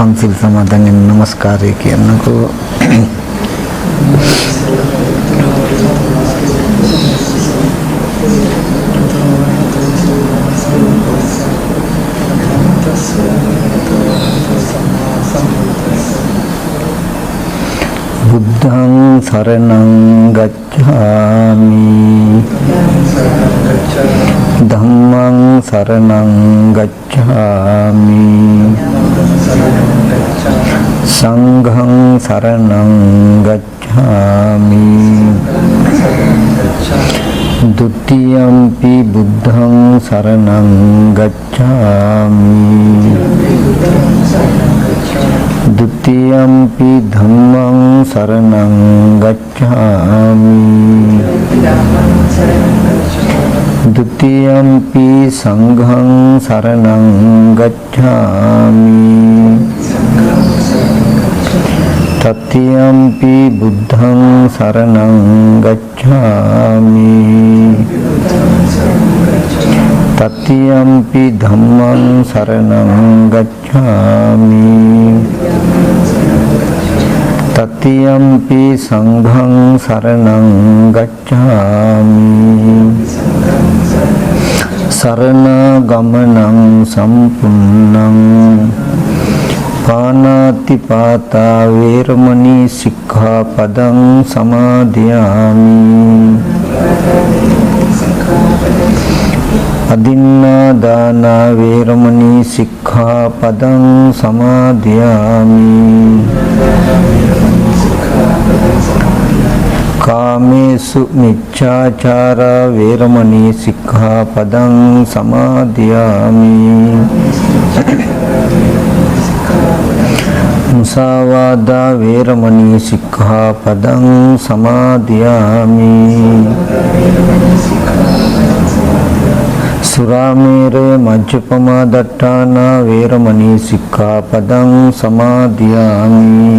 පන්සිල් සමාදන්ගෙන නමස්කාරය කියන්නකෝ. බුද්ධං සරණං ගච්ඡාමි ධම්මං සරණං ගච්ඡාමි සංඝං සරණං ගච්ඡාමි ဒုတိယံ පි බුද්ධං සරණං ගච්ඡාමි ဒုတိယံ පි ධම්මං සරණං ගච්ඡාමි ဒုတိယံ පි සංඝං සරණං ගච්ඡාමි တတိယံ පි බුද්ධං සරණං ගච්ඡාමි တတိယံ පි ධම්මං සරණං ගච්ඡාමි တတိယံ පි සංඝං සරණං ගච්ඡාමි สรณගමනං සම්පුන්නං පානාති පාතා වේරමණී සික්ඛාපදං සමාදියාමි අදින්නා දාන වේරමණී සික්ඛාපදං සමාදියාමි කාමේසු මිච්ඡාචාරා වේරමණී සික්ඛාපදං සමාදියාමි මුසාවාදා වේරමණී සික්ඛාපදං සමාදියාමි සුරාමේරය මජ්ජපමා දට්ඨානා වේරමණී සික්ඛාපදං සමාදියාමි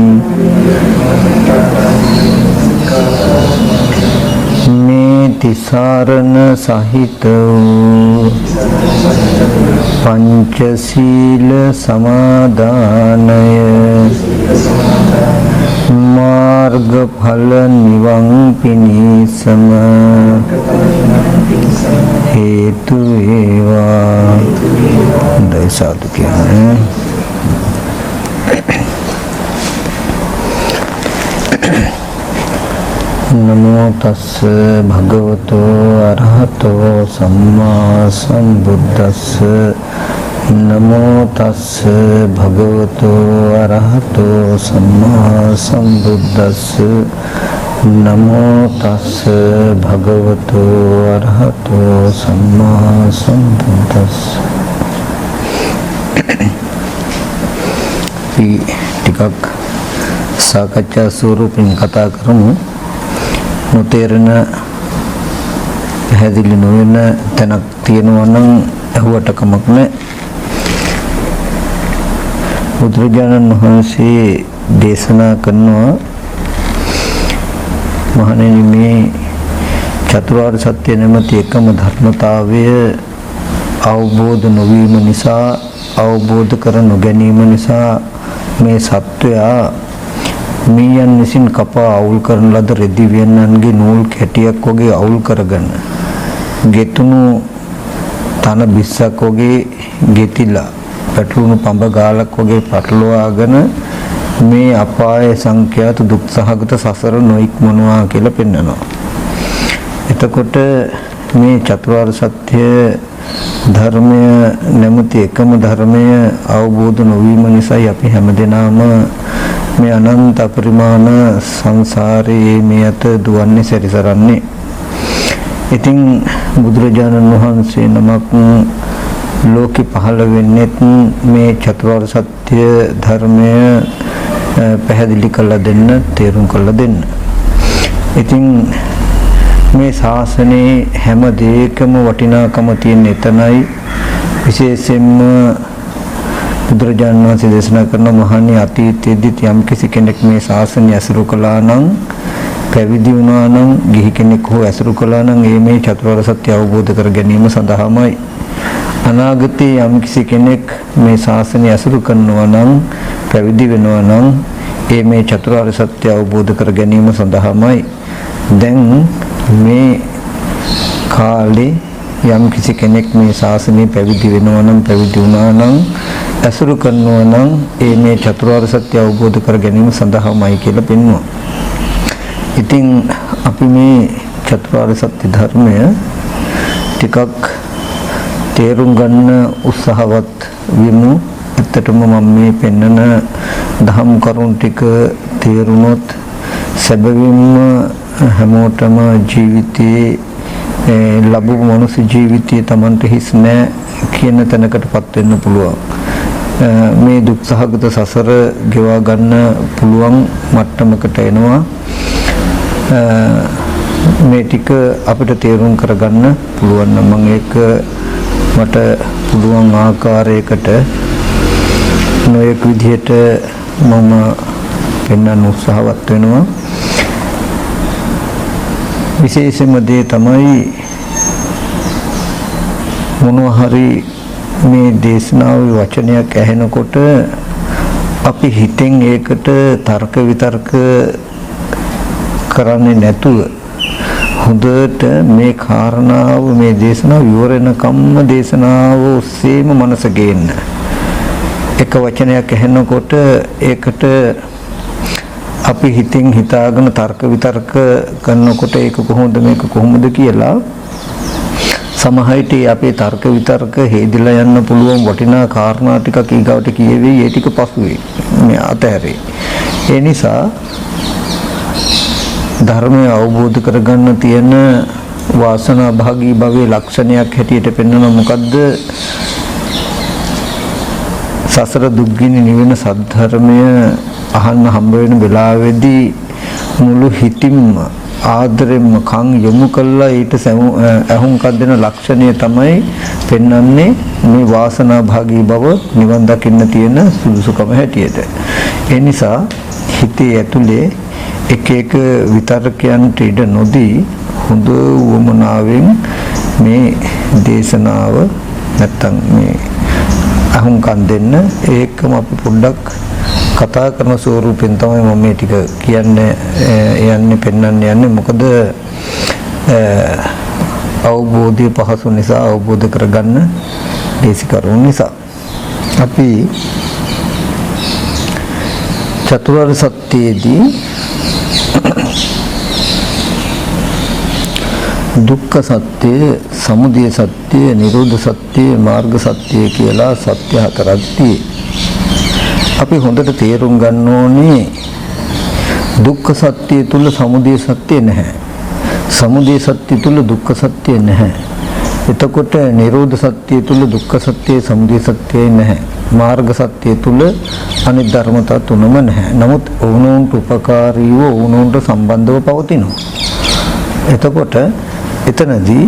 මේ තිසරණ සහිත පංචශීල සමාදානය මාර්ගඵල නිවන් පිණිසම හේතු වේවා. දසාදු කියන්නේ නමෝ තස්ස භගවතෝ අරහතෝ සම්මා සම්බුද්දස්ස නමෝ තස්ස භගවතෝ අරහතෝ සම්මා සම්බුද්දස්ස නමෝ තස්ස භගවතෝ අරහතෝ සම්මා සම්බුද්දස්ස. ටිකක් සාකච්ඡා ස්වරූපයෙන් කතා කරමු. නොතේරෙන පැහැදිලි නොවන තැනක් තියෙනවා නම් අහුවට කමක් නැහැ. බුදුරජාණන් වහන්සේ දේශනා කරනවා මහණෙනි මේ චතුරාර්ය සත්‍ය නැමැති එකම ධර්මතාවය අවබෝධ නොවීම නිසා අවබෝධ කර නොගැනීම නිසා මේ සත්වයා මීයන් විසින් කපා අවුල් කරන ලද රෙදි වියන්නන්ගේ නූල් කැටියක් වගේ අවුල් කරගෙන ගෙතුණු තන බිස්සක් වගේ ගෙතිලා පැටළුණු පඹ ගාලක් වගේ පටලවාගෙන මේ අපාය සංඛ්‍යාත දුක් සහගත සසර නොඉක්මනවා කියලා පෙන්නනවා. එතකොට මේ චතුරාර්ය සත්‍ය ධර්මය නැමැති එකම ධර්මය අවබෝධ නොවීම නිසායි අපි හැමදෙනාම මේ අනන්ත පරිමාණ සංසාරයේ මේ අත දුවන්නේ සැරිසරන්නේ. ඉතින් බුදුරජාණන් වහන්සේ නමක් ලෝකෙ පහළ වෙන්නේ මේ චතුරාර්ය සත්‍ය ධර්මය පැහැදිලි කරලා දෙන්න, තේරුම් කරලා දෙන්න. ඉතින් මේ ශාසනයේ හැම දෙයකම වටිනාකම තියෙන එතනයි. විශේෂයෙන්ම බුදුරජාණන් වහන්සේ දේශනා කරන මහණේ අතීතයේදී යම් කෙනෙක් මේ ශාසනය ඇසුරු කළා නම්, පැවිදි වුණා නම්, ගිහි කෙනෙක් හෝ ඇසුරු කළා නම් මේ චතුරාර්ය සත්‍ය අවබෝධ කර ගැනීම සඳහාමයි. අනාගතයේ යම්කිසි කෙනෙක් මේ ශාසනය අසුරු කරනවා නම් පැවිදි වෙනවා නම් ඒ මේ චතුරාර්ය සත්‍ය අවබෝධ කර ගැනීම සඳහාමයි දැන් මේ කාලේ යම්කිසි කෙනෙක් මේ ශාසනය පැවිදි වෙනවා නම් පැවිදි වුණා නම් අසුරු කරනවා නම් ඒ මේ චතුරාර්ය සත්‍ය අවබෝධ කර ගැනීම සඳහාමයි කියලා පෙන්වනවා. ඉතින් අපි මේ චතුරාර්ය සත්‍ය ධර්මය ටිකක් තේරුම් ගන්න උත්සාහවත් වෙමු. ඇත්තටම මම මේ පෙන්වන දහම් කරුණු ටික තේරුනොත් සැබවින්ම හැමෝටම ජීවිතයේ ලැබු මනුස්ස ජීවිතයේ Tamanට හිස් නැහැ කියන තැනකටපත් වෙන්න පුළුවන්. මේ දුක්සහගත සසර ගෙවා ගන්න පුළුවන් මට්ටමකට එනවා. මේ ටික අපිට තේරුම් කරගන්න පුළුවන් නම් මම ඒක මට පුළුවන් ආකාරයකට නොයෙක් විදිහට මම පෙන්වන්න උත්සාහවත් වෙනවා. විශේෂම දේ තමයි මොනවා හරි මේ දේශනාවේ වචනයක් ඇහෙනකොට අපි හිතෙන් ඒකට තර්ක විතර්ක කරන්නේ නැතුව හොඳට මේ කාරණාව මේ දේශනාව විවර වෙනකම්ම දේශනාව ඔස්සේම මනස ගේන්න. එක වචනයක් ඇහෙනකොට ඒකට අපි හිතින් හිතාගෙන තර්ක විතර්ක කරනකොට ඒක කොහොමද මේක කොහොමද කියලා සමහරවිට අපේ තර්ක විතර්ක හේදිලා යන්න පුළුවන් වටිනා කාරණා ටිකක් ඊගවට කියවෙයි. ඒ ටික පසුවේ මේ අතහැරේ. ඒ නිසා ධර්මය අවබෝධ කරගන්න තියෙන වාසනා භාගී භවයේ ලක්ෂණයක් හැටියට පෙන්වන මොකද්ද? සසර දුක්ගිනි නිවෙන සද්ධර්මය අහන්න හම්බ වෙන වෙලාවේදී මුළු හිතින්ම ආදරෙන්ම කන් යොමු කළා ඊට ඇහුම්කන් දෙන ලක්ෂණය තමයි පෙන්වන්නේ මේ වාසනා භාගී භව නිවන් දකින්න තියෙන සුදුසුකම හැටියට. ඒ නිසා හිතේ ඇතුලේ එක එක විතර්කයන්ට ඉඩ නොදී හොඳ වමනාවෙන් මේ දේශනාව නැත්තම් මේ අහුම්කන් දෙන්න ඒකම අපි පොඩ්ඩක් කතා කරන ස්වරූපෙන් තමයි මම මේ ටික කියන්නේ යන්නේ පෙන්වන්න යන්නේ. මොකද අවබෝධය පහසු නිසා අවබෝධ කරගන්න ලේසි කරුණු නිසා අපි චතුරාර්ය සත්‍යයේදී දුක්ඛ සත්‍ය, සමුදය සත්‍ය, නිරෝධ සත්‍ය, මාර්ග සත්‍ය කියලා සත්‍ය හතරක් තියෙනවා. අපි හොඳට තේරුම් ගන්න ඕනේ දුක්ඛ සත්‍ය තුල සමුදය සත්‍ය නැහැ. සමුදය සත්‍ය තුල දුක්ඛ සත්‍ය නැහැ. එතකොට නිරෝධ සත්‍ය තුල දුක්ඛ සත්‍ය, සමුදය සත්‍යයි නැහැ. මාර්ග සත්‍ය තුල අනිත් ධර්මතා තුනම නැහැ. නමුත් ඕනෝන්ට උපකාරීව ඕනෝන්ට සම්බන්ධව පවතිනවා. එතකොට එතනදී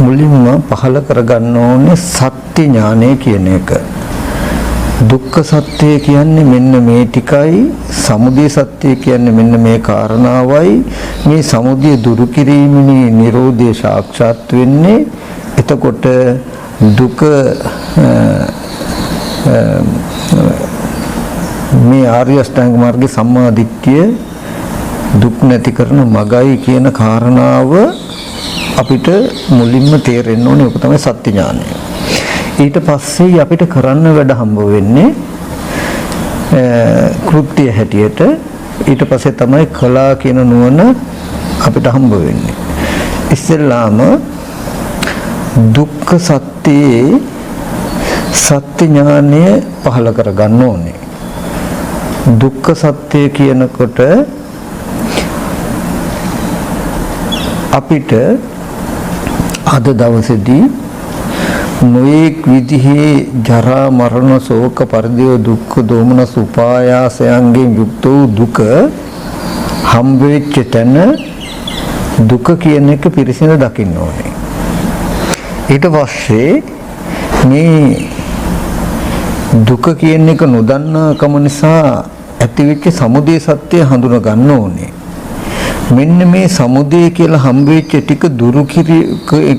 මුලින්ම පහල කරගන්න ඕනේ සත්‍ය ඥානය කියන එක. දුක්ඛ සත්‍ය කියන්නේ මෙන්න මේ ටිකයි, සමුදය සත්‍ය කියන්නේ මෙන්න මේ කාරණාවයි. මේ සමුදය දුරු කිරීමනේ නිරෝධය සාක්ෂාත් වෙන්නේ. එතකොට දුක මේ ආර්ය අෂ්ටාංග මාර්ගයේ සම්මා දිට්ඨිය දුක් නැති කරන මගයි කියන කාරණාව අපිට මුලින්ම තේරෙන්න ඕනේ. ඒක තමයි සත්‍ය ඥානය. ඊට පස්සේ අපිට කරන්න වැඩ හම්බ වෙන්නේ කෘත්‍ය හැටියට. ඊට පස්සේ තමයි කලා කියන නුවණ අපිට හම්බ වෙන්නේ. ඉස්සෙල්ලාම දුක්ඛ සත්‍යයේ සත්‍ය ඥානය පහළ කරගන්න ඕනේ. දුක්ඛ සත්‍ය කියනකොට අපිට අද දවසේදී නොඑක් විදිහේ ජරා මරණ ශෝක පරිදේව දුක්ඛ දෝමනස් උපායාසයන්ගෙන් යුක්ත වූ දුක හම්බ වෙච්ච තැන දුක කියන එක පිරිසිදු දකින්න ඕනේ. ඊට පස්සේ මේ දුක කියන එක නොදන්නාකම නිසා ඇතිවෙච්ච සමුදය සත්‍ය හඳුනා ගන්න ඕනේ. මෙන්න මේ සමුදය කියලා හම්බෙච්ච ටික දුරු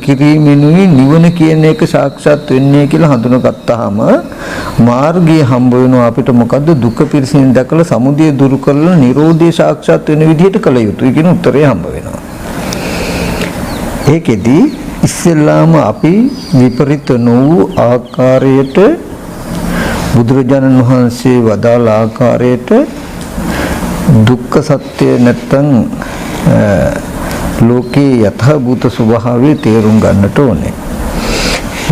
කිරීමෙනුයි නිවන කියන එක සාක්ෂාත් වෙන්නේ කියලා හඳුනගත්තාම මාර්ගය හම්බ වෙනවා අපිට. මොකද්ද? දුක පිරිසින් දැකලා සමුදය දුරු කරලා නිරෝධය සාක්ෂාත් වෙන විදිහට කළ යුතුයි කියන උත්තරය හම්බ වෙනවා. ඒකෙදි ඉස්සෙල්ලාම අපි විපරිත නොවූ ආකාරයට බුදුරජාණන් වහන්සේ වදාළ ආකාරයට දුක්ඛ සත්‍ය නැත්තම් ලෝකේ යථාභූත ස්වභාවය තේරුම් ගන්නට ඕනේ.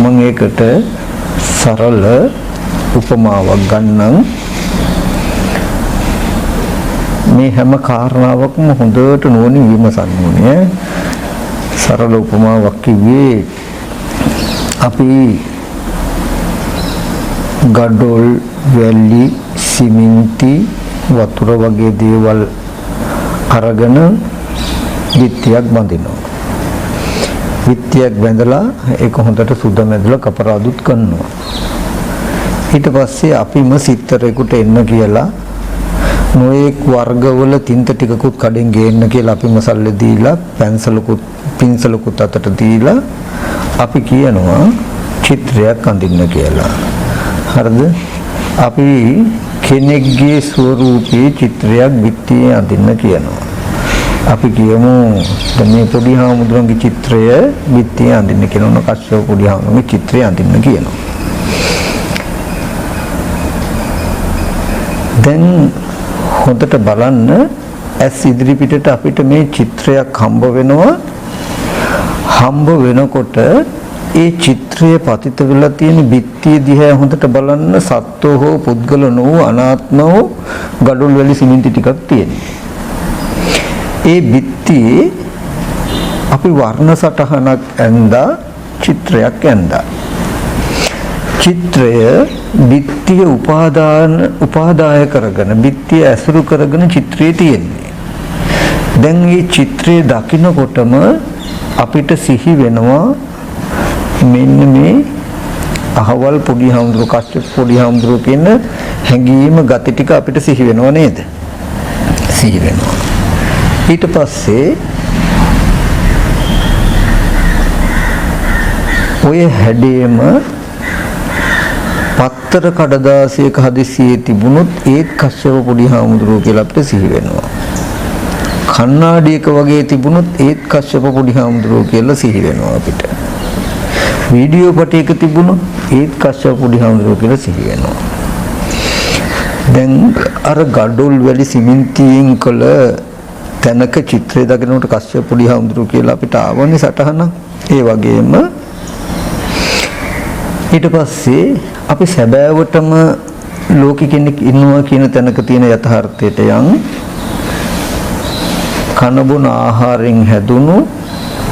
මම ඒකට සරල උපමාවක් ගන්නම්. මේ හැම කාරණාවක්ම හොඳට නුවණින් විමසන්න ඕනේ. සරල උපමාවක් කිව්වේ අපි ගඩොල්, වැලි, සිමෙන්ති, වතුර වගේ දේවල් අරගෙන විත්තියක් බඳිනවා. විත්තියක් බැඳලා ඒක හොඳට සුද්ධ මැදලා කපරාදුත් කරනවා. ඊට පස්සේ අපිම සිත්තරේකට එන්න කියලා නොඑක් වර්ගවල තින්ත ටිකකුත් කඩෙන් ගේන්න කියලා අපි මසල්ලේ දීලා පින්සලකුත් අතට දීලා අපි කියනවා චිත්‍රයක් අඳින්න කියලා. හරිද? අපි කෙනෙක්ගේ ස්වරූපයේ චිත්‍රයක් විත්තියේ අඳින්න කියනවා. අපි කියමු මේ පොඩි හාමුදුරන්ගේ චිත්‍රය විත්තියේ අඳින්න කියනවා. කස්සප පොඩි හාමුදුරන්ගේ චිත්‍රය අඳින්න කියනවා. දැන් හොඳට බලන්න ඇස් ඉදිරි පිටට අපිට මේ චිත්‍රයක් හම්බ වෙනවා. හම්බ වෙනකොට ඒ චිත්‍රය පතිත වෙලා තියෙන බිත්තිය දිහා හොඳට බලන්න සත්ව හෝ පුද්ගල නොවු අනාත්ම වූ ගඩොල් වැලි සිමෙන්ති ටිකක් තියෙනවා. ඒ බිත්තියේ අපි වර්ණ සටහනක් ඇඳා චිත්‍රයක් ඇඳා. චිත්‍රය බිත්තිය උපාදාය කරගෙන බිත්තිය ඇසුරු කරගෙන චිත්‍රයේ තියෙන්නේ. දැන් මේ චිත්‍රය දකින්නකොටම අපිට සිහි වෙනවා මෙන්න මේ අහවල් පොඩි හාමුදුරුවෝ කස්සප පොඩි හාමුදුරුවෝ කියන හැඟීම ගති ටික අපිට සිහි වෙනව නේද? සිහි වෙනවා. ඊට පස්සේ ඔය හැඩයම පත්තර කඩදාසියක හදිසියේ තිබුණොත් ඒත් කස්සප පොඩි හාමුදුරුවෝ කියලා අපිට සිහි වෙනවා. කණ්ණාඩියක වගේ තිබුණොත් ඒත් කස්සප පොඩි හාමුදුරුවෝ කියලා සිහි වෙනවා අපිට. වීඩියෝ පටයක තිබුණොත් ඒත් කස්සප පොඩි හාමුදුරුවෝ කියලා සිහි වෙනවා. දැන් අර ගඩොල් වැලි සිමෙන්තියෙන් කළ තැනක චිත්‍රය දකිනකොට කස්සප පොඩි හාමුදුරුවෝ කියලා අපිට ආවනේ සටහන. ඒ වගේම ඊට පස්සේ අපි සැබෑවටම ලෝකෙ කෙනෙක් ඉන්නවා කියන තැනක තියෙන යථාර්ථයට යන් කනබුන ආහාරයෙන් හැදුණු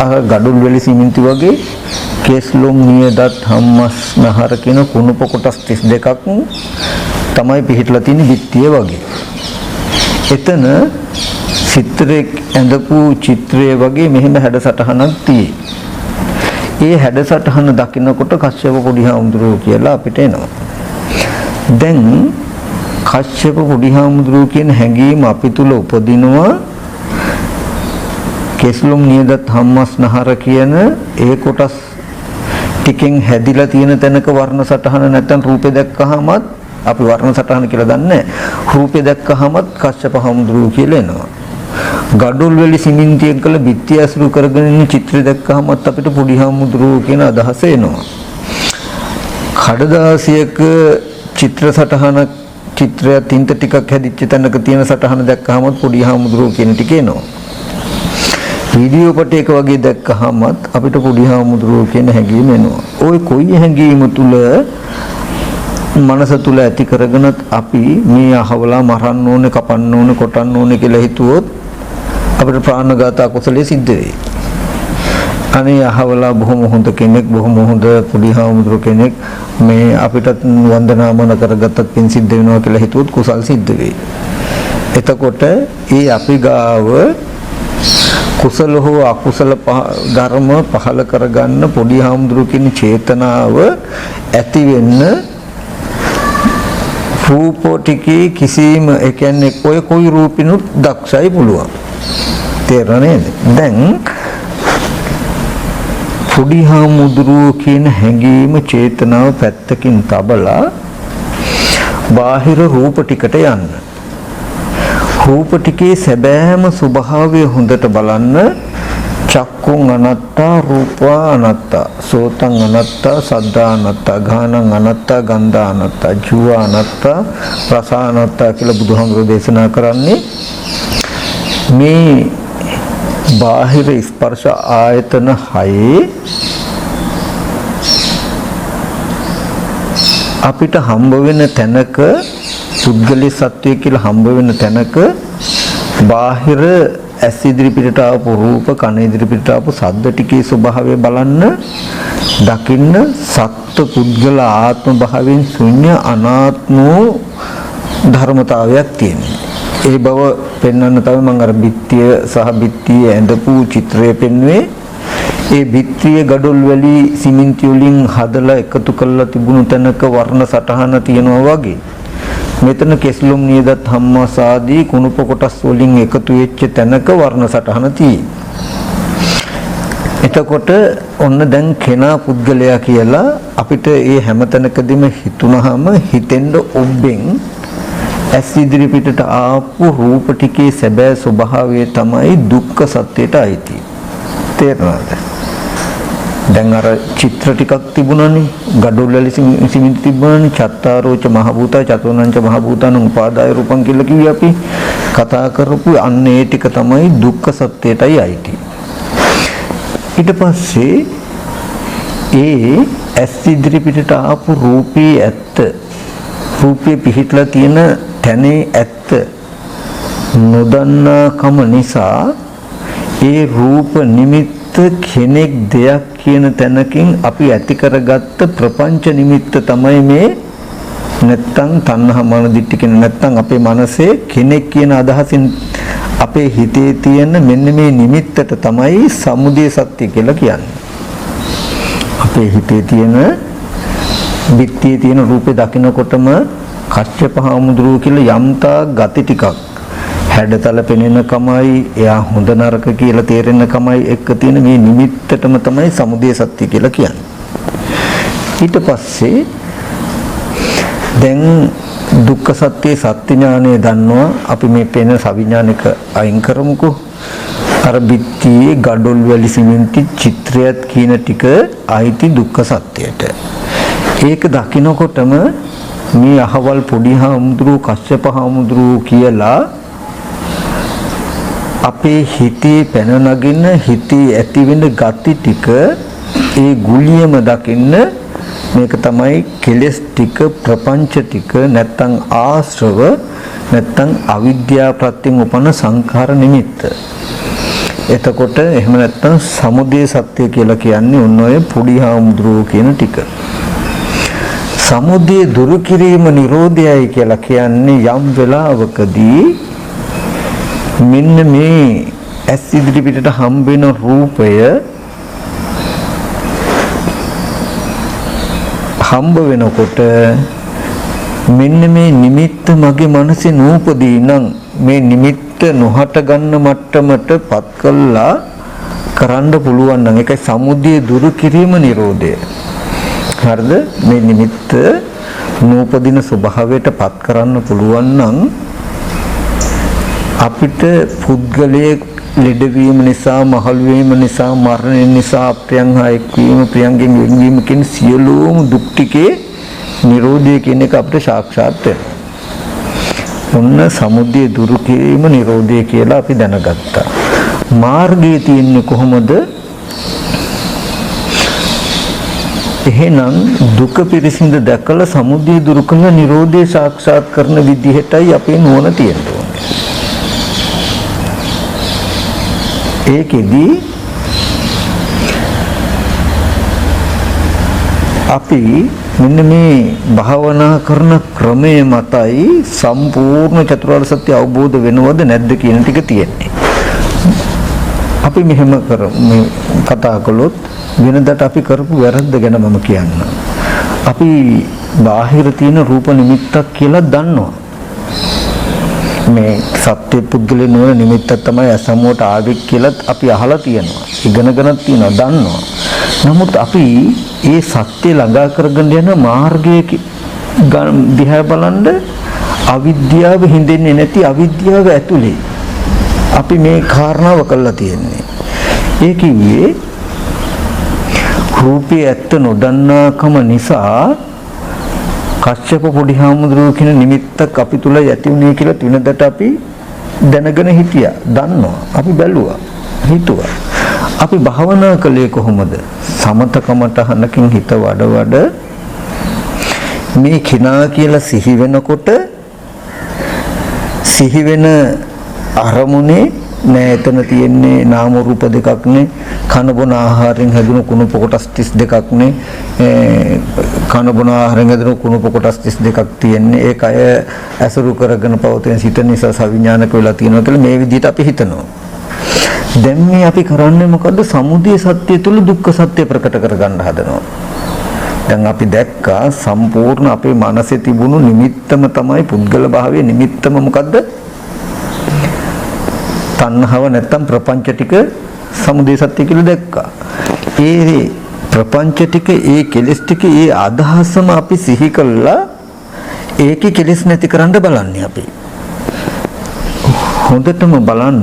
අර ගඩොල් වැලි සිමෙන්ති වගේ කෙස්ලොම් නියදත් හම්මස් නහර කියන කුණුප කොටස් 32ක් තමයි පිහිටලා තියෙන බිත්තිය වගේ. එතන චිත්‍රයක් ඇඳපු චිත්‍රය වගේ මෙහෙම හැඩසටහනක් තියෙයි. ඒ හැඩසටහන දකින්නකොට කස්සප පොඩි හාමුදුරුවෝ කියලා අපිට එනවා. දැන් කස්සප පොඩි හාමුදුරුවෝ කියන හැඟීම අපි තුල උපදිනවා. කෙස්ලොම් නියදත් හම්මස් නහර කියන ඒ කොටස් ටිකෙන් හැදිලා තියෙන තැනක වර්ණ සටහන නැත්නම් රූපේ දැක්කහමත් අපි වර්ණ සටහන කියලා දන්නේ රූපේ දැක්කහමත් කස්සප හාමුදුරුවෝ කියලා එනවා. ගඩොල් වැලි සිමෙන්තියෙන් කළ බිත්තිය අසුරු කරගෙන ඉන්න චිත්‍රය දැක්කහමත් අපිට පොඩි හාමුදුරුවෝ කියන අදහස එනවා. කඩදාසියක චිත්‍ර සටහනක් චිත්‍රය තින්ත ටිකක් හැදිච්ච තැනක තියෙන සටහන දැක්කහමත් පොඩි හාමුදුරුවෝ කියන ටික එනවා. වීඩියෝ පටයක වගේ දැක්කහමත් අපිට පොඩි හාමුදුරුවෝ කියන හැඟීම එනවා. ওই කොයි හැඟීම තුල මනස තුල ඇති කරගෙනත් අපි මේ අහවලා මරන්න ඕනේ, කපන්න ඕනේ, කොටන්න ඕනේ කියලා හිතුවොත් අපිට ප්‍රාණඝාත අකුසලයේ සිද්ධ වෙයි. අනේ අහවලා බොහොම හොඳ කෙනෙක්, බොහොම හොඳ පොඩි හාමුදුරුවෝ කෙනෙක් මේ අපිටත් වන්දනාමන කරගත්තත් පින් සිද්ධ වෙනවා කියලා හිතුවොත් කුසල් සිද්ධ වෙයි. එතකොට ඒ අපි ගාව කුසල හෝ අකුසල ධර්ම පහල කරගන්න පොඩි හාමුදුරුවෝ කියන චේතනාව ඇති වෙන්න රූපෝ ටිකේ කිසිම ඒ කියන්නේ කොයි රූපිනුත් දක්ෂයි පුළුවන්. තේරෙන්නේ දැන් පොඩි හාමුදුරුවෝ කියන හැඟීම චේතනාව පැත්තකින් තබලා බාහිර රූප ටිකට යන්න. රූප ටිකේ සැබෑම ස්වභාවය හොඳට බලන්න. චක්කුං අනත්තා රූපා අනත්තා සෝතං අනත්තා සද්දා අනත්තා ගානං අනත්තා ගන්ධා අනත්තා ජීවා අනත්තා රස අනත්තා කියලා බුදුහාමුදුරෝ දේශනා කරන්නේ මේ බාහිර ස්පර්ශ ආයතන හයේ අපිට හම්බ වෙන තැනක පුද්ගලික සත්වය කියලා හම්බ වෙන තැනක බාහිර ඇස් ඉදිරි පිටට ආපු රූප කන ඉදිරි පිටට ආපු ශබ්ද ටිකේ ස්වභාවය බලන්න දකින්න සත්ත්ව පුද්ගල ආත්ම භාවයෙන් ශුන්‍ය අනාත්ම ධර්මතාවයක් තියෙනවා. ඒ බව පෙන්වන්න තමයි මම අර බිත්තිය සහ බිත්තිය ඇඳපු චිත්‍රය පෙන්වුවේ. ඒ බිත්තිය ගඩොල් වැලි සිමෙන්ති වලින් හදලා එකතු කරලා තිබුණු තැනක වර්ණ සටහන තියෙනවා වගේ. මෙතන කෙස්ලොම් නියදත් හම්මාස ආදී කුණුප කොටස් වලින් එකතු වෙච්ච තැනක වර්ණ සටහන තියෙයි. එතකොට ඔන්න දැන් කෙනා පුද්ගලයා කියලා අපිට මේ හැම තැනකදීම හිතුනහම හිතෙන්න ඔබෙන් ඇස් ඉදිරි පිටට ආපු රූප ටිකේ සැබෑ ස්වභාවය තමයි දුක්ඛ සත්‍යයට අයිති. තේරෙනවද? දැන් අර චිත්‍ර ටිකක් තිබුණානේ ගඩොල් වල සිමෙන්ති තිබුණානේ චත්තාරෝච මහ භූතා චතුර්ණංච මහ භූතාන උපාදාය රූපං කියලා කිව්වේ අපි කතා කරපු අන්න ඒ ටික තමයි දුක්ඛ සත්‍යයටයි අයිති. ඊට පස්සේ ඒ ඇස් ඉදිරි පිටට ආපු රූපේ ඇත්ත රූපේ පිහිටලා තියෙන තැනේ ඇත්ත නොදන්නාකම නිසා ඒ රූප නිමිත්ත කෙනෙක් දෙයක් කියන තැනකින් අපි ඇති කරගත්ත ප්‍රපංච නිමිත්ත තමයි මේ නැත්තම් තණ්හා මාන දිට්ඨි කියන නැත්තම් අපේ මනසේ කෙනෙක් කියන අදහසින් අපේ හිතේ තියෙන මෙන්න මේ නිමිත්තට තමයි සමුදය සත්‍ය කියලා කියන්නේ. අපේ හිතේ තියෙන බිත්තියේ තියෙන රූපේ දකිනකොටම කච්චප හාමුදුරුවෝ කියලා යම්තා ගති ටිකක් හැඩතල පෙනෙන කමයි එයා හොඳ නරක කියලා තේරෙන කමයි එක්ක තියෙන මේ නිමිත්තටම තමයි සමුදය සත්‍ය කියලා කියන්නේ. ඊට පස්සේ දැන් දුක්ඛ සත්‍ය සත්‍ය ඥානය දන්නවා අපි මේ පෙන සවිඥානික අයින් කරමුකෝ. අර බිත්තියේ ගඩොල් වැලි සිමෙන්ති චිත්‍රයත් කියන ටික ආйти දුක්ඛ සත්‍යයට. ඒක දකිනකොටම මේ අහවල් පොඩි හාමුදුරුවෝ කස්සප හාමුදුරුවෝ කියලා අපේ හිතේ පැන නගින හිතේ ඇති වෙන ගති ටික ඒ ගුලියම දකින්න මේක තමයි කෙලස් ටික ප්‍රපංච ටික නැත්තම් ආශ්‍රව නැත්තම් අවිද්‍යාව ප්‍රත්‍යයෙන් උපන්න සංඛාර නිමිත්ත. එතකොට එහෙම නැත්තම් සමුදය සත්‍ය කියලා කියන්නේ ඔන්න ඔය පොඩි හාමුදුරුවෝ කියන ටික. සමුදය දුරු කිරීම නිරෝධයයි කියලා කියන්නේ යම් වෙලාවකදී මෙන්න මේ ඇස් ඉදිරි පිටට හම්බෙන රූපය හම්බ වෙනකොට මෙන්න මේ නිමිත්ත මගේ මනසේ නූපදී නම් මේ නිමිත්ත නොහට ගන්න මට්ටමට පත් කළා කරන්න පුළුවන් නම් ඒකයි සමුදය දුරු කිරීම නිරෝධය. හරිද? මේ නිමිත්ත නූපදින ස්වභාවයට පත් කරන්න පුළුවන් නම් අපිට පුද්ගලයේ ලෙඩවීම නිසා මහලු වීම නිසා මරණය නිසා අප්‍රියං හා එක්වීම ප්‍රියංගෙන් වෙන්වීම කියන සියලුම දුක් ටිකේ නිරෝධය කියන එක අපිට සාක්ෂාත් වෙනවා. ඔන්න සමුදය දුරු කිරීම නිරෝධය කියලා අපි දැනගත්තා. මාර්ගයේ තියෙන්නේ කොහොමද? එහෙනම් දුක පිරිසිඳ දැකලා සමුදය දුරු කරන නිරෝධය සාක්ෂාත් කරන විදිහටයි අපේ නුවණ තියෙන්නේ. ඒකෙදි අපි මෙන්න මේ භාවනා කරන ක්‍රමය මතයි සම්පූර්ණ චතුරාර්ය සත්‍ය අවබෝධ වෙනවද නැද්ද කියන ටික තියෙන්නේ. අපි මෙහෙම කරමු කතා කළොත් වෙනදට අපි කරපු වැරද්ද ගැන මම කියන්න. අපි බාහිර තියෙන රූප නිමිත්තක් කියලා දන්නවා. මේ සත්‍ය පුද්ගලේ නෝන නිමිත්ත තමයි අසමුවට ආවේ කියලා අපි අහලා තියෙනවා. ඉගෙනගෙන තියෙනවා, දන්නවා. නමුත් අපි ඒ සත්‍ය ළඟා කරගෙන යන මාර්ගයේ දිහා බලනද අවිද්‍යාව හින්දෙන්නේ නැති අවිද්‍යාව ඇතුලේ අපි මේ කාරණාව කළා තියෙන්නේ. ඒ කිව්වේ රූපේ ඇත්ත නොදන්නාකම නිසා කශ්‍යප පොඩි හාමුදුරුවෝ කියන නිමිත්තක් අපි තුල යති උනේ කියලා තුනකට අපි දැනගෙන හිටියා. දන්නවා. අපි බැලුවා. හිතුවා. අපි භාවනා කළේ කොහොමද? සමතකමටහනකින් හිත වඩ මේ කිනා කියලා සිහි වෙනකොට සිහි වෙන අරමුණේ නෑ එතන තියෙන්නේ නාම රූප දෙකක් නේ, කන බොන ආහාරයෙන් හැදුණු කුණුප කොටස් 32ක් නේ, කන බොන ආහාරයෙන් හැදුණු කුණුප කොටස් 32ක් තියෙන්නේ. ඒක අය ඇසුරු කරගෙන පවතින සිත නිසා සවිඥානික වෙලා තියෙනවා කියලා මේ විදිහට අපි හිතනවා. දැන් මේ අපි කරන්නේ මොකද්ද? සමුදය සත්‍ය තුල දුක්ඛ සත්‍ය ප්‍රකට කරගන්න හදනවා. දැන් අපි දැක්කා සම්පූර්ණ අපේ මනසේ තිබුණු නිමිත්තම තමයි පුද්ගල භාවයේ නිමිත්තම මොකද්ද? තණ්හාව නැත්තම් ප්‍රපංච ටික සමුදය සත්‍ය කියලා දැක්කා. ඒ ප්‍රපංච ටික, ඒ කෙලෙස් ටික, ඒ අදහසම අපි සිහි කළා. ඒකේ කෙලෙස් නැති කරන්න බලන්නේ අපි. හොඳටම බලන්න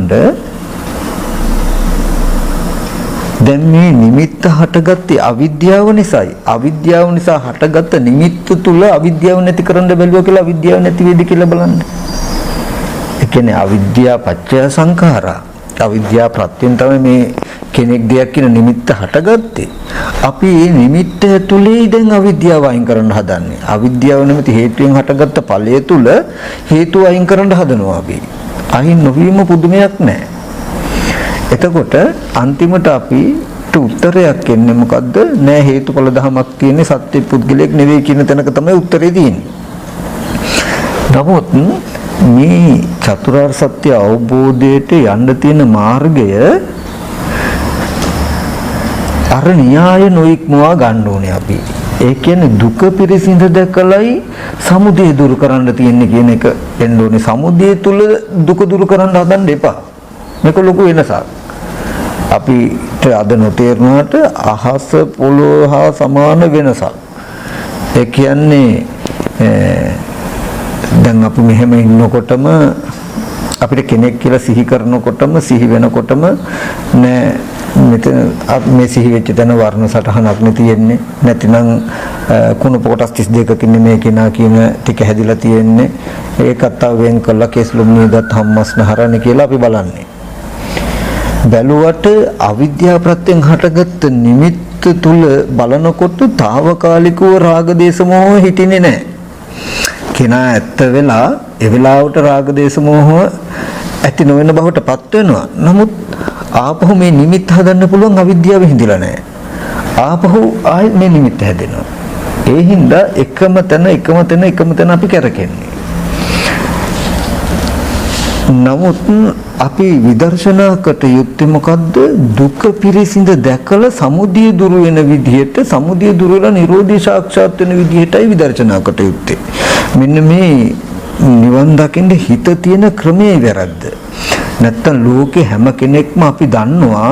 දැන් මේ නිමිත්ත හටගත්තේ අවිද්‍යාව නිසායි. අවිද්‍යාව නිසා හටගත්ත නිමිත්ත තුල අවිද්‍යාව නැති කරන්න බැලුවා කියලා අවිද්‍යාව නැති වෙයිද කියලා බලන්න. ඒ කියන්නේ අවිද්‍යාව පත්‍ය සංඛාරා. අවිද්‍යාව ප්‍රත්‍යයෙන් තමයි මේ කෙනෙක් දෙයක් කියන නිමිත්ත හටගත්තේ. අපි මේ නිමිත්ත ඇතුලේ දැන් අවිද්‍යාව අයින් කරන්න හදන්නේ. අවිද්‍යාව නැමැති හේතුයෙන් හටගත්ත ඵලය තුල හේතු අයින් කරන්න හදනවා අපි. අයින් නොවීම පුදුමයක් නෑ. එතකොට අන්තිමට අපිට උත්තරයක් එන්නේ මොකද්ද? නෑ හේතුඵල ධමයක් තියෙන්නේ, සත්‍ය පුද්ගලයක් නෙවෙයි කියන තැනක තමයි උත්තරේ තියෙන්නේ. නමුත් මේ චතුරාර්ය සත්‍ය අවබෝධයට යන්න තියෙන මාර්ගය අර න්‍යාය නොඉක්මවා ගන්න ඕනේ අපි. ඒ කියන්නේ දුක පිරිසිඳ දැකලයි සමුදය දුරු කරන්න තියෙන්නේ කියන එක එන්න ඕනේ. සමුදය තුල දුක දුරු කරන්න හදන්න එපා. මේක ලොකු වෙනසක්. අපිට අද නොතේරුණාට අහස පොළොව හා සමාන වෙනසක්. ඒ කියන්නේ දැන් අපි මෙහෙම ඉන්නකොටම අපිට කෙනෙක් කියලා සිහි කරනකොටම සිහි වෙනකොටම නෑ මෙතන මේ සිහි වෙච්ච තැන වර්ණ සටහනක් නේ තියෙන්නේ. නැතිනම් කුණු කොටස් 32කින් මේ කෙනා කියන ටික හැදිලා තියෙන්නේ. ඒකත් තව වෙන් කළා කෙස්ලුම් නේදත් හම්මස්නහරණ කියලා අපි බලන්නේ. බැලුවට අවිද්‍යාව ප්‍රත්‍යයෙන් හටගත්ත නිමිත්ත තුල බලනකොට తాවකාලිකව රාග දේශ මොහ හිටින්නේ නැහැ. කෙනා ඇත්ත වෙලා ඒ වෙලාවට රාග දේශ මොහ ඇති නොවන බවටපත් වෙනවා. නමුත් ආපහු මේ නිමිත්ත හදන්න පුළුවන් අවිද්‍යාව හිඳිලා නැහැ. ආපහු ආයෙ මේ නිමිත්ත හැදෙනවා. ඒ හින්දා එකම තැන අපි කරකෙන්නේ. නමුත් අපි විදර්ශනාකට යුත්තේ මොකද්ද? දුක පිරිසිඳ දැකලා සමුදය දුරු වෙන විදිහට, සමුදය දුරු වෙලා නිරෝධය සාක්ෂාත් වෙන විදිහටයි විදර්ශනාකට යුත්තේ. මෙන්න මේ නිවන් දකින්න හිත තියෙන ක්‍රමයේ වැරද්ද. නැත්තම් ලෝකේ හැම කෙනෙක්ම අපි දන්නවා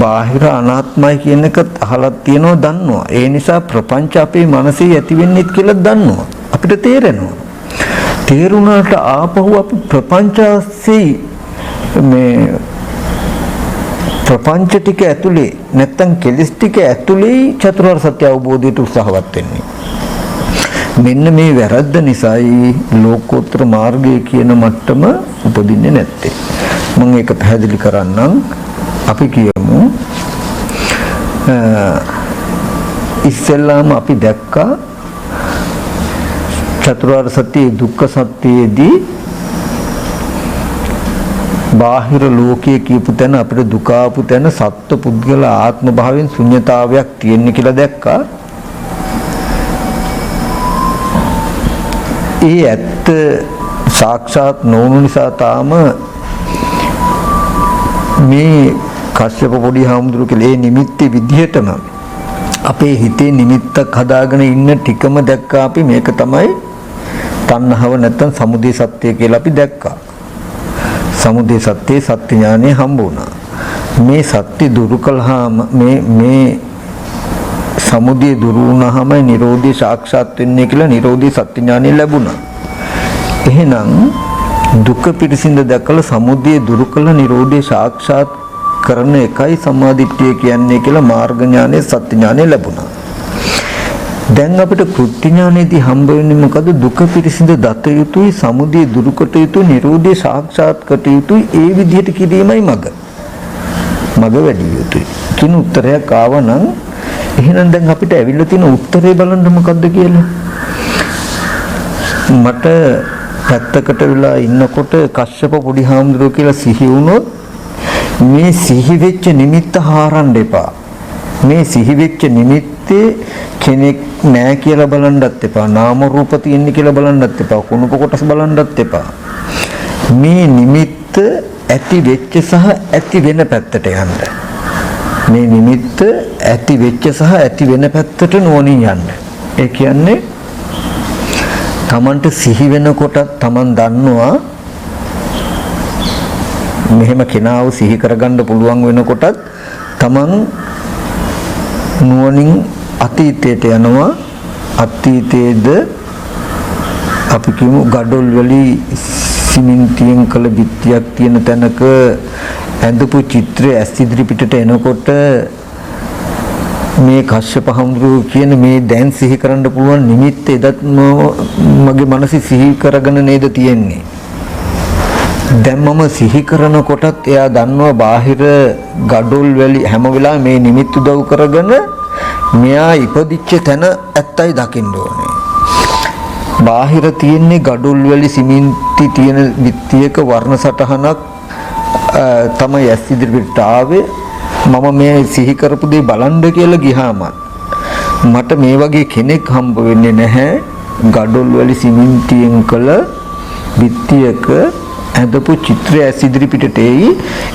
බාහිර අනාත්මයි කියන එක අහලා තියෙනවා, දන්නවා. ඒ නිසා ප්‍රපංච අපේ මනසේ ඇති වෙන්නේ කියලා දන්නවා. අපිට තේරෙනවා. තේරුණාට ආපහු අපි ප්‍රපංචාසේ මේ ප්‍රපංච ටික ඇතුලේ නැත්තම් කෙලස් ටික ඇතුලේ චතුරාර්ය සත්‍ය අවබෝධයට උත්සාහවත් වෙන්නේ. මෙන්න මේ වැරද්ද නිසායි ලෝකෝත්තර මාර්ගය කියන මට්ටම උපදින්නේ නැත්තේ. මම ඒක පැහැදිලි කරන්නම්. අපි කියමු ඉස්සෙල්ලාම අපි දැක්කා චතුරාර්ය සත්‍ය දුක්ඛ සත්‍යයේදී බාහිර ලෝකයේ කියපු තැන අපිට දුක ආපු තැන සත්ත්ව පුද්ගල ආත්ම භාවයෙන් ශුන්‍යතාවයක් තියෙන්නේ කියලා දැක්කා. ඒ ඇත්ත සාක්ෂාත් නොවුණු නිසා තාම මේ කශ්‍යප පොඩි හාමුදුරු කියලා ඒ නිමිත්තේ විදිහටම අපේ හිතේ නිමිත්තක් හදාගෙන ඉන්න ටිකම දැක්කා අපි. මේක තමයි තණ්හාව නැත්තම් සමුදය සත්‍ය කියලා අපි දැක්කා. සමුදය සත්‍ය සත්‍ය ඥානෙ හම්බ වුණා. මේ සත්‍ය දුරු කළාම මේ සමුදය දුරු වුණාම නිරෝධය සාක්ෂාත් වෙන්නේ කියලා නිරෝධී සත්‍ය ඥානෙ ලැබුණා. එහෙනම් දුක පිරිසිඳ දැකලා සමුදය දුරු කළ නිරෝධය සාක්ෂාත් කරන එකයි සම්මාදිට්ඨිය කියන්නේ කියලා මාර්ග ඥානෙ සත්‍ය ඥානෙ ලැබුණා. දැන් අපිට කෘත්‍ය ඥානෙදී හම්බ වෙන්නේ මොකද? දුක පිරිසිඳ දත යුතුයි, සමුදය දුරු කොට යුතුයි, නිරෝධය සාක්ෂාත් කොට යුතුයි. ඒ විදිහට කිරීමයි මග වැඩි යුතුයි. කිනු උත්තරයක් ආවනම් එහෙනම් දැන් අපිට ඇවිල්ලා තියෙන උත්තරේ බලන්න මොකද්ද කියලා. මට පැත්තකට වෙලා ඉන්නකොට කශ්‍යප පොඩි හාමුදුරුවෝ කියලා සිහි වුණොත් මේ සිහි වෙච්ච නිමිත්ත හාරන්න එපා. මේ සිහි වෙච්ච නිමිත්තේ කෙනෙක් නෑ කියලා බලන්නත් එපා. නාම රූප තියෙන්නේ කියලා බලන්නත් එපා. කුණුප කොටස් බලන්නත් එපා. මේ නිමිත්ත ඇති වෙච්ච සහ ඇති වෙන පැත්තට යන්න. මේ නිමිත්ත ඇති වෙච්ච සහ ඇති වෙන පැත්තට නොනින් යන්න. ඒ කියන්නේ තමන්ට සිහි වෙනකොට තමන් දන්නවා මෙහෙම කෙනාව සිහි කරගන්න පුළුවන් වෙනකොටත් තමන් නුවණින් අතීතයට යනවා. අතීතයේද අපි කියමු ගඩොල් වලි සිමෙන්තියෙන් කළ බිත්තියක් තියෙන තැනක ඇඳපු චිත්‍රය ඇස් ඉදිරි පිටට එනකොට මේ කශ්‍යප හඳුරු කියන මේ දැන් සිහි කරන්න පුළුවන් නිමිත්ත එදත් මගේ මනසේ සිහි කරගෙන නේද තියෙන්නේ. දැන් මම සිහි කරනකොටත් එයා දන්නවා බාහිර ගඩොල් වැලි හැම වෙලාවෙම මේ නිමිත්ත උදව් කරගෙන මෙයා ඉපදිච්ච තැන ඇත්තයි දකින්න ඕනේ. බාහිර තියෙන්නේ ගඩොල් වැලි සිමෙන්ති තියෙන බිත්තියක වර්ණ සටහනක් තමයි ඇස් ඉදිරියට ආවේ. මම මේ සිහි කරපු දේ බලන්න කියලා ගියාම මට මේ වගේ කෙනෙක් හම්බ වෙන්නේ නැහැ. ගඩොල් වැලි සිමෙන්තියෙන් කළ බිත්තියක ඇඳපු චිත්‍රය ඇස් ඉදිරි පිටට එයි.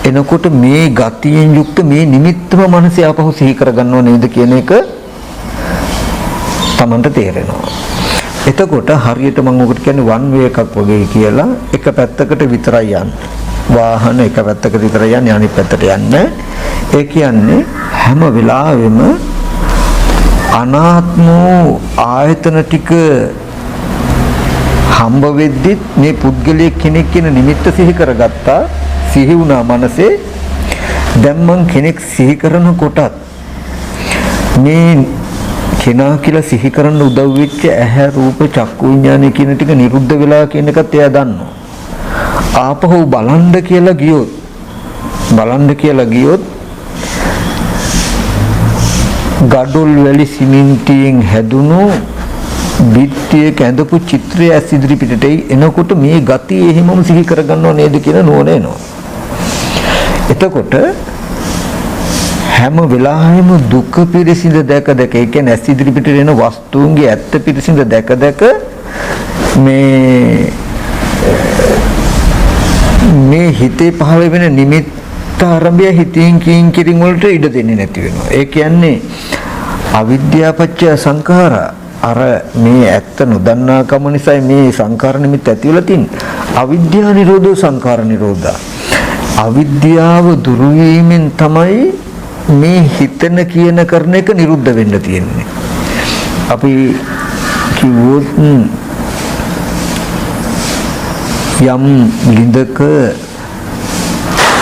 එනකොට මේ ගතියෙන් යුක්ත මේ නිමිත්තම මනසේ ආපහු සිහි කරගන්නව නේද කියන එක Tamanට තේරෙනවා. එතකොට හරියට මම ඔකට කියන්නේ වන් වේ එකක් වගේ කියලා එක පැත්තකට විතරයි යන්නේ. වාහන එක පැත්තකට විතරයි යන්නේ අනිත් පැත්තට යන්නේ. ඒ කියන්නේ හැම වෙලාවෙම අනාත්ම ආයතන ටික හම්බ වෙද්දිත් මේ පුද්ගලයෙක් කෙනෙක් කියන නිමිත්ත සිහි කරගත්තා. සිහි වුණා මනසේ. දැන් මං කෙනෙක් සිහි කරනකොටත් මේ කෙනා කියලා සිහි කරන්න උදව් වෙච්ච ඇහැ රූප චක්කු විඥානය කියන ටික නිරුද්ධ වෙලා කියන එකත් එයා දන්නවා. ආපහු බලන්න කියලා ගියොත් ගඩොල් වැලි සිමෙන්තියෙන් හැදුණු බිත්තියක ඇඳපු චිත්‍රය ඇස් ඉදිරි පිටටයි එනකොට මේ ගතිය එහෙමම සිහි කරගන්නව නේද කියන නුවණ එනවා. එතකොට හැම වෙලාවෙම දුක පිරිසිඳ දැක ඒ කියන්නේ ඇස් ඉදිරි පිටට එන වස්තුන්ගේ ඇත්ත පිරිසිඳ දැක මේ හිතේ පහළ වෙන නිමිත්ත ආරම්භය හිතින් කියින් කිරින් වලට ඉඩ දෙන්නේ නැති වෙනවා. ඒ කියන්නේ අවිද්‍යාපච්චය සංඛාරා අර මේ ඇත්ත නොදන්නාකම නිසා මේ සංඛාර නිමිත්ත ඇති වෙලා තින්නේ. අවිද්‍යා නිරෝධෝ සංඛාර නිරෝධා. අවිද්‍යාව දුරු වීමෙන් තමයි මේ හිතන කියන කරන එක නිරුද්ධ වෙන්න තියෙන්නේ. අපි කිව්වොත් යම් ලිඳක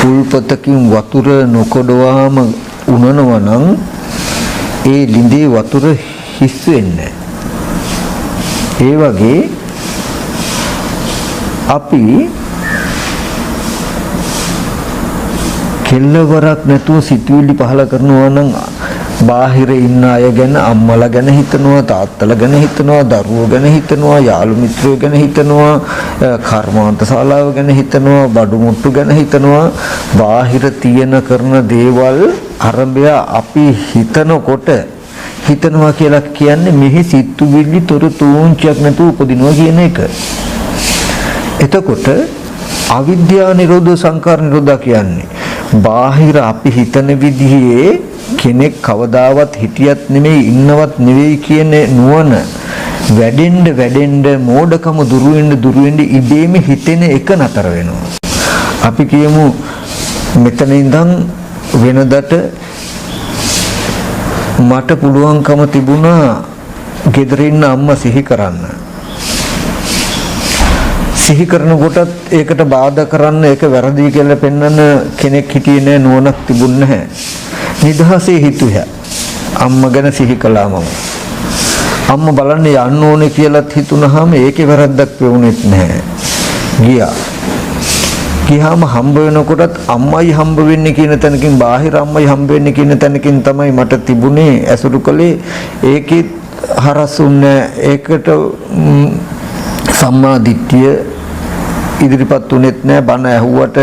කුල්පතකින් වතුර නොකොඩවාම උනනවා නම් ඒ ලිඳේ වතුර හිස් වෙන්නේ. ඒ වගේ අපි කෙල්ලවරක් නැතුව සිතුවිලි පහල කරනවා නම් බාහිර ඉන්න අය ගැන අම්මලා ගැන හිතනවා, තාත්තලා ගැන හිතනවා, දරුවෝ ගැන හිතනවා, යාළු මිත්‍රයෝ ගැන හිතනවා, කර්මාන්ත ශාලාව ගැන හිතනවා, බඩු මුට්ටු ගැන හිතනවා. බාහිර තියෙන කරන දේවල් අරඹය අපි හිතනකොට හිතනවා කියලා කියන්නේ මෙහි සිතුවිලි තොර තූංචයක් නැතුව උපදිනවා කියන එක. එතකොට අවිද්‍යා නිරෝධ සංඛාර නිරෝධ කියන්නේ බාහිර අපි හිතන විදිහේ කෙනෙක් කවදාවත් හිටියත් නෙමෙයි ඉන්නවත් නෙවෙයි කියන නුවණ වැඩෙන්න මෝඩකම දුරු වෙන්න ඉබේම හිතෙන එක නතර වෙනවා. අපි කියමු මෙතන ඉඳන් වෙනදට මට පුළුවන්කම තිබුණා ගෙදර ඉන්න අම්මා සිහි කරන්න. සිහි කරනකොටත් ඒකට බාධා කරන්න ඒක වැරදි කියලා පෙන්වන්න කෙනෙක් හිටියේ නෑ, නුවණක් තිබුණ නැහැ. නිදහසේ හිතුවා. අම්මා ගැන සිහි කළා මම. අම්මා බලන්න යන්න ඕනේ කියලාත් හිතුනහම ඒකේ වැරද්දක් වෙුණෙත් නැහැ. ගියාම හම්බ වෙනකොටත් අම්මයි හම්බ වෙන්නේ කියන තැනකින්, බාහිර අම්මයි හම්බ වෙන්නේ කියන තැනකින් තමයි මට තිබුණේ ඇසුරු කළේ. ඒකෙත් හරසුන්නේ ඒකට සම්මා දිට්ඨිය ඉදිරිපත් උනේත් නැහැ. බණ ඇහුවට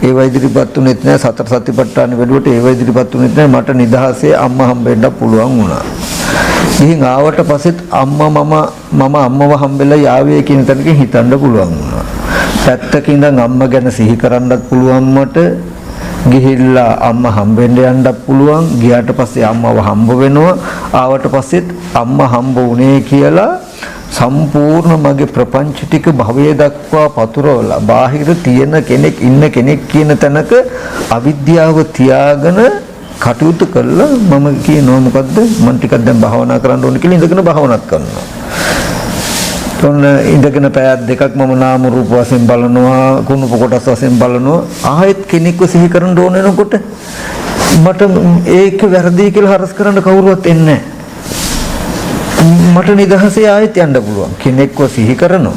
ඒව ඉදිරිපත් උනේත් නැහැ. සතර සතිපට්ඨාන වැඩුවට ඒව ඉදිරිපත් උනේත් නැහැ. මට නිදහසේ අම්මා හම්බෙන්න පුළුවන් වුණා. ඉතින් ආවට පස්සෙත් අම්මා මම අම්මව හම්බෙලා යාවේ කියන තැනකින් හිතන්න පුළුවන් වුණා. පැත්තක ඉඳන් අම්මා ගැන සිහි කරන්නත් පුළුවන් මට. ගිහිල්ලා අම්මා හම්බෙන්න යන්නත් පුළුවන්. ගියාට පස්සේ අම්මව හම්බ වෙනවා. ආවට පස්සෙත් අම්මා හම්බ වුණේ කියලා සම්පූර්ණ මගේ ප්‍රපංච ටික භවයේ දක්වා පතුරවලා බාහිර තියෙන කෙනෙක් ඉන්න කෙනෙක් කියන තැනක අවිද්‍යාව තියාගෙන කටයුතු කළා. මම කියනවා මොකද්ද, මම ටිකක් දැන් භාවනා කරන්න ඕනේ කියලා ඉඳගෙන භාවනාත් කරනවා. තොන්න ඉඳගෙන පැයක් දෙකක් මම නාම රූප වශයෙන් බලනවා, කුණුප කොටස් වශයෙන් බලනවා. ආයෙත් කෙනෙක්ව සිහි කරන්න ඕන වෙනකොට මට ඒක වැරදි කියලා හරස් කරන්න කවුරුවත් එන්නේ නැහැ. මට නිදහසේ ආයෙත් යන්න පුළුවන්. කෙනෙක්ව සිහි කරනවා.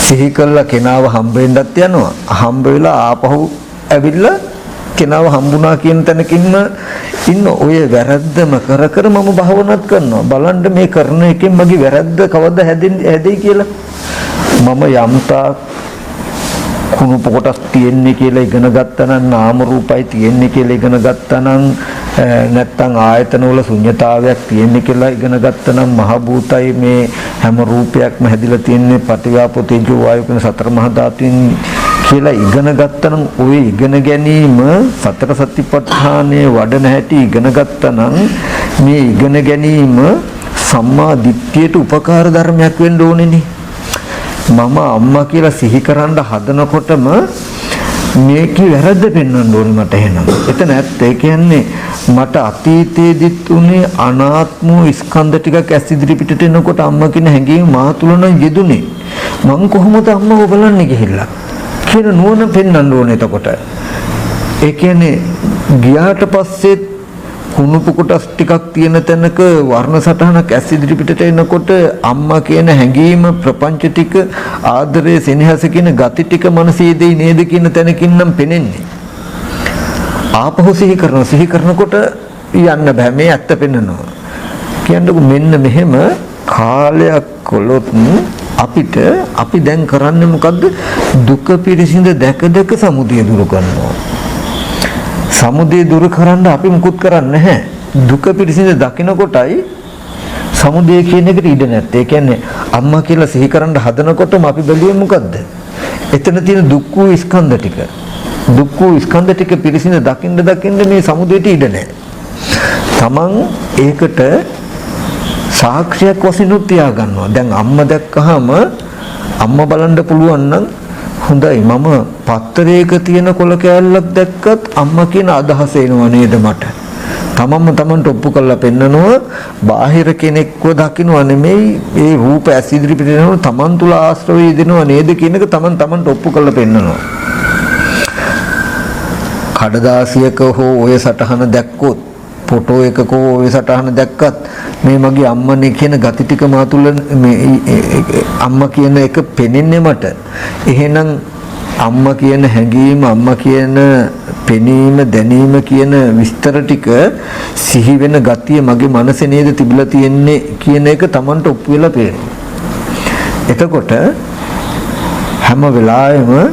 සිහි කළා කෙනාව හම්බෙන්නත් යනවා. හම්බ වෙලා ආපහු ඇවිල්ලා කෙනාව හම්බුණා කියන තැනකින්ම ඉන්න. ඔය වැරද්දම කර මම භාවනාත් කරනවා. බලන්න මේ කරන එකෙන් මගේ වැරද්ද කවද්ද හැදෙයි කියලා. මම යම්තා කුණුප කොටස් තියෙන්නේ කියලා ඉගෙන ගත්තා නම්, නාම රූපයි තියෙන්නේ කියලා ඉගෙන ගත්තා නම්, නැත්තම් ආයතන වල ශුන්‍යතාවයක් තියෙන්නේ කියලා ඉගෙන ගත්තා නම්, මහ භූතයි මේ හැම රූපයක්ම හැදිලා තියෙන්නේ පටිඝාපෝ තේජෝ වායු කියන සතර මහා ධාතුන් කියලා ඉගෙන ගත්තා නම්, ওই ඉගෙන ගැනීම සතර සතිපට්ඨානයේ වඩන හැටි ඉගෙන ගත්තා නම්, මේ ඉගෙන ගැනීම සම්මා දිට්ඨියට උපකාර ධර්මයක් වෙන්න ඕනේනේ. මම අම්මා කියලා සිහි කරන්න හදනකොටම මේකේ වැරද්ද පෙන්වන්න ඕනේ මට එහෙනම්. එතන ඇත්ත. ඒ කියන්නේ මට අතීතයේදීත් උනේ අනාත්ම ස්කන්ධ ටිකක් ඇස් ඉදිරි පිටට එනකොට අම්මා කියන හැඟීම මා තුල නම් යෙදුනේ. මං කොහොමද අම්මව බලන්නේ ගිහිල්ලා කියන නුවණ පෙන්වන්න ඕනේ. එතකොට ඒ කියන්නේ ගියාට පස්සේ කුණුපු කොටස් ටිකක් තියෙන තැනක වර්ණ සටහනක් ඇස් ඉදිරි පිටට එනකොට අම්මා කියන හැඟීම, ප්‍රපංච ටික, ආදරය, සෙනෙහස කියන ගති ටික මනසේ දෙයි නේද කියන තැනකින් නම් පෙනෙන්නේ. ආපහු සිහි කරනකොට යන්න බෑ. මේ ඇත්ත පෙන්නනවා. කියන්නකො මෙන්න මෙහෙම කාලයක් කොලොත් අපි දැන් කරන්නේ මොකද්ද? දුක පිරිසිඳ දැක සමුදය දුරු කරනවා. සමුදය දුරු කරන්න අපි මුකුත් කරන්නේ නැහැ. දුක පිරිසිඳ දකිනකොටයි සමුදය කියන එකට ඉඩ නැත්තේ. ඒ කියන්නේ අම්මා කියලා සිහි කරන්න හදනකොටම අපි බැලුවේ මොකද්ද? එතන තියෙන දුක් වූ ස්කන්ධ ටික. දුක් වූ ස්කන්ධ ටික පිරිසිඳ දකින්න මේ සමුදයට ඉඩ නැහැ. තමන් ඒකට සාක්ෂියක් වශයෙන් තියා ගන්නවා. දැන් අම්මා දැක්කහම අම්මා බලන්න පුළුවන් නම් හොඳයි, මම පත්තරයක තියෙන කොළ කෑල්ලක් දැක්කත් අම්මා කියන අදහස එනවා නේද මට. තමන්ට ඔප්පු කරලා පෙන්නනවා. බාහිර කෙනෙක්ව දකින්නවා නෙමෙයි, ඒ රූප ඇස් ඉදිරි පිට එනවා. තමන් තුල ආශ්‍රවය දෙනවා නේද කියන එක තමන්ට ඔප්පු කරලා පෙන්නනවා. කඩදාසියක හෝ ඔය සටහන දැක්කොත්, ෆොටෝ එකක ඔය සටහන දැක්කත් මේ මගේ අම්මනේ කියන gati ටික මා තුල මේ අම්මා කියන එක පෙනෙන්නේ මට. එහෙනම් අම්මා කියන හැඟීම, අම්මා කියන පෙනීම, දැනීම කියන විස්තර ටික සිහි වෙන gatiය මගේ මනසේ නේද තිබිලා තියෙන්නේ කියන එක Tamanට ඔප්පු වෙලා පේනවා. එතකොට හැම වෙලාවෙම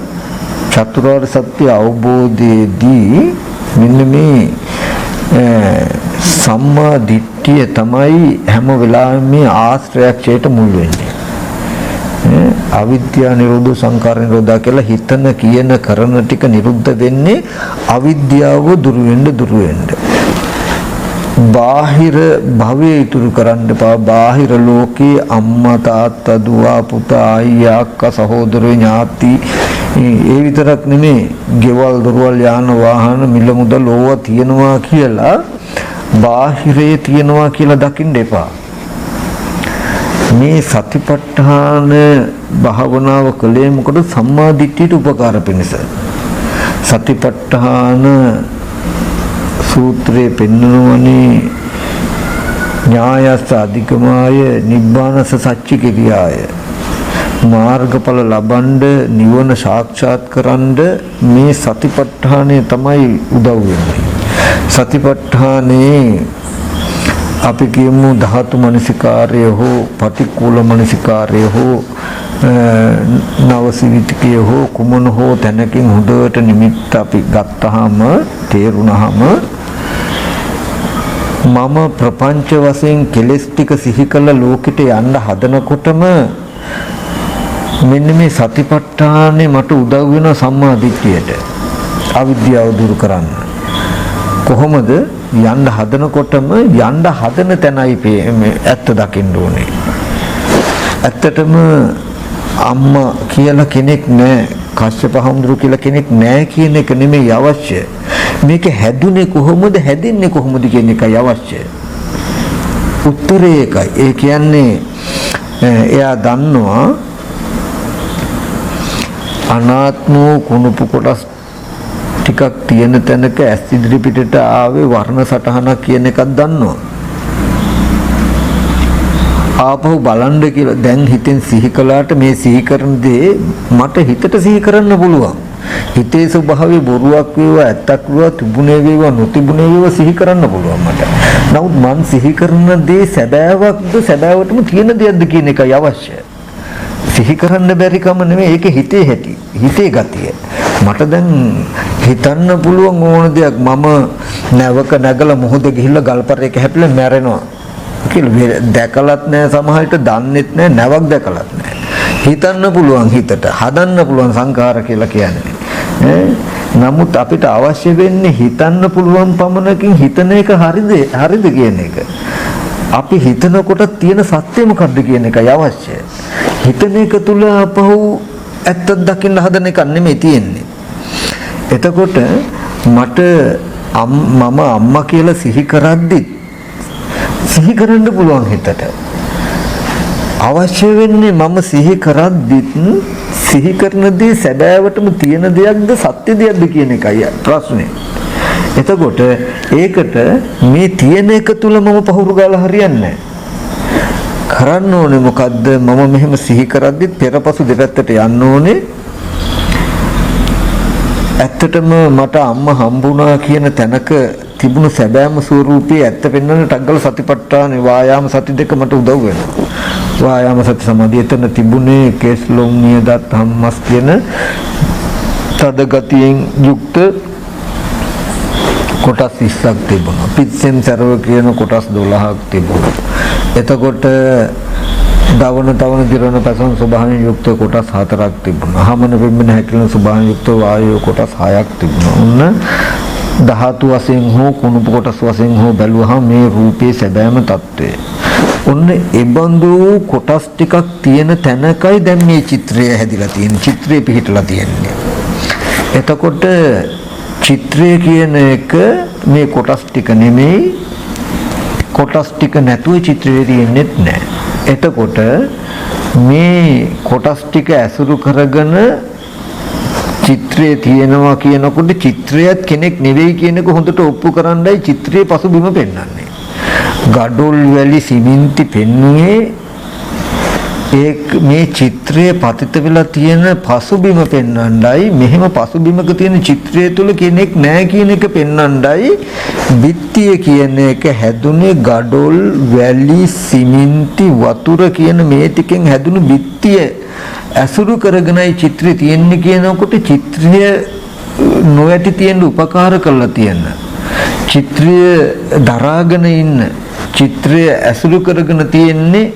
චතුරාර්ය සත්‍ය අවබෝධයේදී මෙන්න මේ සම්මා දිට්ඨිය තමයි හැම වෙලාවෙම මේ ආශ්‍රයක්ෂයට මුල් වෙන්නේ. අවිද්‍යාව නිරෝධ සංකාර නිරෝධ කියලා හිතන කියන කරන ටික නිරුද්ධ වෙන්නේ අවිද්‍යාව දුරු වෙන්න. බාහිර භවයේ ඉතුරු කරන්න එපා. බාහිර ලෝකේ අම්මා තාත්තා දුව පුතා අයියා අක්කා සහෝදරයෝ ඥාති ඒ විතරක් නෙමෙයි ගෙවල් දොරවල් යාන වාහන මිල මුදල් ඕවා තියනවා කියලා බාහිරේ තියනවා කියලා දකින්න එපා. මේ සතිපට්ඨාන භාවනාව කලේ මොකද? සම්මා දිට්ඨියට උපකාර පිණිස. සතිපට්ඨාන සූත්‍රයේ පෙන්වනවනේ ඥායස්ස අධිකමාය නිබ්බානස සච්චි කිරියාය. මාර්ගඵල ලබන්න නිවන සාක්ෂාත් කරන්න මේ සතිපට්ඨානය තමයි උදව් වෙන්නේ. සතිපට්ඨානේ අපි කියමු ධාතු මනසිකාරය හෝ පටික්කුල මනසිකාරය හෝ නවසිවිතකය හෝ කුමන හෝ තැනකින් හොඳට නිමිත්ත අපි ගත්තාම තේරුණාම මම ප්‍රපංච වශයෙන් කෙලස් ටික සිහි කළ ලෝකෙට යන්න හදනකොටම මෙන්න මේ සතිපට්ඨානේ මට උදව් වෙන සම්මා දිට්ඨියට අවිද්‍යාව දුරු කරන්න. කොහොමද? යන්න හදනකොටම යන්න හදන තැනයි ඇත්ත දකින්න ඕනේ. ඇත්තටම අම්මා කියලා කෙනෙක් නැහැ, කශ්‍යප හඳුරු කියලා කෙනෙක් නැහැ කියන එක නෙමෙයි අවශ්‍ය. මේක හැදුනේ කොහොමද, හැදෙන්නේ කොහොමද කියන එකයි අවශ්‍ය. උත්තරේ ඒකයි. ඒ කියන්නේ එයා දන්නවා අනාත්ම කුණුපු කොටස් ටිකක් තියෙන තැනක ඇස් ඉදිරි පිටට ආවේ වර්ණ සටහනක් කියන එකක් දන්නවා. ආපහු බලන්න කියලා දැන් හිතෙන් සිහි කළාට මේ සිහි කරන දේ මට හිතට සිහි කරන්න පුළුවන්. හිතේ ස්වභාවය බොරුවක් වේවා ඇත්තක් වේවා තිබුණේ වේවා නොතිබුණේ වේවා සිහි කරන්න පුළුවන් මට. නමුත් මං සිහි කරන දේ සැබෑවක්ද සැබෑවටම තියෙන දෙයක්ද කියන එකයි අවශ්‍ය. සිහි කරන්න බැරි කම නෙමෙයි, ඒක හිතේ හැටි, හිතේ ගතිය. මට දැන් හිතන්න පුළුවන් ඕන දෙයක්. මම නැවක නැගලා මොහොත ගිහිල්ලා ගල්පරයක හැපිලා මැරෙනවා කියලා දැකලත් නැහැ, සමහරට දන්නෙත් නැහැ, නැවක් දැකලත් නැහැ. හිතන්න පුළුවන්, හිතට හදන්න පුළුවන් සංඛාර කියලා කියන්නේ. නමුත් අපිට අවශ්‍ය වෙන්නේ හිතන්න පුළුවන් පමණකින් හිතන එක හරිද කියන එක. අපි හිතනකොට තියෙන සත්‍ය මොකද්ද කියන එකයි අවශ්‍ය. හිතන එක තුල අපහු ඇත්ත දකින්න හදන එක නෙමෙයි තියෙන්නේ. එතකොට මට මම අම්මා කියලා සිහි කරද්දි සිහි කරන්න පුළුවන් හිතට. අවශ්‍ය වෙන්නේ මම සිහි කරද්දිත් සිහි කරන දේ සැබෑවටම තියෙන දෙයක්ද සත්‍ය දෙයක්ද කියන එකයි ප්‍රශ්නේ. එතකොට ඒකට මේ තියෙන එක තුල මම පහුරු ගාලා හරියන්නේ නැහැ. කරන්න ඕනේ මොකද්ද? මම මෙහෙම සිහි කරද්දිත් පෙරපසු දෙපැත්තට යන්න ඕනේ. ඇත්තටම මට අම්මා හම්බුණා කියන තැනක තිබුණු සැබෑම ස්වරූපයේ ඇත්ත පෙන්වන්න ටග්ගල සතිපට්ඨාන වායාම සති දෙක මට උදව් වෙනවා. වායාම සති සමාධිය එතන තිබුණේ කේස්ලොම් නියදත් හම්මස් කියන තද ගතියෙන් යුක්ත කොටස් 20ක් තිබුණා. පිටසෙන් සරව කියන කොටස් 12ක් තිබුණා. එතකොට දවන තවන දිරන පැසන් ස්වභාවයෙන් යුක්ත කොටස් 4ක් තිබුණා. හමන පෙම්බෙන හැකිලන ස්වභාවයෙන් යුක්ත වායෝ කොටස් 6ක් තිබුණා. ඔන්න ධාතු වශයෙන් හෝ කුණුප කොටස් වශයෙන් හෝ බැලුවහම මේ රූපේ සැබෑම తත්වය. ඔන්න ඒබඳු කොටස් ටිකක් තියෙන තැනකයි දැන් මේ චිත්‍රය හැදිලා තියෙන්නේ. චිත්‍රය පිහිටලා තියෙන්නේ. එතකොට චිත්‍රය කියන එක මේ කොටස් ටික නෙමෙයි. කොටස් ටික නැතුව චිත්‍රය තියෙන්නේ නැහැ. එතකොට මේ කොටස් ටික ඇසුරු කරගෙන චිත්‍රයේ තියෙනවා කියනකොට චිත්‍රයත් කෙනෙක් නෙවෙයි කියන එක හොඳට ඔප්පු කරන්නයි චිත්‍රයේ පසුබිම පෙන්වන්නේ. ගඩොල් වැලි සිමෙන්ති පෙන්නුවේ මේ චිත්‍රයේ පතිත වෙලා තියෙන පසුබිම පෙන්වන්නයි. මෙහෙම පසුබිමක තියෙන චිත්‍රය තුල කෙනෙක් නැහැ කියන එක පෙන්වන්නයි බිත්තිය කියන එක හැදුනේ ගඩොල් වැලි සිමෙන්ති වතුර කියන මේ ටිකෙන් හැදුණු බිත්තිය ඇසුරු කරගෙනයි චිත්‍රය තියෙන්නේ කියනකොට චිත්‍රය නොඇති තියෙන උපකාර කරලා තියෙන චිත්‍රය දරාගෙන ඉන්න චිත්‍රය ඇසුරු කරගෙන තියෙන්නේ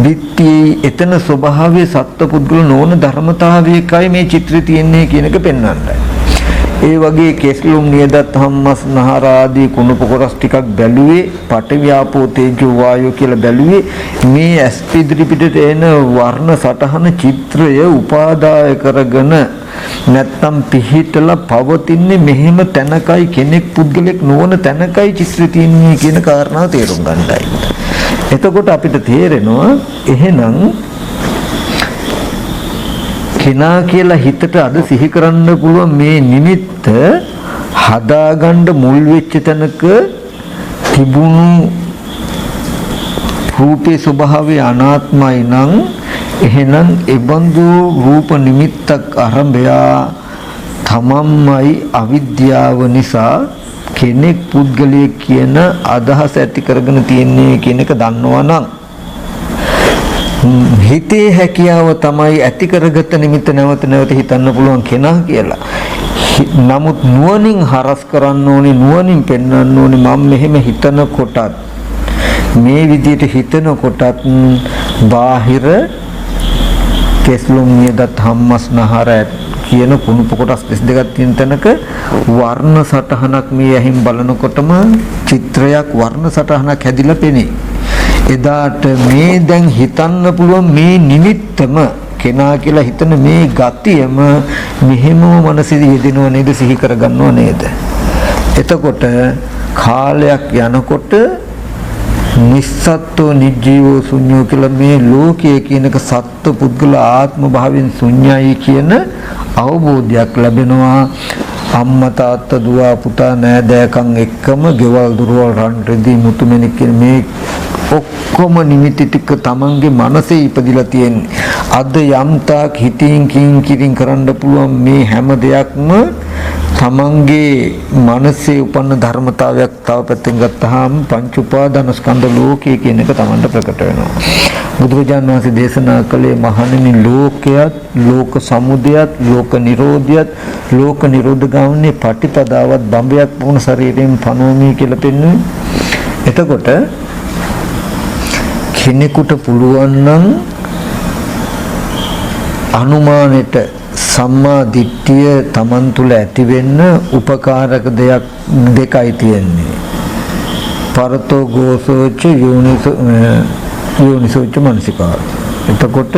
බිත්තියේ එතන ස්වභාවයේ සත්පුද්ගල නොවන ධර්මතාවයකයි මේ චිත්‍රය තියෙන්නේ කියන එක පෙන්වන්නයි. ඒ වගේ කෙස්ලුම් නියදත් හම්මස් නහර ආදී කුණප කොටස් ටිකක් බැලුවේ පඨවි ආපෝ තේජෝ වායෝ කියලා බැලුවේ මේ ඇස් ඉදිරි පිටට එන වර්ණ සටහන චිත්‍රය උපාදාය කරගෙන නැත්තම් පිහිටලා පවතින්නේ මෙහෙම තැනකයි කෙනෙක් පුද්ගලෙක් නොවන තැනකයි චිත්‍රය තියෙන්නේ කියන කාරණාව තේරුම් ගන්නයි. එතකොට අපිට තේරෙනවා එහෙනම් කෙනා කියලා හිතට අද සිහි කරන්න පුළුවන් මේ නිමිත්ත හදාගන්න මුල් වෙච්ච තැනක තිබුණු රූපේ ස්වභාවය අනාත්මයි නම් එහෙනම් ඒබඳු රූප නිමිත්තක් ආරම්භය තමම්මයි අවිද්‍යාව නිසා කෙනෙක් පුද්ගලයෙක් කියන අදහස ඇති කරගෙන තියෙන්නේ කියන එක දන්නවා නම් හිතේ හැකියාව තමයි ඇති කරගත නිමිත්ත නැවත නැවත හිතන්න පුළුවන් කෙනා කියලා. නමුත් නුවණින් හරස් කරන්න ඕනේ, නුවණින් පෙන්වන්න ඕනේ මම මෙහෙම හිතන කොටත් මේ විදිහට හිතන කොටත් බාහිර කෙස්ලොම් නියදත් හම්මස්නහර කියන කුණුප කොටස් 32ක් තියෙන තැනක වර්ණ සටහනක් මේ ඇහින් බලනකොටම චිත්‍රයක් වර්ණ සටහනක් හැදිලා පෙනේ. එදාට මේ දැන් හිතන්න පුළුවන් මේ නිමිත්තම කෙනා කියලා හිතන මේ ගතියම මෙහෙම මනසෙදි යෙදෙනව නේද, සිහි කරගන්නව නේද? එතකොට කාලයක් යනකොට නිස්සත්ත්ව නිජීවෝ ශුන්‍යෝ කියලා මේ ලෝකයේ කියනක සත්ත්ව පුද්ගල ආත්ම භාවයෙන් ශුන්‍යයි කියන අවබෝධයක් ලැබෙනවා. අම්මා තාත්තා දුව පුතා නෑදෑකම් එක්කම ගෙවල් දුරවල් රන් රෙදි මුතුමැණික් කියන මේ ඔක්කොම නිමිති ටික තමන්ගේ මනසේ ඉපදිලා තියෙන්නේ. අද යම්තාක් හිතින් කින් කරන්න පුළුවන් මේ හැම දෙයක්ම තමන්ගේ මනසේ උපන්න ධර්මතාවයක්. තව පැත්තෙන් ගත්තාම පංච උපාදාන ස්කන්ධ ලෝකයේ කියන එක තමන්ට ප්‍රකට වෙනවා. බුදුරජාණන් වහන්සේ දේශනා කළේ මහණෙනි ලෝකයත්, ලෝක සමුදයත්, ලෝක නිරෝධයත්, ලෝක නිරෝධ ගාමිනී පටිපදාවත් බඹයක් වුණ ශරීරයෙන් පනෝමි කියලා පෙන්වන්නේ. එතකොට කෙනෙකුට පුළුවන් නම් අනුමානෙට සම්මා දිට්ඨිය තමන් තුළ ඇති වෙන්න උපකාරක දෙකයි තියෙන්නේ. පරතෝ ගෝසෝච යෝනිසෝච මනසිකාර. එතකොට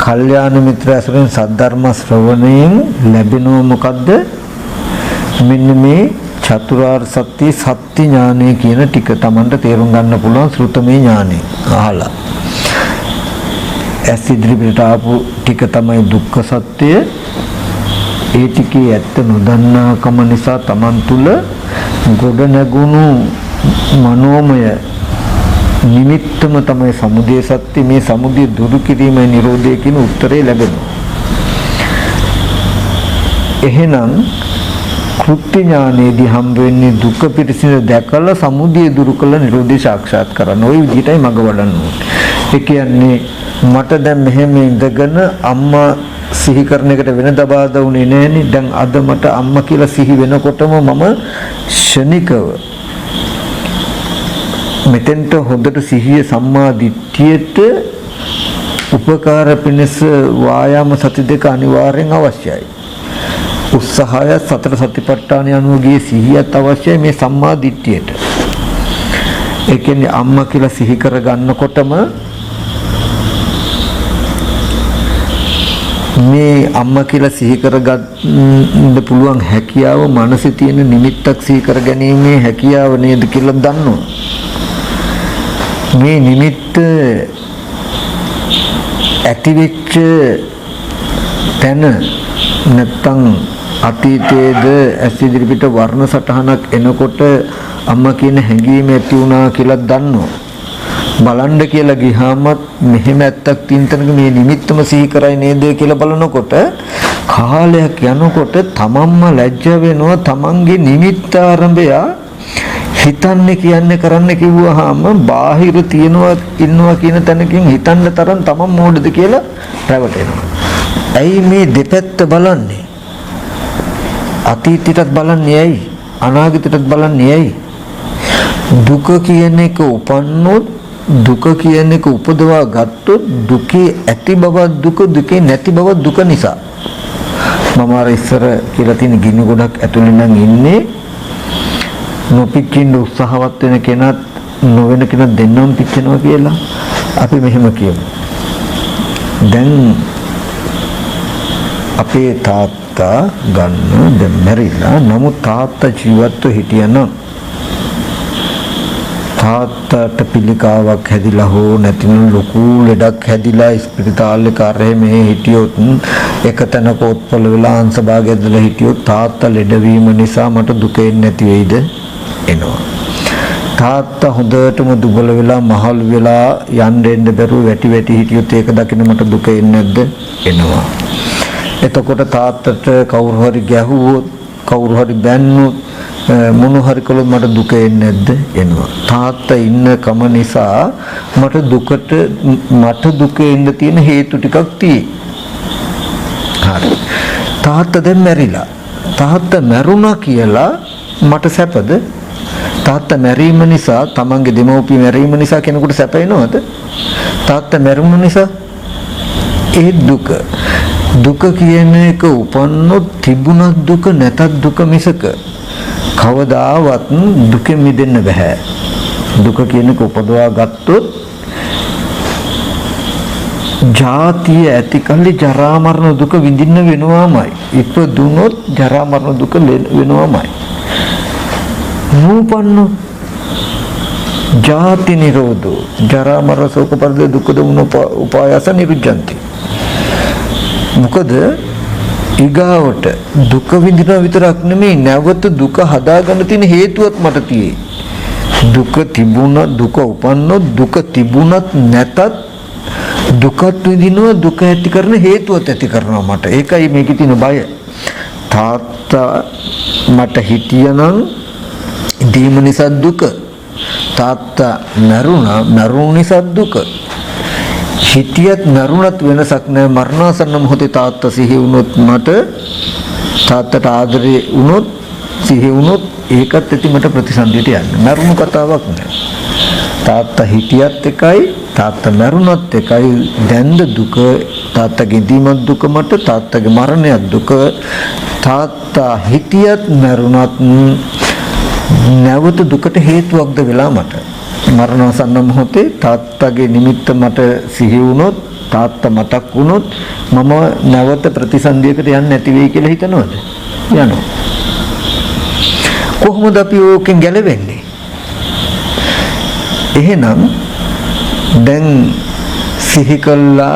කල්යාණ මිත්‍ර ඇසුරෙන් සද්ධර්ම ශ්‍රවණයෙන් ලැබෙනව මොකද්ද? මෙන්න මේ චතුරාර්ය සත්‍ය සත්‍ය ඥානය කියන ටික තමන්ට තේරුම් ගන්න පුළුවන් ශ්‍රුතමේ ඥානය අහලා. ඇස් ඉදිරියට ආපු ටික තමයි දුක්ඛ සත්‍ය. ඒ ටිකේ ඇත්ත නොදන්නාකම නිසා තමන් තුළ ගොඩ නැගුණු මනෝමය නිමිත්තම තමයි සමුදය සත්‍ය. මේ සමුදය දුරු කිරීමයි නිරෝධය කියන උත්තරේ ලැබෙනවා. එහෙනම් කෘත්‍ය ඥානයේදී හම්බ වෙන්නේ දුක පිටිසින දැකලා සමුදය දුරු කළ නිරෝධය සාක්ෂාත් කරගන්න. ওই විදිහටයි මඟ වඩන්න ඕනේ. ඒ කියන්නේ මට දැන් මෙහෙම ඉඳගෙන අම්මා සිහි කරන එකට වෙනද බාධා වුණේ නැහෙනි. දැන් අද මට අම්මා කියලා සිහි වෙනකොටම මම ශනිකව මෙතෙන්ට හොඳට සිහිය සම්මා දිට්ඨියට උපකාර පිණිස වායාම සති දෙක අනිවාර්යෙන් අවශ්‍යයි. උත්සාහය සතර සතිපට්ඨාන අනුව ගියේ සිහියත් අවශ්‍යයි මේ සම්මා දිට්ඨියට. ඒ කියන්නේ අම්මා කියලා සිහි කර ගන්නකොටම මේ අම්මා කියලා සිහි කරගන්න පුළුවන් හැකියාව මනසේ තියෙන නිමිත්තක් සිහි කර ගැනීමේ හැකියාව නේද කියලා දන්නවා. මේ නිමිත්ත ඇති වෙච්ච තැන නැත්තම් අතීතයේද ඇස් ඉදිරිපිට වර්ණ සටහනක් එනකොට අම්මා කියන හැඟීම ඇති වුණා කියලා දන්නවා. බලන්න කියලා ගියාමත් මෙහෙම ඇත්තක් තියෙන තැනක මේ නිමිත්තම සිහි කරයි නේද කියලා බලනකොට කාලයක් යනකොට තමන්ම ලැජ්ජ වෙනවා. තමන්ගේ නිමිත්ත ආරම්භය හිතන්නේ කියන්නේ කරන්න කිව්වහම බාහිර තියනවා ඉන්නවා කියන තැනකින් හිතන්න තරම් තමන් මොඩද කියලා රැවටෙනවා. ඇයි මේ දෙපැත්ත බලන්නේ? අතීතයටත් බලන්නේ ඇයි? අනාගතයටත් බලන්නේ ඇයි? දුක කියන එක උපන්නොත් දුක කියන එක උපදවා ගත්තොත් දුකේ ඇති බව දුක, දුකේ නැති බව දුක නිසා. මම අර ඉස්සර කියලා තියෙන ගිනි ගොඩක් ඇතුලේ නම් ඉන්නේ නොපිච්චින්න උත්සාහවත් වෙන කෙනත් නොවන කෙනත් දෙන්නම පිච්චෙනවා කියලා අපි මෙහෙම කියමු. දැන් අපේ තාත්තා ගන්න දැන් මැරිලා නමුත් තාත්තා ජීවත්ව හිටියනම් තාත්තට පිළිකාවක් හැදිලා හෝ නැතිනම් ලොකු ලෙඩක් හැදිලා ස්පිරිතාලේ කාර්යයේ මේ හිටියොත් එකතැනක ඔත්පල වෙලා අංශභාගය ඇදලා හිටියොත් තාත්තා ලෙඩවීම නිසා මට දුක එන්නේ නැති වෙයිද? එනවා. තාත්තා හොඳටම දුබල වෙලා මහලු වෙලා යන්න එන්න බැරුව වැටි හිටියොත් ඒක දකින්න මට දුක එන්නේ නැද්ද? එනවා. එතකොට තාත්තට කවුරු හරි ගැහුවොත් කවුරු හරි බැන්නොත් මොන හරි කළොත් මට දුක එන්නේ නැද්ද? එනවා. තාත්තා ඉන්න කම නිසා මට දුක එන්න තියෙන හේතු ටිකක් තියෙයි. හරි. තාත්තා දැන් මැරිලා. තාත්තා මැරුණා කියලා මට සැපද? තාත්තා මැරීම නිසා තමන්ගේ දෙමව්පිය මැරීම නිසා කෙනෙකුට සැප එනවද? තාත්තා මැරුණ නිසා ඒ දුක කියන එක උපන්නොත් තිබුණත් දුක නැතත් දුක මිසක කවදාවත් දුකෙන් මිදෙන්න බෑ. දුක කියන එක උපදවා ගත්තොත් ජාතිය ඇති කල්ලි ජරා මරණ දුක විඳින්න වෙනවාමයි. ඉපදුනොත් ජරා මරණ දුක වෙනවාමයි. නූපන්නෝ ජාති නිරෝධෝ ජරා මරණ ශෝක පරිදේ දුක්ඛ දෝමන උපායස නිරුද්ධಂತಿ. මොකද ඊගාවට දුක විඳින විතරක් නෙමෙයි නැවත දුක හදාගන්න තියෙන හේතුවත් මට තියෙයි. දුක තිබුණා දුක උපන්නොත් දුක තිබුණත් නැතත් දුකත් විඳිනවා දුක ඇති කරන හේතුවත් ඇති කරනවා මට. ඒකයි මේකේ තියෙන බය. තාත්තා මට හිටියනම් දීම නිසා දුක. තාත්තා මරුණ නිසා දුක. හිටියත් මරුණත් වෙනසක් නැහැ. මරණාසන්න මොහොතේ තාත්තා සිහි වුණොත් මට තාත්තට ආදරේ වුණොත් සිහි වුණොත් ඒකත් ඇති මට ප්‍රතිසන්දියට යන්න. මරුණු කතාවක් නෑ. තාත්තා හිටියත් එකයි තාත්තා මරුණත් එකයි. දැන්ද දුක තාත්තගේ දීමත් දුක මට තාත්තගේ මරණයත් දුක. තාත්තා හිටියත් මරුණත් නැවත දුකට හේතුවක්ද වෙලා මට. මරණාසන්න මොහොතේ තාත්තගේ නිමිත්ත මට සිහි වුණොත් තාත්තා මතක් වුණොත් මම නැවත ප්‍රතිසන්දියකට යන්නේ නැති වෙයි කියලා හිතනවද? යනවා. කොහොමද අපි ඕකෙන් ගැලවෙන්නේ? එහෙනම් දැන් සිහි කළා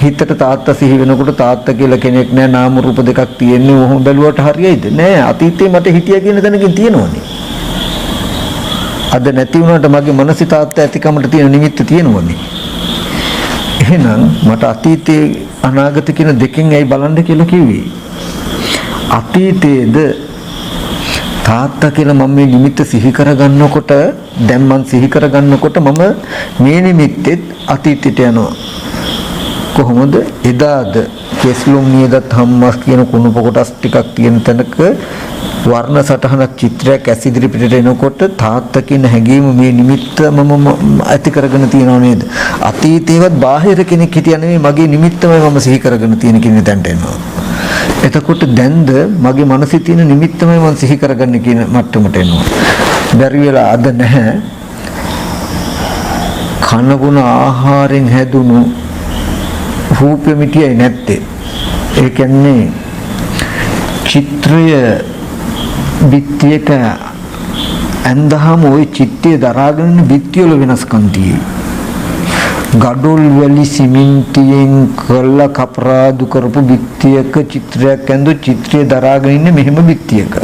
හිතට තාත්තා සිහි වෙනකොට තාත්තා කියලා කෙනෙක් නෑ නාම රූප දෙකක් තියෙන්නේ. ඔහොම බැලුවට හරියයිද? නෑ. අතීතේ මට හිටියා කියන තැනකින් තියෙනවනේ. අද නැති වුණාට මගේ මනසේ තාත්තා ඇතිකමට තියෙන නිමිත්ත තියෙනවනේ. එහෙනම් මට අතීතේ අනාගත කියන දෙකෙන් ඇයි බලන්න කියලා කිව්වේ? අතීතයේද තාත්තා කියලා මම මේ නිමිත්ත සිහි කරගන්නකොට දැන් මම සිහි කරගන්නකොට මම මේ නිමිත්තෙත් අතීතයට යනවා. කොහොමද? එදාද කෙස්ලොම් නියදත් හම්මස් කියන කුණුප කොටස් ටිකක් තියෙන තැනක වර්ණ සටහනක් චිත්‍රයක් ඇස් ඉදිරි පිටට එනකොට තාත්තා කියන හැඟීම මේ නිමිත්ත මම ඇති කරගෙන තියනව නේද? අතීතේවත් බාහිර කෙනෙක් හිටියා නෙමෙයි මගේ නිමිත්තමයි මම සිහි කරගෙන තියෙන කියන තැනට එනවා. එතකොට දැන්ද මගේ මනසේ තියෙන නිමිත්තමයි මම සිහි කරගන්නේ කියන මට්ටමට එනවා. බැරි වෙලා අද නැහැ. කනගුණ ආහාරයෙන් හැදුණු රූපෙ මිටියයි නැත්තේ. ඒ කියන්නේ චිත්‍රය බිත්තියක ඇඳහම ওই චිත්තය දරාගෙන බිත්තිය වල වෙනස්කම් තියෙයි. ගඩොල් වැලි සිමෙන්තියෙන් කළ කපරාදු කරපු බිත්තියක චිත්‍රයක් ඇඳු චිත්‍රය දරාගෙන ඉන්නේ මෙහෙම බිත්තියක.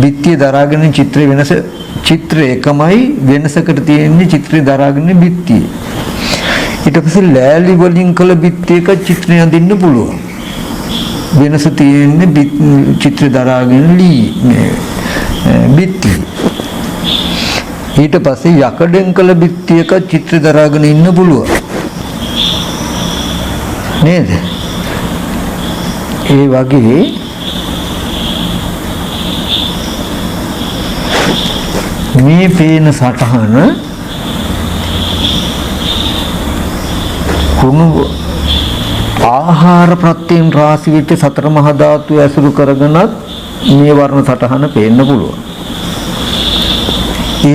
බිත්තිය දරාගෙන චිත්‍රය වෙනස චිත්‍රය එකමයි වෙනසකට තියෙන්නේ චිත්‍රය දරාගෙන බිත්තිය. ඊට පස්සේ ලෑලි වලින් කළ බිත්තියක චිත්‍රය අඳින්න පුළුවන්. වෙනස තියෙන්නේ චිත්‍ර දරාගෙන බිත්ති. ඊට පස්සේ යකඩෙන් කළ බිත්තියක චිත්‍ර දරාගෙන ඉන්න පුළුවන් නේද? ඒ වගේ මේ පේන සටහන ආහාර ප්‍රත්‍යයෙන් රාශි වෙච්ච සතර මහා ධාතු ඇසුරු කරගෙනත් මේ වර්ණ සටහන පේන්න පුළුවන්.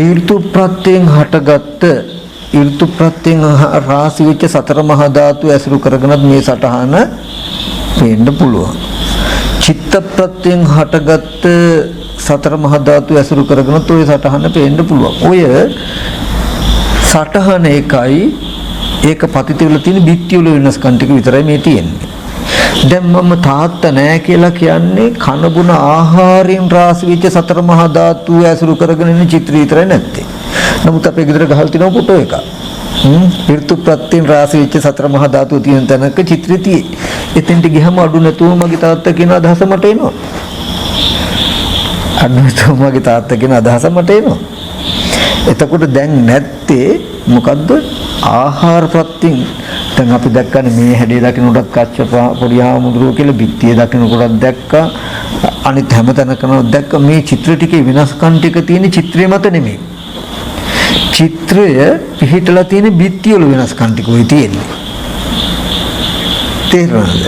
ඍතු ප්‍රත්‍යයෙන් හටගත්ත ඍතු ප්‍රත්‍යයෙන් රාශි වෙච්ච සතර මහා ධාතු ඇසුරු කරගෙනත් මේ සටහන පේන්න පුළුවන්. චිත්ත ප්‍රත්‍යයෙන් හටගත්ත සතර මහා ධාතු ඇසුරු කරගෙනත් ওই සටහන පේන්න පුළුවන්. ඔය සටහන එකයි ඒක පතිත වෙලා තියෙන බිත්ති වල වෙනස්කම් ටික විතරයි මේ තියෙන්නේ. දැන් මම තාත්තා නෑ කියලා කියන්නේ කන බුන ආහාරයෙන් රාශි වෙච්ච සතර මහා ධාතු ඇසුරු කරගෙන ඉන්න චිත්‍රය විතරයි නැත්තේ. නමුත් අපේ ගෙදර ගහලා තියෙන ෆොටෝ එක. ඍතු ප්‍රත්‍යයෙන් රාශි වෙච්ච සතර මහා ධාතු තියෙන තැනක චිත්‍රය තියෙයි. එතෙන්ට ගියම අඩු නැතුව මගේ තාත්තා කියන අදහස මට එනවා. අඩු නැතුව මගේ තාත්තා කියන අදහස මට එනවා. එතකොට දැන් නැත්තේ මොකද්ද? ආහාර ප්‍රත්‍යයෙන්. දැන් අපි දැක්කනේ මේ හැඩය දකින්නකොටත් කච්ච පොඩි ආමුදුරෝ කියලා බිත්තිය දකින්නකොටත් දැක්කා. අනිත් හැම තැනකම දැක්ක මේ චිත්‍ර ටිකේ වෙනස්කම් ටික තියෙන චිත්‍රය මත නෙමෙයි. චිත්‍රය පිහිටලා තියෙන බිත්ති වල වෙනස්කම් ටික වෙයි තියෙන්නේ. තේරෙනවද?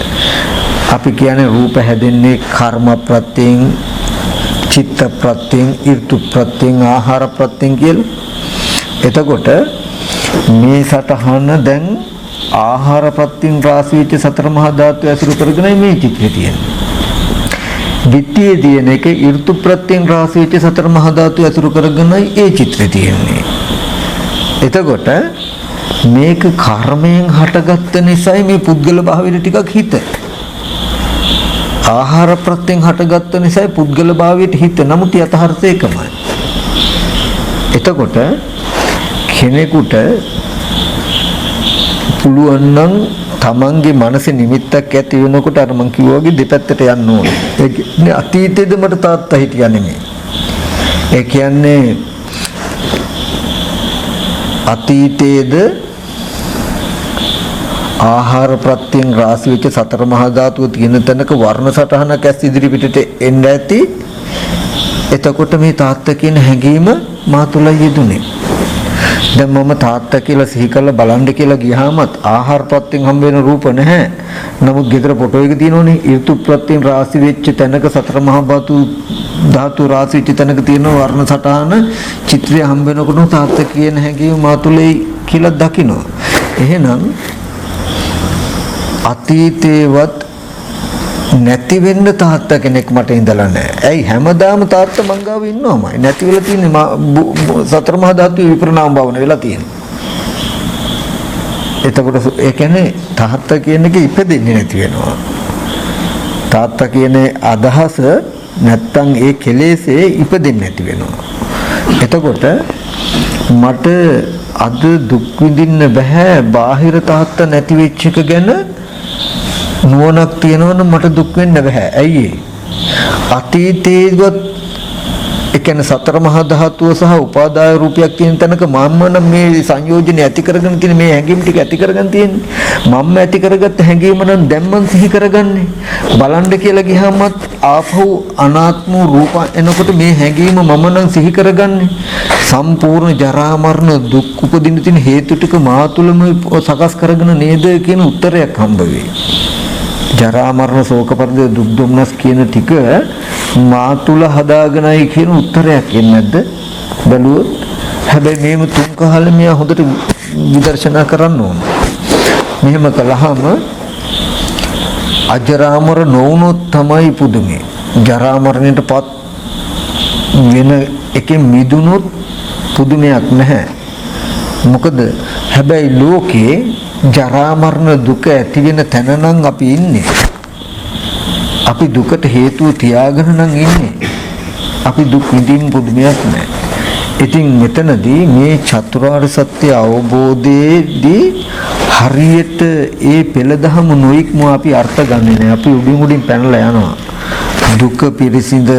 අපි කියන්නේ රූප හැදෙන්නේ කර්ම ප්‍රත්‍යයෙන්, චිත්ත ප්‍රත්‍යයෙන්, ඍතු ප්‍රත්‍යයෙන්, ආහාර ප්‍රත්‍යයෙන් කියලා. එතකොට මේ සටහන දැන් ආහාර ප්‍රත්‍යයෙන් රාශි වෙච්ච සතර මහා ධාතු ඇසුරු කරගෙන මේ චිත්‍රය තියෙනවා. බිත්තියේ තියෙන එක ඍතු ප්‍රත්‍යයෙන් රාශි වෙච්ච සතර මහා ධාතු ඇසුරු කරගෙන ඒ චිත්‍රය තියෙන්නේ. එතකොට මේක කර්මයෙන් හටගත්ත නිසායි මේ පුද්ගල භාවයට ටිකක් හිත. ආහාර ප්‍රත්‍යයෙන් හටගත්ත නිසායි පුද්ගල භාවයට හිත. නමුත් යථාර්ථය එකමයි. එතකොට කෙනෙකුට පුළුවන් නම් තමන්ගේ මනසේ නිමිත්තක් ඇති වෙනකොට අර මං කිව්වා වගේ දෙපැත්තට යන්න ඕනේ. ඒ කියන්නේ අතීතයේද මට තාත්තා හිටියා නෙමෙයි. ඒ කියන්නේ අතීතයේද ආහාර ප්‍රත්‍යයෙන් රාශි වෙච්ච සතර මහා ධාතුව තියෙන තැනක වර්ණ සටහනක් ඇස් ඉදිරි පිටට එන්න ඇති. එතකොට මේ තාත්තා කියන හැඟීම මා තුළ යෙදුනේ. දැන් මම තාත්තා කියලා සිහි කරලා බලන්න කියලා ගියාමත් ආහාර ප්‍රත්‍යයෙන් හම්බ වෙන රූප නැහැ. නමුත් ගෙදර ෆොටෝ එක තියෙනෝනේ ඍතු ප්‍රත්‍යයෙන් රාශි වෙච්ච තැනක සතර මහා ධාතු රාශි වෙච්ච තැනක තියෙන වර්ණ සටහන චිත්‍රය හම්බ වෙනකොට තාත්තා කියන හැඟීම මා තුළේ කියලා දකිනවා. එහෙනම් අතීතේවත් නැති වෙන්න තාත්තා කෙනෙක් මට ඉඳලා නැහැ. ඇයි හැමදාම තාත්තා මං ගාව ඉන්නවමයි. නැති වෙලා තියෙන්නේ සතර මහා ධාතු විපරණාම භවන වෙලා තියෙනවා. එතකොට ඒ කියන්නේ තාත්තා කියන එක ඉපදෙන්නේ නැති වෙනවා. තාත්තා කියන අදහස නැත්තම් ඒ කෙලෙසේ ඉපදෙන්නේ නැති වෙනවා. එතකොට මට අද දුක් විඳින්න බෑ බාහිර තාත්තා නැති වෙච්ච එක ගැන නුවණක් තියෙනවනම් මට දුක් වෙන්න බෑ. ඇයි අතීතේවත් ඒ කියන්නේ සතර මහා ධාතුව සහ උපාදාය රූපයක් තියෙන තැනක මම නම් මේ සංයෝජන ඇති කරගෙන තියෙන මේ හැඟීම් ටික ඇති කරගෙන තියෙන්නේ. මම ඇති කරගත්ත හැඟීම නම් දැන් මං සිහි කරගන්නේ. බලන්න කියලා ගියාමත් ආපහු අනාත්ම රූප එනකොට මේ හැඟීම මම නම් සිහි කරගන්නේ. සම්පූර්ණ ජරා මරණ දුක් උපදින්න තියෙන හේතු ටික මා තුළම සකස් කරගෙන නේද කියන උත්තරයක් හම්බ වෙයි. ජරා මරණ ශෝක පරිදේ දුක් දුම්නස් කියන ටික මා තුල හදාගෙනයි කියන උත්තරයක් එන්නේ නැද්ද? බැලුවොත් හැබැයි මේම තුන් කහල මෙයා හොඳට විදර්ශනා කරන්න ඕන. මෙහෙම කළාම අජරාමර නොවුනොත් තමයි පුදුමේ. ජරා මරණයටපත් වෙන එකෙන් මිදුනොත් පුදුමයක් නැහැ. මොකද හැබැයි ලෝකේ ජරා මරණ දුක ඇති වෙන තැන නම් අපි ඉන්නේ. අපි දුකට හේතුව තියාගෙන නම් ඉන්නේ. අපි දුක් විඳින්න පුදුමයක් නැහැ. ඉතින් මෙතනදී මේ චතුරාර්ය සත්‍ය අවබෝධයේදී හරියට ඒ පෙළදහම නොයික්ම අපි අර්ථ ගන්නෙ නෑ. අපි උඩින් පැනලා යනවා. දුක පිරිසිඳ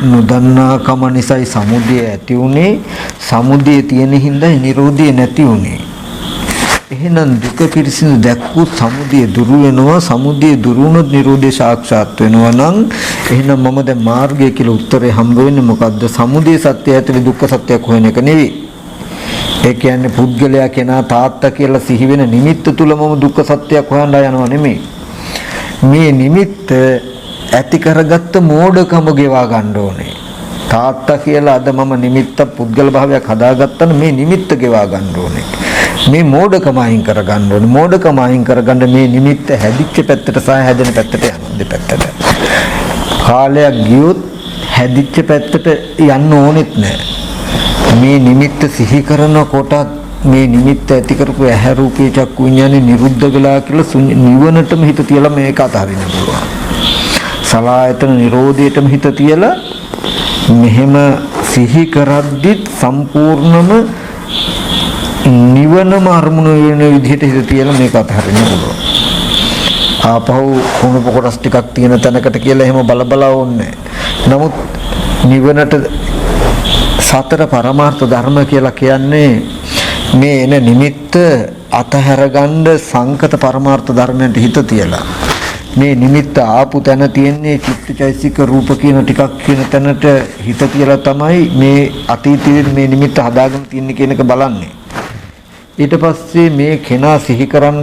නොදන්නා කම නිසායි සමුදය ඇති උනේ. සමුදය තියෙන හින්දායි නිරෝධය නැති උනේ. එහෙනම් දුක පිරිසිදු දැක්වූ සමුදය දුරු වෙනවා. සමුදය දුරු වුණොත් නිරෝධය සාක්ෂාත් වෙනවා නම් එහෙනම් මම දැන් මාර්ගය කියලා උත්තරේ හම්බ වෙන්නේ මොකද්ද? සමුදය සත්‍ය ඇතුලේ දුක්ඛ සත්‍යයක් හොයන එක නෙවෙයි. ඒ කියන්නේ පුද්ගලයා කෙනා තාත්තා කියලා සිහි වෙන නිමිත්ත තුලම දුක්ඛ සත්‍යයක් හොයන්න යනවා නෙමෙයි. මේ නිමිත්ත ඇති කරගත්ත මෝඩකම ගෙවා ගන්න ඕනේ. තාත්තා කියලා අද මම නිමිත්ත පුද්ගල භාවයක් හදාගත්තා නම් මේ නිමිත්ත ගෙවා ගන්න ඕනේ. මේ මෝඩකම අයින් කර ගන්න ඕනේ. මෝඩකම අයින් කරගන්න මේ නිමිත්ත හැදිච්ච පැත්තට සහ හැදෙන පැත්තට යනවා දෙපැත්තට. කාලයක් ගියොත් හැදිච්ච පැත්තට යන්න ඕනෙත් නැහැ. මේ නිමිත්ත සිහි කරනකොට මේ නිමිත්ත ඇති කරපු ඇහැ රූපේ චක්කු විඤ්ඤාණය නිරුද්ධ වෙලා කියලා නිවනටම හිත තියලා මේක අතහරින්න පුළුවන්. සලආයතන නිරෝධයටම හිත තියලා මෙහෙම සිහි කරද්දිත් සම්පූර්ණම නිවනම අරමුණ වෙන විදිහට හිත තියලා මේක අතහරින්න පුළුවන්. ආපහු කුණුප කොටස් ටිකක් තියෙන තැනකට කියලා එහෙම බල ඕනේ. නමුත් නිවනට සතර පරමාර්ථ ධර්ම කියලා කියන්නේ මේ එන නිමිත්ත අතහැරගන්න සංකත පරමාර්ථ ධර්මයන්ට හිත තියලා මේ නිමිත්ත ආපු තැන තියෙන්නේ චිත්තචෛසික රූප කියන ටිකක් කියන තැනට හිත තියලා තමයි මේ අතීතයේ මේ නිමිත්ත හදාගෙන තියන්නේ කියන එක බලන්නේ. ඊට පස්සේ මේ කෙනා සිහිකරන්න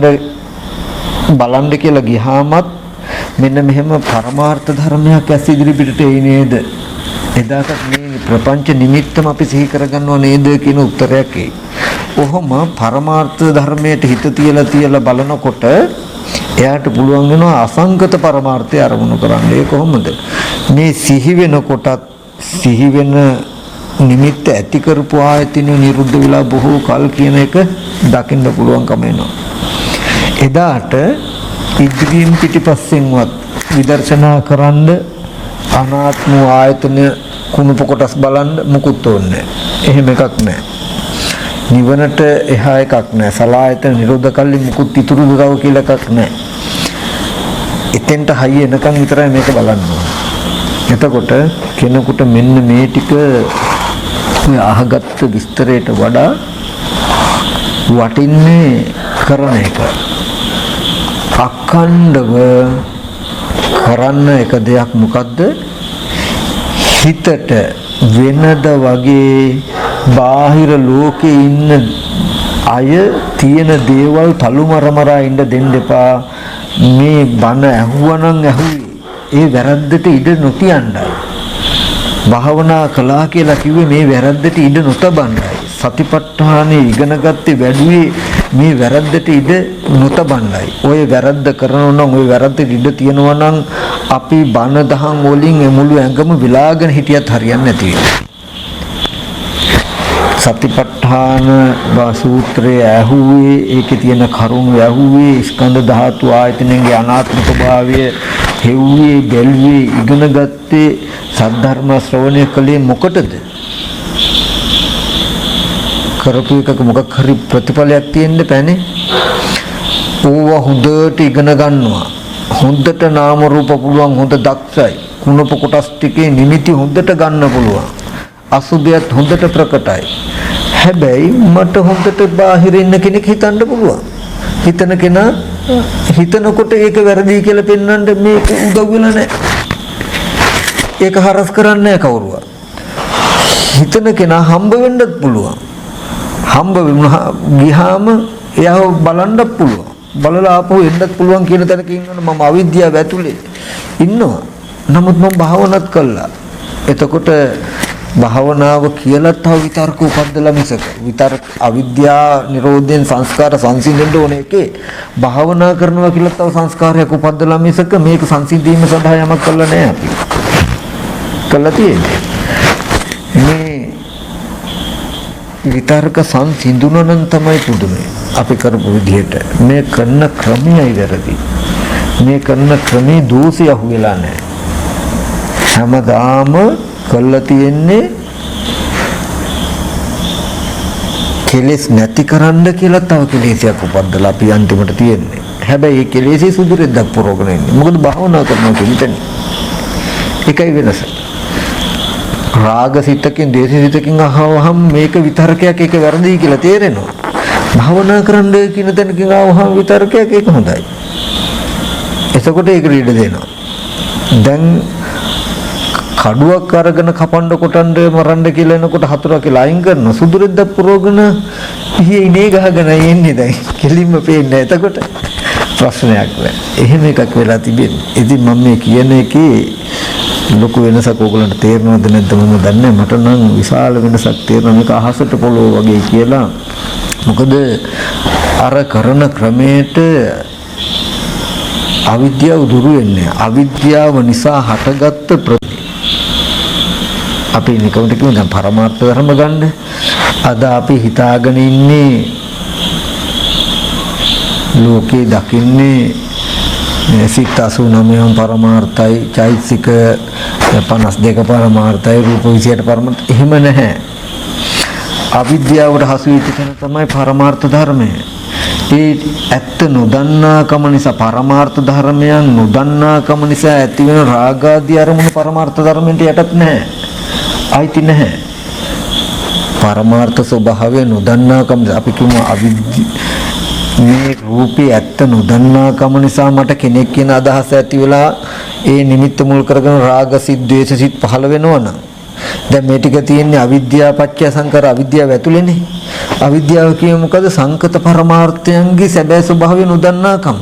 බලන්න කියලා ගියාමත් මෙන්න මෙහෙම පරමාර්ථ ධර්මයක් ඇස් ඉදිරි පිටට එයි නේද? එදාට මේ ප්‍රපංච නිමිත්තම අපි සිහි කරගන්නව නේද කියන උත්තරයක් එයි. ඔහොම පරමාර්ථ ධර්මයට හිත තියලා බලනකොට එයාට පුළුවන් වෙනවා අසංගත පරමාර්ථය අරමුණු කරන්න. ඒ කොහොමද? මේ සිහි වෙනකොටත් සිහි වෙන නිමිත්ත ඇති කරපු ආයතනෙ නිරුද්ධ වෙලා බොහෝ කල් කියන එක දකින්න පුළුවන්කම එනවා. එදාට ඉදිරියෙන් පිටිපස්සෙන්වත් විදර්ශනා කරන්න අනාත්ම ආයතන කුණුප කොටස් බලන්න මුකුත් ඕනේ. එහෙම එකක් නැහැ. නිවනට එහා එකක් නැහැ. සලආයතන නිරෝධ කල්ලි මුකුත් ඉතුරු දරව කියලා එකක් නැහැ. එතෙන්ට හයිය එනකන් විතරයි මේක බලන්න ඕනේ. එතකොට කෙනෙකුට මෙන්න මේ ටික ඔය අහගත්ත විස්තරයට වඩා වටින්නේ කරන එක. අඛණ්ඩව කරන්න එක දෙයක් මොකද්ද? හිතට වෙනද වගේ බාහිර ලෝකේ ඉන්න අය තියෙන දේවල් තලුමරමරා ඉන්න දෙන්න එපා. මේ බණ ඇහුවනම් ඇහුවේ ඒ වැරද්දට ඉඩ නොතියන්නයි. භාවනා කළා කියලා කිව්වේ මේ වැරද්දට ඉඩ නොතබන්නයි. සතිපට්ඨානෙ ඉගෙන ගත්තේ වැඩිවේ මේ වැරද්දට ඉඩ නොතබන්නයි. ඔය වැරද්ද කරනවා නම් ඔය වැරද්දට ඉඩ තියනවා නම් අපි බණ දහම් වලින් මුළු ඇඟම විලාගෙන හිටියත් හරියන්නේ නැති වෙනවා. සතිපට්ඨාන සූත්‍රයේ ඇහුවේ ඒකේ තියෙන කරුණු ඇහුවේ ස්කන්ධ ධාතු ආයතනයේ අනාත්මික භාවය හෙව්වේ බැලුවේ ඉගෙන ගත්තේ සද්ධර්ම ශ්‍රවණය කළේ මොකටද? කරපු එකක මොකක් හරි ප්‍රතිඵලයක් තියෙන්න බෑනේ. ඕවා හොඳට ඉගෙන ගන්නවා. හොඳට නාම රූප පුළුවන් හොඳ දක්ෂයි. කුණප කොටස් ටිකේ නිමිති හොඳට ගන්න පුළුවන්. අසුභයත් හොඳට ප්‍රකටයි. හැබැයි මට හොඳට බාහිර ඉන්න කෙනෙක් හිතන්න පුළුවන්. හිතන කෙනා හිතනකොට ඒක වැරදි කියලා පෙන්වන්න මේක උදව් වෙලා නැහැ. ඒක හරස් කරන්නේ නැහැ කවුරුවත්. හිතන කෙනා හම්බ වෙන්නත් පුළුවන්. හම්බ වෙනවා ගියාම එයාව බලන්නත් පුළුවන්. බලලා ආපහු එන්නත් පුළුවන් කියන තැනක ඉන්නවනේ මම අවිද්‍යාව ඇතුලේ ඉන්නවා. නමුත් මම භාවනාත් කළා. එතකොට භාවනාව කියලා තව විතර්ක උපද්දලා මිසක විතර්ක අවිද්‍යා නිරෝධයෙන් සංස්කාර සංසිඳෙන්න ඕන එකේ භාවනා කරනවා කියලා තව සංස්කාරයක් උපද්දලා මිසක මේක සංසිඳීම සඳහා යමක් කළා නෑ අපි. කළා තියෙන්නේ මේ විතර්ක සංසිඳුනනම් තමයි පුදුමයි. අපි කරපු විදිහට මේ කරන ක්‍රමයයි වැරදි. මේ කරන ක්‍රමේ දෝෂය අහුවෙලා නැහැ. හැමදාම කළා තියෙන්නේ කෙලෙස් නැති කරන්න කියලා තව කෙලෙසයක් උපද්දලා අපි අන්තිමට තියෙන්නේ. හැබැයි මේ කෙලෙසේ සුදුරෙද්දක් පුරවගෙන ඉන්නේ. මොකද භාවනා කරනවා කියන්නේ ඒකයි වෙනස. රාග සිතකින් දේශ සිතකින් අහවහම මේක විතරකයක් ඒක වැරදි කියලා තේරෙනවා. භාවනා කරන්න කියන තැනකින් ආවහම විතරකයක් ඒක හොඳයි. එතකොට ඒක රීඩ දෙනවා. දැන් කඩුවක් අරගෙන කපන්න කොටන්න මරන්න කියලා එනකොට හතුරා කියලා අයින් කරන සුදුරෙද්ද පුරවගෙන ඉහි ඉනේ ගහගෙන එන්නේ දැන් කෙලින්ම පේන්නේ. එතකොට ප්‍රශ්නයක් නෑ. එහෙම එකක් වෙලා තිබෙන්නේ. ඉතින් මම මේ කියන එකේ ලොකු වෙනසක් ඕගලන්ට තේරෙනවද නැද්ද මම දන්නේ. මට නම් විශාල වෙනසක් තේරෙනවා. මේක අහසට පොළොව වගේ කියලා. මොකද අර කරන ක්‍රමයට අවිද්‍යාව දුරු වෙන්නේ. අවිද්‍යාව නිසා හටගත්ත අපි නිකම්ට කියමු දැන් පරමාර්ථ ධර්ම ගන්න. අද අපි හිතාගෙන ඉන්නේ ලෝකේ දකින්නේ සිත 89 පරමාර්ථයි, චෛතසික 52 පරමාර්ථයි, රූප 28 පරමාර්ථ. එහෙම නැහැ. අවිද්‍යාවට හසු වෙච්ච තැන තමයි පරමාර්ථ ධර්මය. ඒ ඇත්ත නොදන්නාකම නිසා පරමාර්ථ ධර්මයන් නොදන්නාකම නිසා ඇති වෙන රාගාදී අරමුණු පරමාර්ථ ධර්මෙන්ට යටත් නැහැ. ආйти නැහැ. පරමාර්ථ ස්වභාවය නොදන්නාකම අපි කියමු මේ රූපේ ඇත්ත නොදන්නාකම නිසා මට කෙනෙක් කියන අදහස ඇති වෙලා ඒ නිමිත්ත මුල් කරගෙන රාග සිත්, ද්වේෂ සිත් පහළ වෙනවනම් දැන් මේ ටික තියෙන්නේ අවිද්‍යාව පත්‍ය සංකාර අවිද්‍යාව ඇතුළේනේ. අවිද්‍යාව කියන්නේ මොකද? සංකත පරමාර්ථයන්ගේ සැබෑ ස්වභාවය නොදන්නාකම.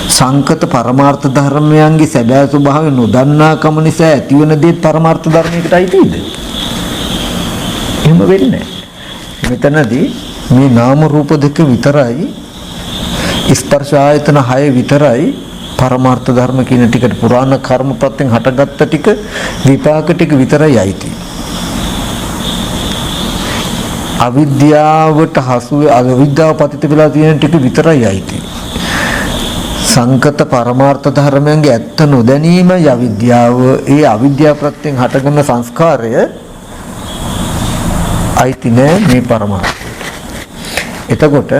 සංකත පරමාර්ථ ධර්මයන්ගේ සැබෑ ස්වභාවය නොදන්නාකම නිසා ඇතිවන දේ පරමාර්ථ ධර්මයකට අයිතිද? එහෙම වෙන්නේ නැහැ. මෙතනදී මේ නාම රූප දෙක විතරයි, ස්පර්ශ ආයතන 6 විතරයි පරමාර්ථ ධර්ම කියන ටිකට පුරාණ කර්ම ප්‍රත්‍යයෙන් හටගත්ත ටික විපාක ටික විතරයි අයිති. අවිද්‍යාවට හසු අවිද්‍යාව පතිත වෙලා තියෙන ටික විතරයි අයිති. සංකත පරමාර්ථ ධර්මයන්ගේ ඇත්ත නොදැනීමයි අවිද්‍යාව. ඒ අවිද්‍යාව ප්‍රත්‍යයෙන් හටගන්න සංස්කාරය අයිති නෑ මේ පරමාර්ථය. එතකොට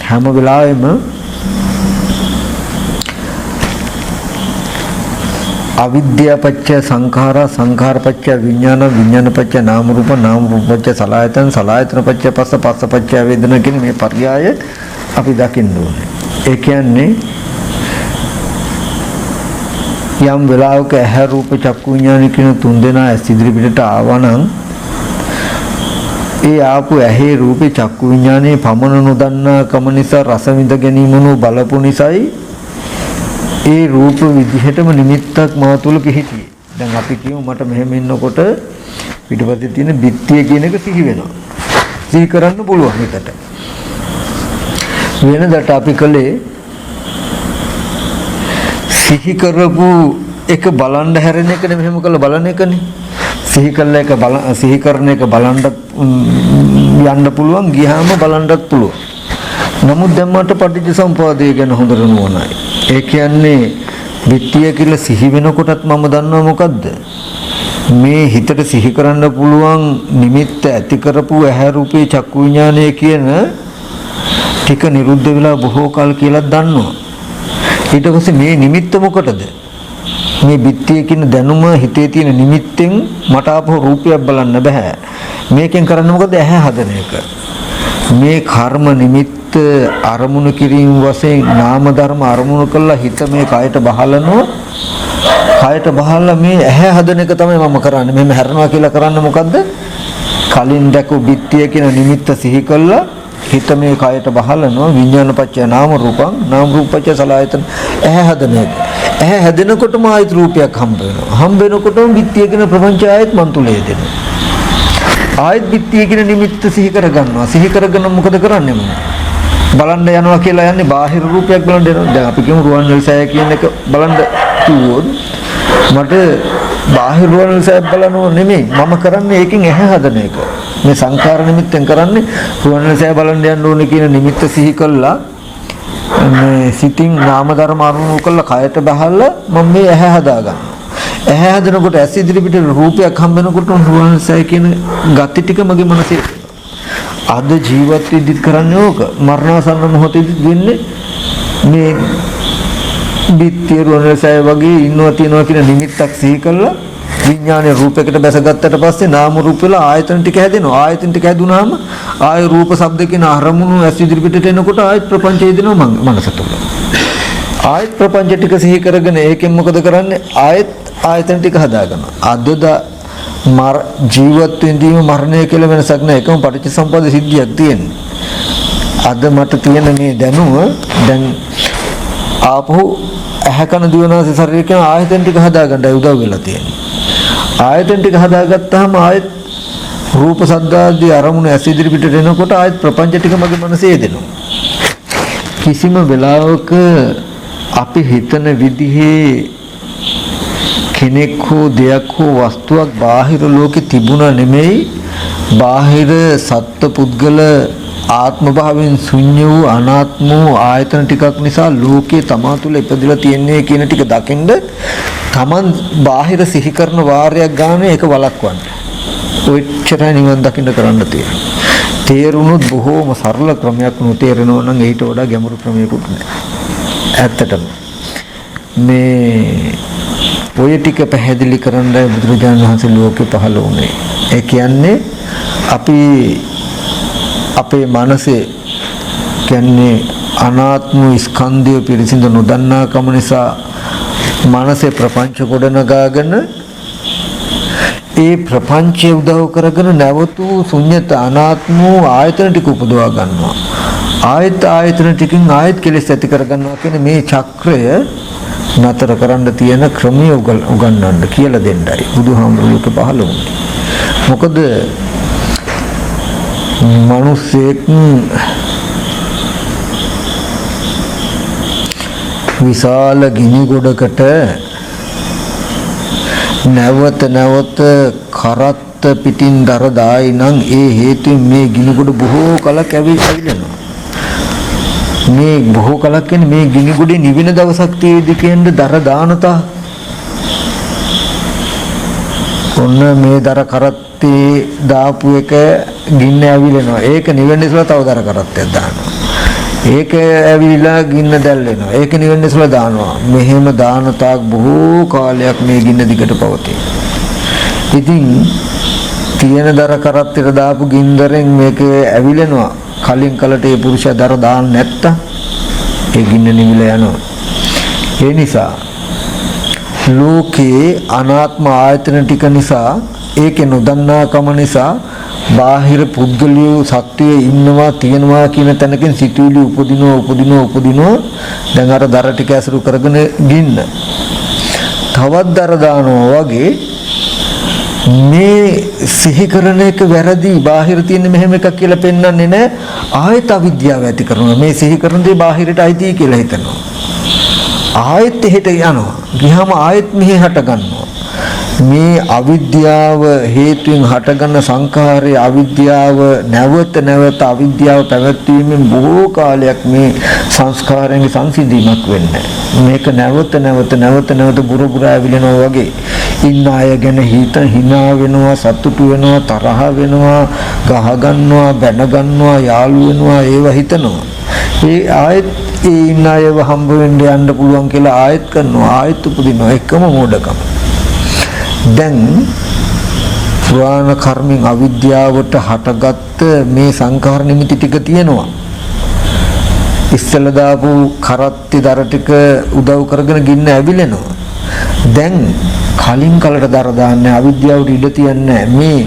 හැම වෙලාවෙම අවිද්‍යාව පත්‍ය සංඛාරා, සංඛාර පත්‍ය විඥාන, විඥාන පත්‍ය නාම රූප, නාම රූප පත්‍ය සලආයතන, සලආයතන පත්‍ය පස්ස, පස්ස පත්‍ය වේදනා කියන මේ පර්යාය අපි දකින්න ඕනේ. ඒ කියන්නේ යම් වෙලාවක ඇහැ රූප චක්කු විඥාන කියන තුන් දෙනා ඇස් ඉදිරි පිටට ආවනම් ඒ ආපු ඇහි රූපේ චක්කු විඥානයේ පමන නොදන්නා කම නිසා රස විඳ ගැනීමනු බලපු නිසායි ඒ රූප විදිහටම නිමිත්තක් මා තුල පිහිටියේ. දැන් අපි කියමු මට මෙහෙම ඉන්නකොට පිටපතේ තියෙන බිත්තිය කියන එක සිහි වෙනවා. සිහි කරන්න පුළුවන් හිතට. වෙනදට අපි කලේ සිහි කරපු එක බලන්න හැරෙන එක නෙමෙයි මෙහෙම කළා බලන එකනේ. සිහි කළ එක සිහි කරන එක බලන්න යන්න පුළුවන්, ගියාම බලන්නත් පුළුවන්. නමුත් දැන් මට පටිච්ච සමුප්පාදය ගැන හොඳට නුවණයි. ඒ කියන්නේ විත්‍ය කියලා සිහි වෙනකොටත් මම දන්නවා මොකද්ද? මේ හිතට සිහි කරන්න පුළුවන් නිමිත්ත ඇති කරපු ඇහැ රූපේ චක්කු විඥානය කියන ටික නිරුද්ධ වෙලා බොහෝ කල් කියලා දන්නවා. ඊට පස්සේ මේ නිමිත්ත මොකටද? මේ විත්‍ය කියන දැනුම හිතේ තියෙන නිමිත්තෙන් මට ආපහු රූපයක් බලන්න බෑ. මේකෙන් කරන්නේ මොකද? ඇහැ හදන එක. මේ කර්ම නිමිත්ත අරමුණු කිරීම වශයෙන් නාම ධර්ම අරමුණු කළා හිත මේ කයට බහලනවා. කයට බහලා මේ ඇහැ හදන එක තමයි මම කරන්නේ. මෙහෙම හැරෙනවා කියලා කරන්නේ මොකද්ද? කලින් දැකපු විත්‍ය කියන නිමිත්ත සිහි කළා හිත මේ කයට බහලනවා. විඥානපච්චය නාම රූපං, නාම රූපච්චය සලආයතන. ඇහැ හදන එක. ඇහැ හැදෙනකොටම ආයත රූපයක් හම්බ වෙනවා. හම්බ වෙනකොටම විත්‍ය කියන ප්‍රපංචය ආයත් මන් තුල යෙදෙනවා. ආයත් විත්‍ය කියන නිමිත්ත සිහි කරගන්නවා. සිහි කරගෙන මොකද කරන්නේ මම? බලන්න යනවා කියලා යන්නේ බාහිර රූපයක් බලන්න යනවා. දැන් අපි කියමු රුවන්වැලිසෑය කියන එක බලන්න කිව්වොත් මට බාහිර රුවන්වැලිසෑය බලනව නෙමෙයි. මම කරන්නේ ඒකෙන් ඇහැ හදන එක. මේ සංඛාර නිමිත්තෙන් කරන්නේ රුවන්වැලිසෑය බලන්න යන්න ඕනේ කියන නිමිත්ත සිහි කළා. මේ සිතින් නාම ධර්ම අරමුණු කළා කයට බහලා මම මේ ඇහැ හදා ගන්නවා. ඇහැ හදනකොට ඇස් ඉදිරි පිට රූපයක් හම්බ වෙනකොට රුවන්වැලිසෑය කියන ගති ටික මගේ මනසේ අද ජීවත් වෙද්දිත් කරන්නේ ඕක. මරණාසන්න මොහොතේදීත් වෙන්නේ මේ බිත්තිය රුවන්වැලිසෑය වගේ ඉන්නවා තියනවා කියන නිමිත්තක් සිහි කළා විඥානයේ රූපයකට බැසගත්තට පස්සේ නාම රූප වල ආයතන ටික හැදෙනවා. ආයතන ටික හැදුනාම ආය රූප ශබ්ද කියන අරමුණු ඇස් ඉදිරි පිටට එනකොට ආයත් ප්‍රපංචය දෙනවා මනස තුල. ආයත් ප්‍රපංච ටික සිහි කරගෙන ඒකෙන් මොකද කරන්නේ? ආයත් ආයතන ටික හදාගන්නවා. අද ජීවත් වෙනදීම මරණය කියලා වෙනසක් නැහැ. එකම පටිච්චසමුප්පාද සිද්ධියක් තියෙනවා. අද මට තියෙන මේ දැනුම දැන් ආපහු ඇහැ කන දිවනාස ශරීරය කියන ආයතන ටික හදාගන්නයි උදව් වෙලා තියෙන්නේ. ආයතන ටික හදාගත්තාම ආයත් රූප ශබ්ද ආදී අරමුණු ඇස් ඉදිරි පිටට එනකොට ආයත් ප්‍රපංච ටික මගේ මනසේ එදෙනවා. කිසිම වෙලාවක අපි හිතන විදිහේ කෙනෙක් හෝ දෙයක් හෝ වස්තුවක් බාහිර ලෝකේ තිබුණා නෙමෙයි. බාහිර සත්ත්ව පුද්ගල ආත්ම භාවයෙන් ශුන්‍ය වූ අනාත්ම වූ ආයතන ටිකක් නිසා ලෝකේ තමා තුළ ඉපදලා තියෙන්නේ කියන ටික දකින්ද තමන් බාහිර සිහි කරන වාරයක් ගන්න ඒක වළක්වන්න. ඔච්චරයි නිවන් දකින්න කරන්න තියෙන්නේ. තේරුණොත් බොහෝම සරල ක්‍රමයක් නොතේරෙනවා නම් ඊට වඩා ගැඹුරු ක්‍රමයක්වත් නැහැ. ඇත්තටම මේ ඔය ටික පැහැදිලි කරන්න බුදුරජාණන් වහන්සේ ලෝකේ පහළ වුණේ. ඒ කියන්නේ අපි අපේ මනසේ කියන්නේ අනාත්ම ස්කන්ධය පිරිසිදු නොදන්නා කම නිසා මනසේ ප්‍රපංච ගොඩනගාගෙන ඒ ප්‍රපංචය උදව් කරගෙන නැවතු ශුන්‍යත අනාත්ම ආයතන ටික උපදවා ගන්නවා. ආයතන ටිකෙන් ආයත කෙලෙස් ඇති කර ගන්නවා කියන මේ චක්‍රය නතර කරන්න තියෙන ක්‍රමය උගන්වන්න කියලා දෙන්නයි බුදුහාමුදුරුවෝ පහළ වුණේ. මොකද මනුස්සයෙක් විශාල ගිනි ගොඩකට නැවත කරත්ත පිටින් දර දායි නම් ඒ හේතුවෙන් මේ ගිනි ගොඩ බොහෝ කලක් ඇවිලෙනවා. මේ බොහෝ කලක් කියන්නේ මේ ගිනි ගොඩේ නිවෙන දවසක් තියෙදි කියන්නේ දර දානතා. ඔන්න මේ දර කරත්තේ දාපු එක ගින්න ඇවිලෙනවා. ඒක නිවෙන්න ඉස්සලා තව දර කරත්තයක් දානවා. ඒක ඇවිලා ගින්න දැල්වෙනවා. ඒක නිවෙන්න ඉස්සලා දානවා. මෙහෙම දාන තාක් බොහෝ කාලයක් මේ ගින්න දිගට පවතී. ඉතින් තියෙන දර කරත්තට දාපු ගින්දරෙන් මේක ඇවිලෙනවා. කලින් කලට ඒ පුරුෂයා දර දාන්න නැත්තම් ඒ ගින්න නිවිලා යනවා. ඒ නිසා ලෝකේ අනාත්ම ආයතන ටික නිසා ඒකේ නොදන්නා කම නිසා බාහිර පුද්ගලිය සත්‍යයේ ඉන්නවා තියෙනවා කියන තැනකින් සිතුවිලි උපදිනවා දැන් අර දර ටික ඇසුරු කරගෙන ගින්න තවත් දර දානවා වගේ මේ සිහි කරන එක වැරදි බාහිර තියෙන මෙහෙම එකක් කියලා පෙන්වන්නේ නැහැ. ආයත අවිද්‍යාව ඇති කරනවා. මේ සිහි කරන දේ බාහිරට අයිති කියලා හිතනවා. ආයත එහෙට යනවා. ගියාම ආයත මෙහි හට ගන්නවා. මේ අවිද්‍යාව හේතුවෙන් හටගන්න සංඛාරයේ අවිද්‍යාව නැවත අවිද්‍යාව පැවැත්වීමෙන් බොහෝ කාලයක් මේ සංස්කාරයන්ගේ සංසිඳීමක් වෙන්නේ. මේක නැවත බුරුබුරා ඇවිලෙනවා වගේ ඉන්න අය ගැන හිනා වෙනවා, සතුටු වෙනවා, තරහ වෙනවා, ගහ ගන්නවා, බැන ගන්නවා, යාළු වෙනවා, ඒව හිතනවා. ඒ ආයත් ඒ ඉන්න අයව හම්බ වෙන්න යන්න පුළුවන් කියලා ආයත් කරනවා, ආයත් උපදිනවා. එකම මෝඩකම. දැන් පුරාණ කර්මෙන් අවිද්‍යාවට හටගත්ත මේ සංඛාර නිමිති ටික තියෙනවා. ඉස්සෙල්ලා දාපු කරත්ති දර ටික උදව් කරගෙන ගින්න ඇවිලෙනවා. දැන් කලින් කලට දර දාන්නේ අවිද්‍යාවට ඉඩ තියන්නේ මේ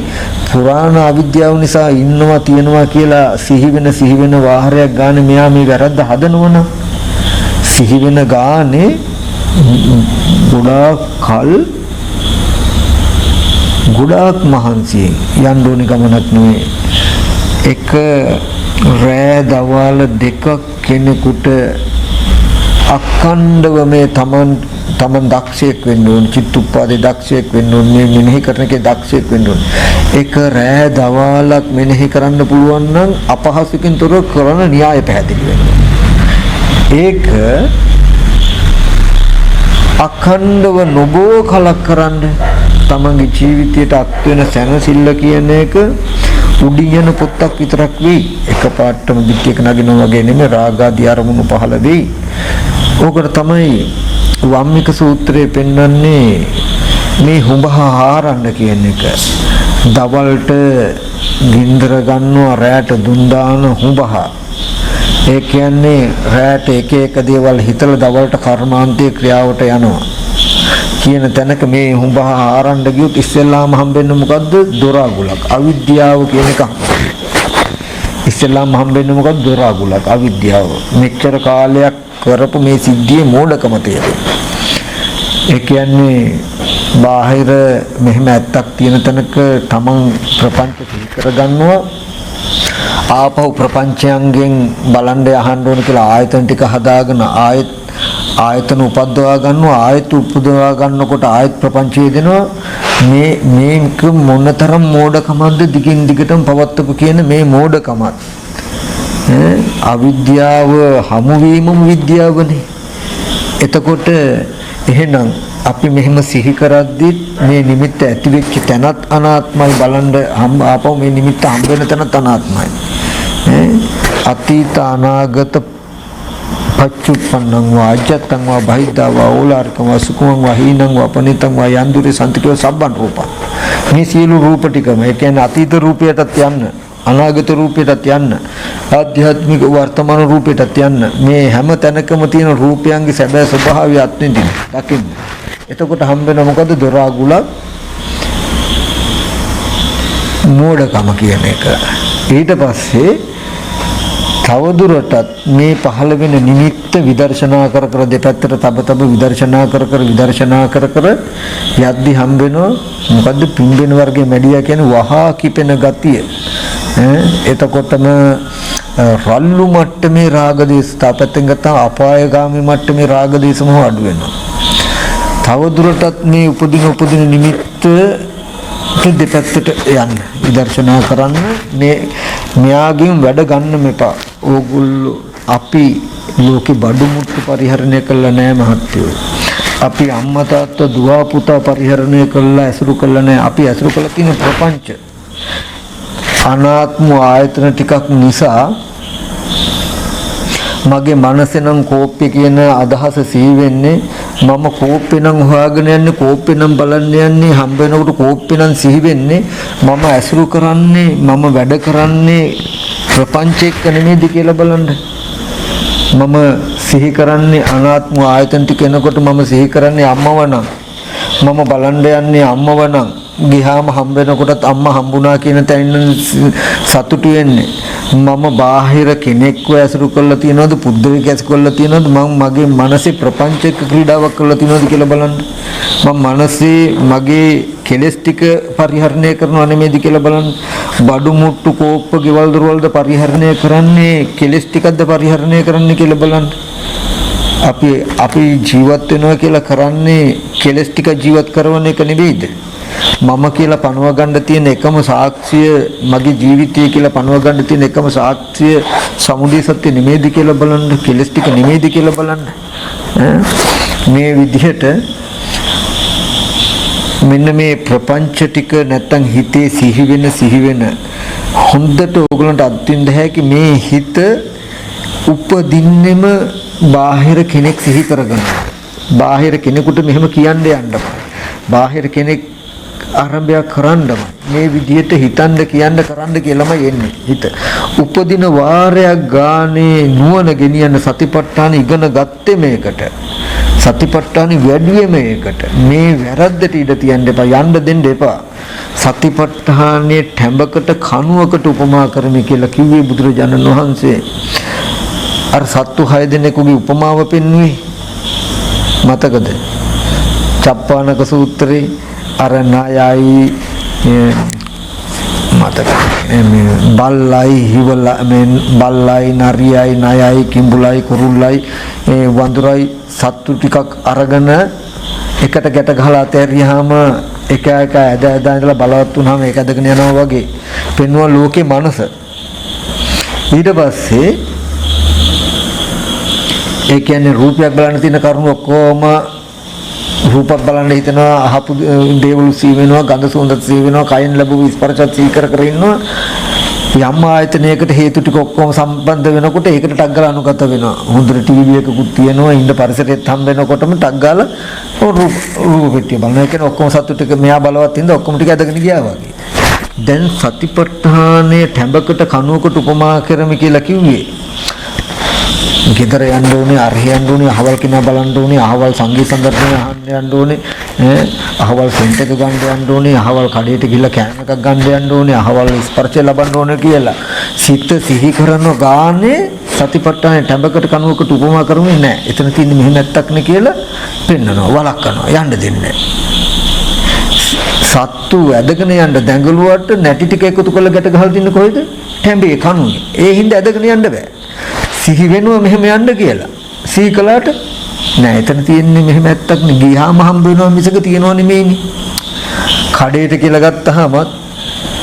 පුරාණ අවිද්‍යාව නිසා ඉන්නවා තියෙනවා කියලා සිහි වෙන වාහරයක් ගන්න මෙයා මේ වැරද්ද හදනවනම් සිහි වෙන ගානේ ගොඩාක් මහන්සියෙන් යන්න ඕනි ගමනක් නෙවෙයි. එක රෑ දවල් දෙක කෙනෙකුට අඛණ්ඩව මේ තමන් දක්ෂයෙක් වෙන්න ඕන, චිත්තුප්පාදේ දක්ෂයෙක් වෙන්න ඕන, මේ මෙනෙහි කරන එකේ දක්ෂයෙක් වෙන්න ඕන. එක රෑ දවල්ක් මෙනෙහි කරන්න පුළුවන් නම් අපහසුකින් තොර කරන න්‍යාය පැහැදිලි වෙනවා. ඒක අඛණ්ඩව නොබෝ කලක් කරන්න තමන්ගේ ජීවිතයට අත් වෙන සැනසෙල්ල කියන එක උඩින් යන පොත්තක් විතරක් වෙයි. එකපාරටම පිටියක නගිනවා වගේ නෙමෙයි, රාගාදී අරමුණු පහළ වෙයි. ඕකට තමයි වම්මික සූත්‍රයේ පෙන්වන්නේ මේ හුඹහ හාරන්න කියන එක. දවල්ට ගින්දර ගන්නවා, රැට දුන් දාන හුඹහ. ඒ කියන්නේ රැට එක දේවල් හිතලා දවල්ට කර්මාන්තයේ ක්‍රියාවට යනවා. කියන තැනක මේ හුඹ ආරන්න ගියොත් ඉස්සෙල්ලාම හම්බෙන්නේ මොකද්ද? දොරාගුලක්. අවිද්‍යාව කියන එක. ඉස්සෙල්ලාම හම්බෙන්නේ මොකද්ද? දොරාගුලක්. අවිද්‍යාව. මෙච්චර කාලයක් කරපු මේ සිද්ධියේ මෝඩකම තියෙනවා. ඒ කියන්නේ බාහිර මෙහෙම ඇත්තක් තියෙන තැනක තමන් ප්‍රපංච සිහි කරගන්නවා. ආපහු ප්‍රපංචයන්ගෙන් බලන්න යහන්න ඕන කියලා ආයතන ටික හදාගෙන ආයතන උපද්දවා ගන්නවා. ආයත උපදවා ගන්නකොට ආයත ප්‍රපංචය දෙනවා. මේක මොනතරම් මෝඩකමක්ද දිගින් දිගටම පවත්වපු කියන මේ මෝඩකමත් අවිද්‍යාව හමු වීමම විද්‍යාවනේ. එතකොට එහෙනම් අපි මෙහෙම සිහි කරද්දි මේ නිමිත්ත ඇති වෙච්ච තැනත් අනාත්මයි බලන්න ආපහු මේ නිමිත්ත හම්බ වෙන තැනත් අනාත්මයි. අතීත අනාගත පච්චුප්පන්නං වාජ්ජතං වා බහිද්ධා වා ඕලාරිකං වා සුඛං වා හීනං වා පනිතං වා යන්දුරේ සම්තිකෝ සබ්බන් රූපං. මේ සියලු රූප ටිකම ඒ කියන්නේ අතීත රූපයටත් යන්න, අනාගත රූපයටත් යන්න, ආධ්‍යාත්මික වර්තමාන රූපයටත් යන්න, මේ හැම තැනකම තියෙන රූපයන්ගේ සැබෑ ස්වභාවය අත්විඳින්න දකින්න. එතකොට හම්බ වෙන මොකද? දොරාගුලක්, මෝඩකම කියන එක. ඊට පස්සේ තවදුරටත් මේ පහළ වෙන නිමිත්ත විදර්ශනා කර කර දෙපැත්තට තබ විදර්ශනා කර කර යද්දි හම්බ වෙනවා මොකද්ද? පිම්බෙන වර්ගයේ මැඩියා කියන්නේ වහා කිපෙන ගතිය. එතකොටම රල්ලු මට්ටමේ රාග දේශ තාපෙන් ගත්තා අපායගාමී මට්ටමේ රාග දේශම අඩු වෙනවා. තවදුරටත් මේ උපදින නිමිත්ත දෙපැත්තට යන්න විදර්ශනා කරන්න. මෙයාගෙන් වැඩ ගන්න මෙපා. ඕගොල්ලෝ අපි ලෝකේ බඩු මුට්ටු පරිහරණය කළා නෑ මහත්තයෝ. අපි අම්මා තාත්තා දුව පුතා පරිහරණය කළා ඇසුරු කළා නෑ. අපි ඇසුරු කළා තියෙන ප්‍රපංච අනාත්ම ආයතන ටිකක් නිසා මගේ මනසේ නම් කෝප්පේ කියන අදහස සිහි වෙන්නේ. මම කෝප්පේ නම් හොයාගෙන යන්නේ, කෝප්පේ නම් බලන්න යන්නේ, හම්බ වෙනකොට කෝප්පේ නම් සිහි වෙන්නේ. මම ඇසුරු කරන්නේ, මම වැඩ කරන්නේ ප්‍රපංචයක නෙමෙයිද කියලා බලන්න. මම සිහි කරන්නේ අනාත්ම ආයතන ටික එනකොට මම සිහි කරන්නේ අම්මව නම්, මම බලන්න යන්නේ අම්මව නම්, ගියාම හම්බ වෙනකොටත් අම්මා හම්බුණා කියන තැනින් සතුටු වෙන්නේ. මම බාහිර කෙනෙක්ව ඇසුරු කරලා තියනවද, පුද්ගලික ඇසුරු කරලා තියනවද, මම මගේ මනසේ ප්‍රපංචයක ක්‍රීඩාවක් කරලා තියනවද කියලා බලන්න. මම මනසේ මගේ කෙලෙස් ටික පරිහරණය කරනව නෙමෙයිද කියලා බලන්න. බඩු මුට්ටු කෝප්ප ගෙවල් දොරවල්ද පරිහරණය කරන්නේ කෙලෙස් ටිකක්ද පරිහරණය කරන්නේ කියලා බලන්න. අපි ජීවත් වෙනවා කියලා කරන්නේ කෙලෙස් ටික ජීවත් කරන එක නෙවෙයිද? මම කියලා පනව ගන්න තියෙන එකම සාක්ෂිය මගේ ජීවිතය කියලා පනව ගන්න තියෙන එකම සාක්ෂිය සමුදය සත්‍ය නෙමෙයිද කියලා බලන්න. කෙලස් ටික නෙමෙයිද කියලා බලන්න. මේ විදිහට මෙන්න මේ ප්‍රපංච ටික නැත්තම් හිතේ සිහි වෙන හොඳට ඕගලන්ට අත්විඳ හැකි මේ හිත උපදින්නෙම බාහිර කෙනෙක් සිහි කරගෙන. බාහිර කෙනෙකුට මෙහෙම කියන්න යන්න බෑ. බාහිර කෙනෙක් ආරම්භයක් කරන්නම මේ විදිහට හිතන්න කියන්න කරන්න කියලාමයි එන්නේ හිත. උපදින වාරයක් ගානේ නුවණ ගෙනියන සතිපට්ඨාන ඉගෙන ගත්තේ මේකට. සතිපට්ඨාන වැඩිවේ මේකට. මේ වැරද්දට ඉඩ තියන්න එපා, යන්න දෙන්න එපා. සතිපට්ඨානයේ ටැඹකට කණුවකට උපමා කරමි කියලා කිව්වේ බුදුරජාණන් වහන්සේ. අර සත්තු 6 දෙනෙකුගේ උපමාව පෙන්වුවේ මතකද? චප්පානක සූත්‍රේ අර නායයි මතක බල්ලයි හිවලා බල්ලයි නරියයි නායයි කිඹුලයි කුරුල්ලයි වඳුරයි සත්තු ටිකක් අරගෙන එකට ගැට ගහලා අතෑරියාම එක ඇද ඉඳලා බලවත් වුණාම ඒක ඇදගෙන යනවා වගේ පෙන්වන ලෝකේ මනස. ඊට පස්සේ ඒ කියන්නේ රූපයක් බලන්න තියෙන කරුණු ඔක්කොම රූපක් බලන්න හිතනවා, අහපු දේවල් සී වෙනවා, ගඳ සුවඳ සී වෙනවා, කයින් ලැබුව ස්පර්ශත් සී කර ඉන්නවා. යම් ආයතනයකට හේතු ටික ඔක්කොම සම්බන්ධ වෙනකොට ඒකට ටක් ගාලා අනුගත වෙනවා. හොඳට ටීවී එකකුත් තියෙනවා, ඉන්න පරිසරෙත් හම්බ වෙනකොටම ටක් ගාලා රූප පිටිය බලන එක ඔක්කොම සතු ටික මෙයා බලවත් ඉඳ ඔක්කොම ටික ඇදගෙන ගියා වගේ. දැන් සතිපට්ඨානයේ ටැඹකට කණුවකට උපමා කරමි කියලා කිව්වේ. ගෙදර යන්න ඕනේ, අරහේ යන්න ඕනේ, අහවල් කෙනා බලන්න ඕනේ, අහවල් සංගීත සංදර්ශනය අහන්න යන්න ඕනේ, අහවල් සෙන්ට් එක ගන්න යන්න ඕනේ, අහවල් කඩේට ගිහලා කෑම එකක් ගන්න යන්න ඕනේ, අහවල් ස්පර්ශය ලබන්න ඕනේ කියලා සිත සිහි කරන ගානේ සතිපට්ඨානේ ටැඹකට කනුවකට උපමා කරුනේ නැහැ. එතන තියෙන්නේ මෙහෙම නැත්තක් නේ කියලා පෙන්නනවා, වළක්වනවා, යන්න දෙන්නේ නැහැ. සත්තු ඇදගෙන යන්න දැඟලුවට නැටි ටික එකතු කරලා ගැට ගහලා තින්නේ කොහෙද? ටැඹේ කනුනේ. ඒ හින්දා ඇදගෙන යන්න බෑ. සිහි වෙනවා මෙහෙම යන්න කියලා. සිහි කළාට නෑ, එතන තියෙන්නේ මෙහෙම ඇත්තක් නේ. ගියාම හම්බ වෙනවා මිසක තියනවා නෙමෙයිනේ. කඩේට කියලා ගත්තාම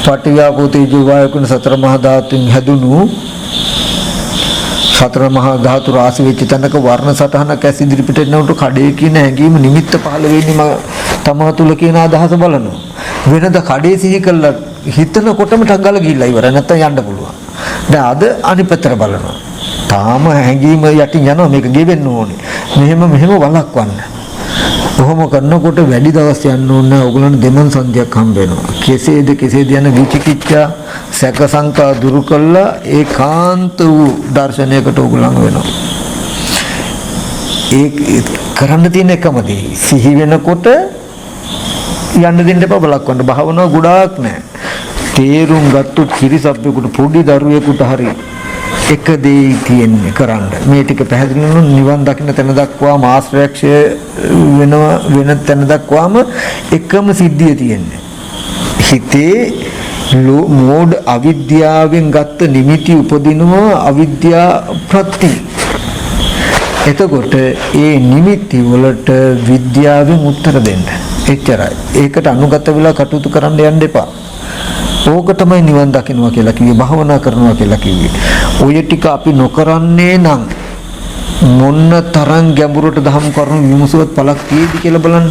පටිව්‍යාපෝ තේජෝ වායෝ කියන සතර මහා ධාතුන් හැදුණු සතර මහා ධාතු රාශි වෙච්ච තැනක වර්ණ සටහනක් ඇස් ඉදිරිපිට එනකොට කඩේ කියන හැඟීම නිමිත්ත පහළ වෙන්නේ තමා තුල කියන අදහස බලනවා. වෙනද කඩේ සිහි කළා හිතනකොටම ටග්ගල ගිහිල්ලා ඉවරයි, නැත්තම් යන්න පුළුවන්. දැන් අද අනිත් පැත්තට බලනවා. තාම හැඟීම යටින් යනවා, මේක ගෙවෙන්න ඕනේ. මෙහෙම වළක්වන්න. කොහොම කරනකොට වැඩි දවස් යන්න ඕනේ. ඕගොල්ලන් දෙමන් සංධියක් හම්බ වෙනවා. කෙසේද යන විචිකිච්ඡා සැක සංකා දුරු කළා ඒකාන්ත වූ දර්ශනයකට ඕගොල්ලන් වෙනවා. ඒ කරන්න තියෙන එකම දේ සිහි වෙනකොට යන්න දෙන්න එපා, බලක්වන්න. භාවනාව ගොඩාක් නෑ. තේරුම් ගත්තොත් කිරිසබ්බෙකුට පොඩි දරුවෙකුට හරි එක දෙයි තියෙන්නේ කරන්න. මේ ටික පැහැදිලි වුණොත් නිවන් දකින්න තැන දක්වාම ආශ්‍රයක්ෂය වෙන තැන දක්වාම එකම සිද්ධිය තියෙන්නේ. හිතේ මෝඩ අවිද්‍යාවෙන් ගත්ත නිමිති උපදිනවා අවිද්‍යා ප්‍රති. එතකොට ඒ නිමිති වලට විද්‍යාවෙන් උත්තර දෙන්න. එච්චරයි. ඒකට අනුගත වෙලා කටයුතු කරන්න යන්න එපා. ඕක තමයි නිවන් දකින්නවා කියලා කිව්වේ, භාවනා කරනවා කියලා කිව්වේ. ඔය ටික අපි නොකරන්නේ නම් මොන්න තරම් ගැඹුරට දහම් කරුණු විමසුවත් පළක් තියෙදි කියලා බලන්න.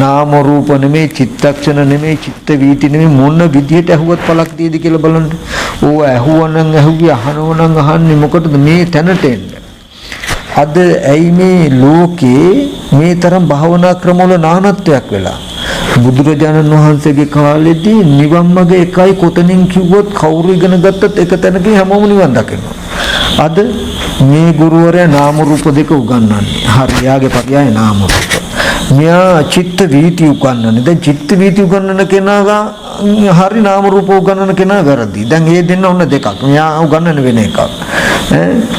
නාම රූප නෙමේ, චිත්තක්ෂණ නෙමේ, චිත්ත වීති නෙමේ, මොන විදියට ඇහුවත් පළක් තියෙදි කියලා බලන්න. ඕව ඇහුවනම් ඇහුවේ, අහනවනම් අහන්නේ මොකටද මේ තැනට එන්නේ? අද ඇයි මේ ලෝකේ මේ තරම් භාවනා ක්‍රමවල නානත්වයක් වෙලා? බුදුරජාණන් වහන්සේගේ කාලෙදී නිවන් මඟ එකයි, කොතනින් කිව්වොත් කවුරු ඉගෙන ගත්තත් එක තැනකින් හැමෝම නිවන් දකිනවා. අද මේ ගුරුවරයා නාම රූප දෙක උගන්වන්නේ. හරි, යාගේ පරියාය නාම රූප. මෙයා චිත්ත වීති උගන්වන්නේ. දැන් චිත්ත වීති උගන්වන කෙනා හරි, නාම රූප උගන්වන කෙනා වැරදි. දැන් මේ දෙන්න ඔන්න දෙකක්. මෙයා උගන්වන වෙන එකක්.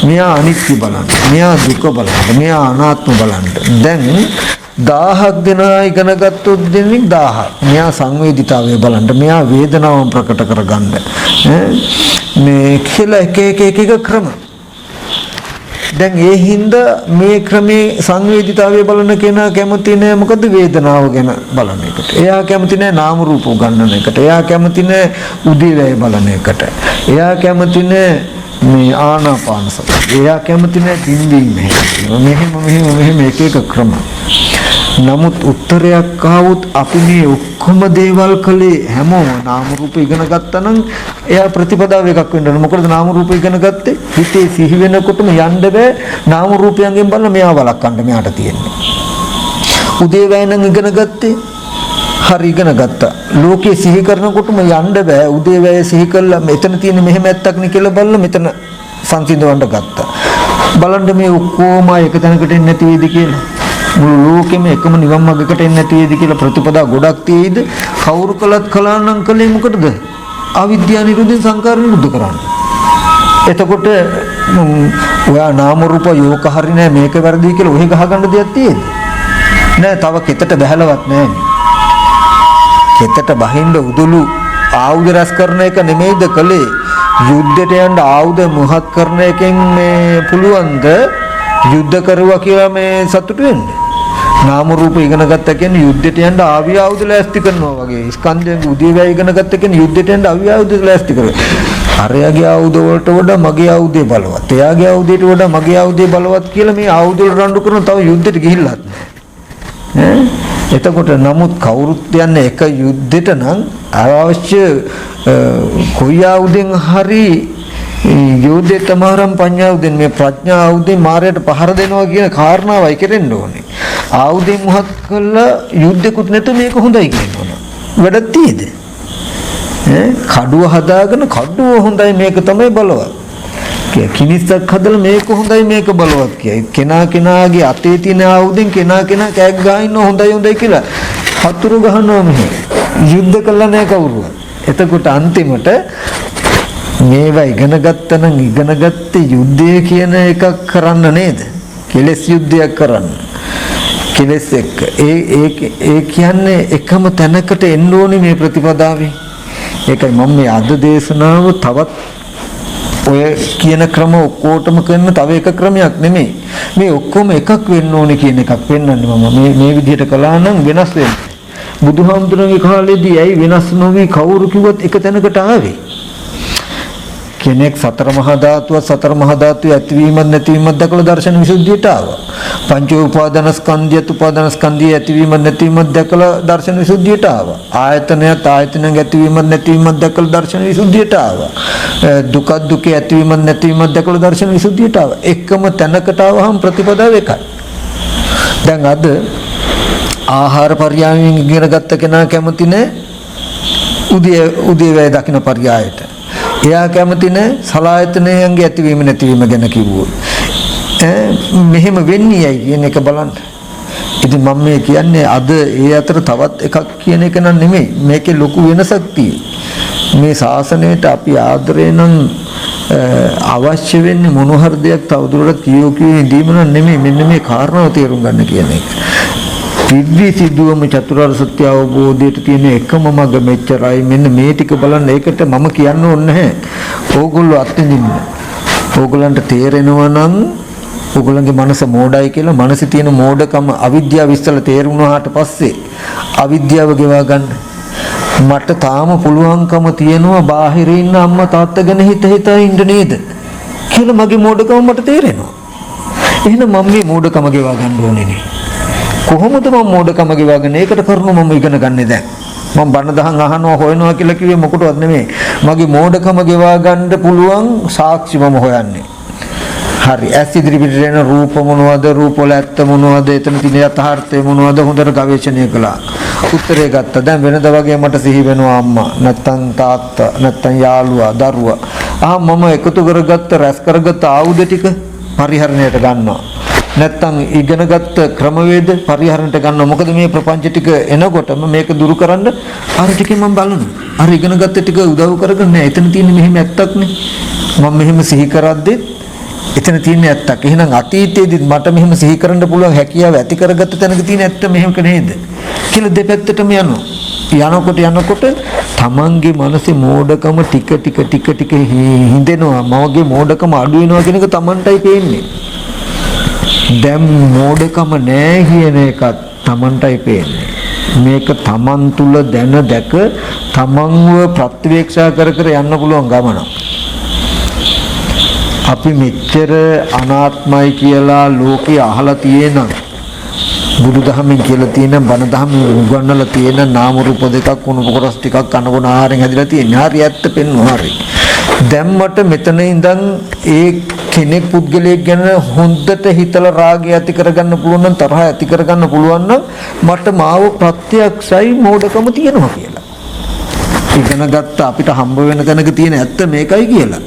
මෙයා අනිත්‍ය බලන්න, මෙයා දුක බලන්න, මෙයා අනාත්ම බලන්න. දැන් 1000ක් දෙනා ඉගෙන ගත්තොත් දෙන්නේ 1000ක්. මෙයා සංවේදීතාවය බලන්න, මෙයා වේදනාව ප්‍රකට කරගන්න. මේ කියලා එක ක්‍රම. දැන් ඒ හින්දා මේ ක්‍රමේ සංවේදීතාවය බලන කෙනා කැමති නෑ මොකද වේදනාව ගැන බලන එකට. එයා කැමති නෑ නාම රූප ගන්නන එකට. එයා කැමති නෑ උදේවැය බලන එකට. එයා කැමති නෑ මේ ආනාපාන සතිය. එයා කැමති නෑ පිම්බීම. මෙහෙම එක ක්‍රම. නමුත් උත්තරයක් ආවොත් අපි මේ ඔක්කොම දේවල් කළේ හැමෝම නාම රූප ඉගෙන ගත්තා නම් එයා ප්‍රතිපදාව එකක් වෙන්න ඕන. මොකද නාම රූප ඉගෙන ගත්තේ හිතේ සිහි වෙනකොටම යන්න බෑ. නාම රූපයන්ගෙන් බලලා මෙයා වළක්වන්න මෙයාට තියෙන්නේ. උදේවැය නම් ඉගෙන ගත්තේ හරි ඉගෙන ගත්තා. ලෝකේ සිහි කරනකොටම යන්න බෑ. උදේවැය සිහි කළා මෙතන තියෙන්නේ මෙහෙම ඇත්තක් නේ කියලා බලලා මෙතන සංසිඳවන්න ගත්තා. බලන්න මේ ඔක්කොම එක තැනකට එන්නේ නැති වේද කියලා. මුළු ලෝකෙම එකම නිවන් මාර්ගයකට එන්නේ නැති වේද කියලා ප්‍රතිපදා ගොඩක් තියෙයිද? කවුරු කළත් කලානම් කලේ මොකටද? අවිද්‍යාව නිරුද්ධ සංකාර නිරුද්ධ කරන්න. එතකොට ඔයා නාම රූප යෝක හරි නෑ මේක වැරදි කියලා ඔහෙ ගහගන්න දෙයක් තියෙද? නෑ, තව කෙතට බහැලවත් නෑනේ. කෙතට බහින්න උදුළු ආයුධ රැස් කරන එක නෙමෙයිද කලේ? යුද්ධයට යන්න ආයුධ මොහත් කරන එකෙන් මේ පුළුවන්ද යුද්ධ කරුවා කියලා මේ සතුටු වෙන්න? නාම රූප ඉගෙන ගත්තා කියන්නේ යුද්ධයට යන්න ආවි ආයුධ ලෑස්ති කරනවා වගේ. ස්කන්ධයෙන් උදේවැය ඉගෙන ගත්තා කියන්නේ යුද්ධයට යන්න ආවි ආයුධ ලෑස්ති කරනවා. අරයාගේ ආයුධ වලට වඩා මගේ ආයුධය බලවත්. එයාගේ ආයුධයට වඩා මගේ ආයුධය බලවත් කියලා මේ ආයුධ වල රණ්ඩු කරන තව යුද්ධෙට ගිහිල්ලත් නෑ. එතකොට නමුත් කවුරුත් යන්නේ එක යුද්ධෙට නම් අවශ්‍ය කොයි ආයුධෙන් හරි යෝධේ තමහරම් පඤ්ඤාවුදෙන් මේ ප්‍රඥාවුදෙන් මාරයට පහර දෙනවා කියන කාරණාවයි කෙරෙන්න ඕනේ. ආයුධේ මුහත් කළා යුද්ධෙකුත් නැතු මේක හොඳයි කියනවා. වැඩක් තියෙද? කඩුව හදාගෙන කඩුව හොඳයි මේක තමයි බලවත්. කිනිස්සක් හදලා මේක හොඳයි මේක බලවත් කියයි. කෙනාගේ අතේ තියෙන ආයුධෙන් කෙනා කෑග් ගහින්න හොඳයි කියලා හතුරු ගහනවා මෙහි. යුද්ධ කළා නෑ කවුරුවත්. එතකොට අන්තිමට මේවා ඉගෙන ගත්තා නම් ඉගෙනගත්තේ යුද්ධය කියන එකක් කරන්න නේද? කෙලස් යුද්ධයක් කරන්න. කෙලස් එක්ක ඒ කියන්නේ එකම තැනකට එන්න ඕනේ මේ ප්‍රතිපදාවේ. ඒකයි මම මේ අද දේශනාව තවත් ඔය කියන ක්‍රම ඔක්කොටම කරන තව එක ක්‍රමයක් නෙමෙයි. මේ ඔක්කොම එකක් වෙන්න ඕනේ කියන එකක් පෙන්වන්නේ මම. මේ විදිහට කළා නම් වෙනස් වෙන්නේ. බුදුහාමුදුරන්ගේ කාලේදී ඇයි වෙනස් නොවි කවුරු කිව්වත් එක තැනකට ආවේ? කෙනෙක් සතර මහා ධාතුව ඇතිවීමත් නැතිවීමත් දැකලා දර්ශන විසුද්ධියට ආවා. පංච උපාදානස්කන්ධය ඇතිවීමත් නැතිවීමත් දැකලා දර්ශන විසුද්ධියට ආවා. ආයතනයත් ඇතිවීමත් නැතිවීමත් දැකලා දර්ශන විසුද්ධියට ආවා. දුක ඇතිවීමත් නැතිවීමත් දැකලා දර්ශන විසුද්ධියට ආවා. එකම තැනකට ආවහම ප්‍රතිපදාව එකයි. දැන් අද ආහාර පරියායෙන් ඉගෙන ගත්ත කෙනා කැමති නැහැ උදේවැය දකින්න පරියායට. එයා කැමති නැහැ සලායතනයන්ගේ ඇතිවීම නැතිවීම ගැන කිව්වොත්. මෙහෙම වෙන්නේ ඇයි කියන එක බලන්න. ඉතින් මම මේ කියන්නේ අද ඒ අතර තවත් එකක් කියන එක නන් නෙමෙයි. මේකේ ලොකු වෙනසක් තියෙනවා. මේ ශාසනයට අපි ආදරේ නම් අවශ්‍ය වෙන්නේ මොන හරි දෙයක් තවදුරටත් කියෝ ඉඳීම නෙමෙයි. මෙන්න මේ කාරණාව තේරුම් ගන්න කියන එක. පිරිසිදුවම චතුරාර්ය සත්‍ය අවබෝධයට තියෙන එකම මඟ මෙච්චරයි. මෙන්න මේ ටික බලන්න. ඒකට මම කියන්න ඕනේ නැහැ. ඕගොල්ලෝ අත්විඳින්න. ඕගොල්ලන්ට තේරෙනවා නම් ඕගොල්ලන්ගේ මනස මෝඩයි කියලා මනසේ තියෙන මෝඩකම අවිද්‍යාව ඉස්සලා තේරුණාට පස්සේ අවිද්‍යාව ගෙවා ගන්න. මට තාම පුළුවන්කම තියෙනවා බාහිර ඉන්න අම්මා තාත්තා ගැන හිතා ඉන්න නේද කියලා මගේ මෝඩකම මට තේරෙනවා. එහෙනම් මම මේ මෝඩකම ගෙවා ගන්න ඕනේ නේ. කොහොමද මම මෝඩකම ගෙවාගෙන ඒකට කරුණ මම ඉගෙන ගන්නෙ දැන්? මම බණ දහම් අහනවා හොයනවා කියලා කිව්වේ මොකටවත් නෙමෙයි. මගේ මෝඩකම ගෙවා ගන්න පුළුවන් සාක්ෂි මම හොයන්නේ. හරි. ඇස් ඉදිරිපිට එන රූප මොනවද? රූප වල ඇත්ත මොනවද? එතන තියෙන යථාර්ථය මොනවද? හොඳට ගවේෂණය කළා. උත්තරේ ගත්තා. දැන් වෙනද වගේ මට සිහි වෙනවා අම්මා, නැත්තම් තාත්තා, නැත්තම් යාළුවා, දරුවා. මම එකතු කරගත්ත රැස් කරගත්ත ආයුධ ටික පරිහරණයට ගන්නවා. නැත්තම් ඉගෙනගත්ත ක්‍රමවේද පරිහරණයට ගන්නවා. මොකද මේ ප්‍රපංච ටික එනකොටම මේක දුරු කරන්න අර ටිකෙන් මම බලනවා. අර ඉගෙනගත්ත ටික උදව් කරගෙන නෑ. එතන තියෙන්නේ මෙහෙම ඇත්තක් නේ. මම මෙහෙම සිහි කරද්දී එතන තියෙන්නේ ඇත්තක්. එහෙනම් අතීතයේදී මට මෙහෙම සිහි කරන්න පුළුවන් හැකියාව ඇති කරගත්ත තැනක තියෙන ඇත්ත මෙහෙමක නේද කියලා දෙපැත්තටම යනකොට තමන්ගේ මනසේ මෝඩකම ටික හිඳෙනවා. මවගේ මෝඩකම අඩු වෙනවා කියන එක තමන්ටයි පේන්නේ. දැන් මෝඩකම නෑ කියන එකත් තමන්ටයි පේන්නේ. මේක තමන් තුල දැක තමන්ව ප්‍රත්‍යක්ෂා කර යන්න පුළුවන් ගමන. අපි මෙච්චර අනාත්මයි කියලා ලෝකේ අහලා තියෙන බුදුදහමෙන් කියලා තියෙන බණ දහමෙන් උගන්වලා තියෙන නාම රූප දෙකක් කුණු කොටස් ටිකක් කනකොන ආහාරයෙන් හැදිලා තියෙන. හරි ඇත්ත පෙන්වනවා හරි. දැන් මට මෙතන ඉඳන් ඒ කෙනෙක් පුද්ගලයෙක් ගැන හොඳට හිතලා රාගය ඇති කරගන්න පුළුවන් නම් තරහ ඇති කරගන්න පුළුවන් නම් මට මාව ප්‍රත්‍යක්ෂයි මෝඩකම තියෙනවා කියලා. ඉගෙන ගත්ත අපිට හම්බ වෙන තැනක තියෙන ඇත්ත මේකයි කියලා.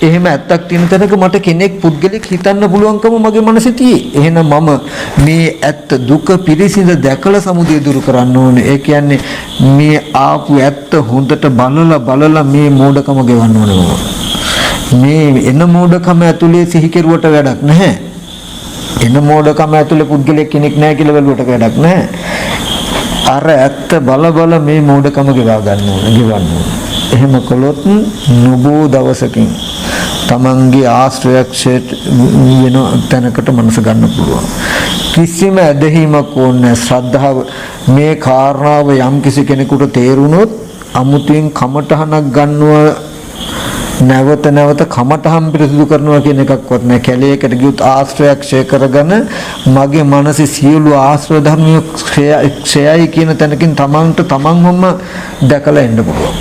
එහෙම ඇත්තක් තියෙන තැනක මට කෙනෙක් පුද්ගලෙක් හිතන්න පුළුවන්කම මගේ මනසේ තියෙයි. එහෙනම් මම මේ ඇත්ත දුක පිරිසිඳ දැකලා සමුදය දුරු කරන්න ඕනේ. ඒ කියන්නේ මේ ආපු ඇත්ත හොඳට බලලා මේ මෝඩකම ගෙවන්න ඕනේ. මේ එන මෝඩකම ඇතුලේ සිහි කෙරුවට වැඩක් නැහැ. එන මෝඩකම ඇතුලේ පුද්ගලෙක් කෙනෙක් නැහැ කියලා බැලුවට වැඩක් නැහැ. අර ඇත්ත බල මේ මෝඩකම ගෙවා ගන්න ඕනේ, ගෙවන්න ඕනේ. එහෙම කළොත් නොබෝ දවසකින් තමන්ගේ ආශ්‍රයක්ෂේත් වෙන තැනකට මනස ගන්න පුළුවන්. කිසිම ඇදහිීමක් ඕනේ. ශ්‍රද්ධාව මේ කාරණාව යම් කිසි කෙනෙකුට තේරුණොත් අමුතුවෙන් කමටහනක් ගන්නවා, නැවත කමටහම් පිරිසිදු කරනවා කියන එකක්වත් නැහැ. කැලේකට ගියොත් ආශ්‍රයක් ක්ෂය කරගෙන මගේ මනසේ සියලු ආශ්‍රය ධර්ම ක්ෂයයි කියන තැනකින් තමන්වම දැකලා එන්න පුළුවන්.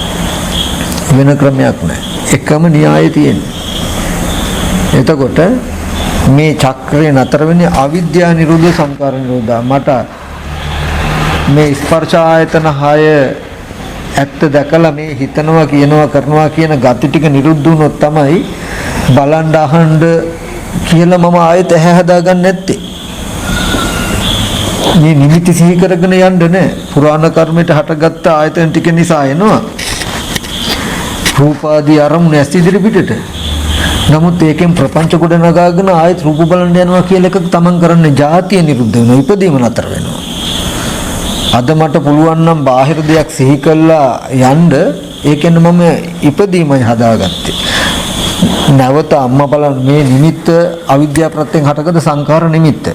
වෙන ක්‍රමයක් නැහැ. එකම න්‍යායය තියෙනවා. එතකොට මේ චක්‍රේ නතර වෙන්නේ අවිද්‍යා නිරෝධ සංකාර නිරෝධා. මට මේ ස්පර්ශ ආයතන 6 ඇත්ත දැකලා මේ හිතනවා කියනවා කරනවා කියන gati ටික නිරුද්ධ වුණොත් තමයි බලන් අහන්න කියලා මම ආයෙත් ඇහැ හදාගන්න නැත්තේ. මේ නිමිති සිහි කරගෙන යන්න නෑ. පුරාණ කර්මයට හටගත්ත ආයතන ටික නිසා එනවා. රූපාදී අරමුණ ඇස් ඉදිරි පිටට. නමුත් ඒකෙන් ප්‍රපංච කොට නගාගෙන ආයෙත් රූප බලන්න යනවා කියලා එකක් තමන් කරන්නේ ජාතිය නිරුද්ධ වෙනවා. ඉපදීම නතර වෙනවා. අද මට පුළුවන් නම් බාහිර දෙයක් සිහි කළා යන්න ඒකෙන් මම ඉපදීමයි හදාගත්තේ. නැවත අම්මා බලන්න මේ නිමිත්ත අවිද්‍යාව ප්‍රත්‍යයෙන් හටගද සංඛාර නිමිත්ත.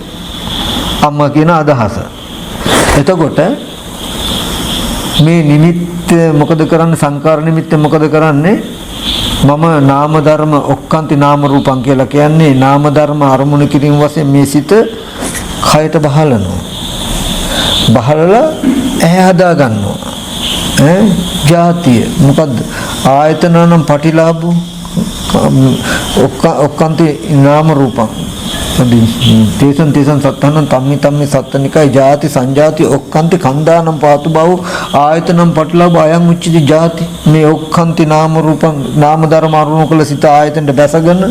අම්මා කියන අදහස. එතකොට මේ නිමිත්ත මොකද කරන්නේ සංඛාර නිමිත්ත මොකද කරන්නේ? මම නාම ධර්ම ඔක්කාන්ති නාම රූපං කියලා කියන්නේ නාම ධර්ම අරමුණු කිරීම වශයෙන් මේ සිත කයට බහලනවා. බහලලා ඇහැ හදා ගන්නවා. ජාතිය මොකද්ද? ආයතන නම් පටිලාභු ඔක්කාන්ති නාම රූපං තේසන් සත්තනං තම්මි සත්තනිකයි ජාති සංජාති ඔක්කාන්ති කන්දානම් පාතු බව ආයතනම් පටලව අයං උච්චති ජාති මේ ඔක්කාන්ති නාම රූපං නාම ධර්ම අරුණු කළ සිත ආයතනට බැසගෙන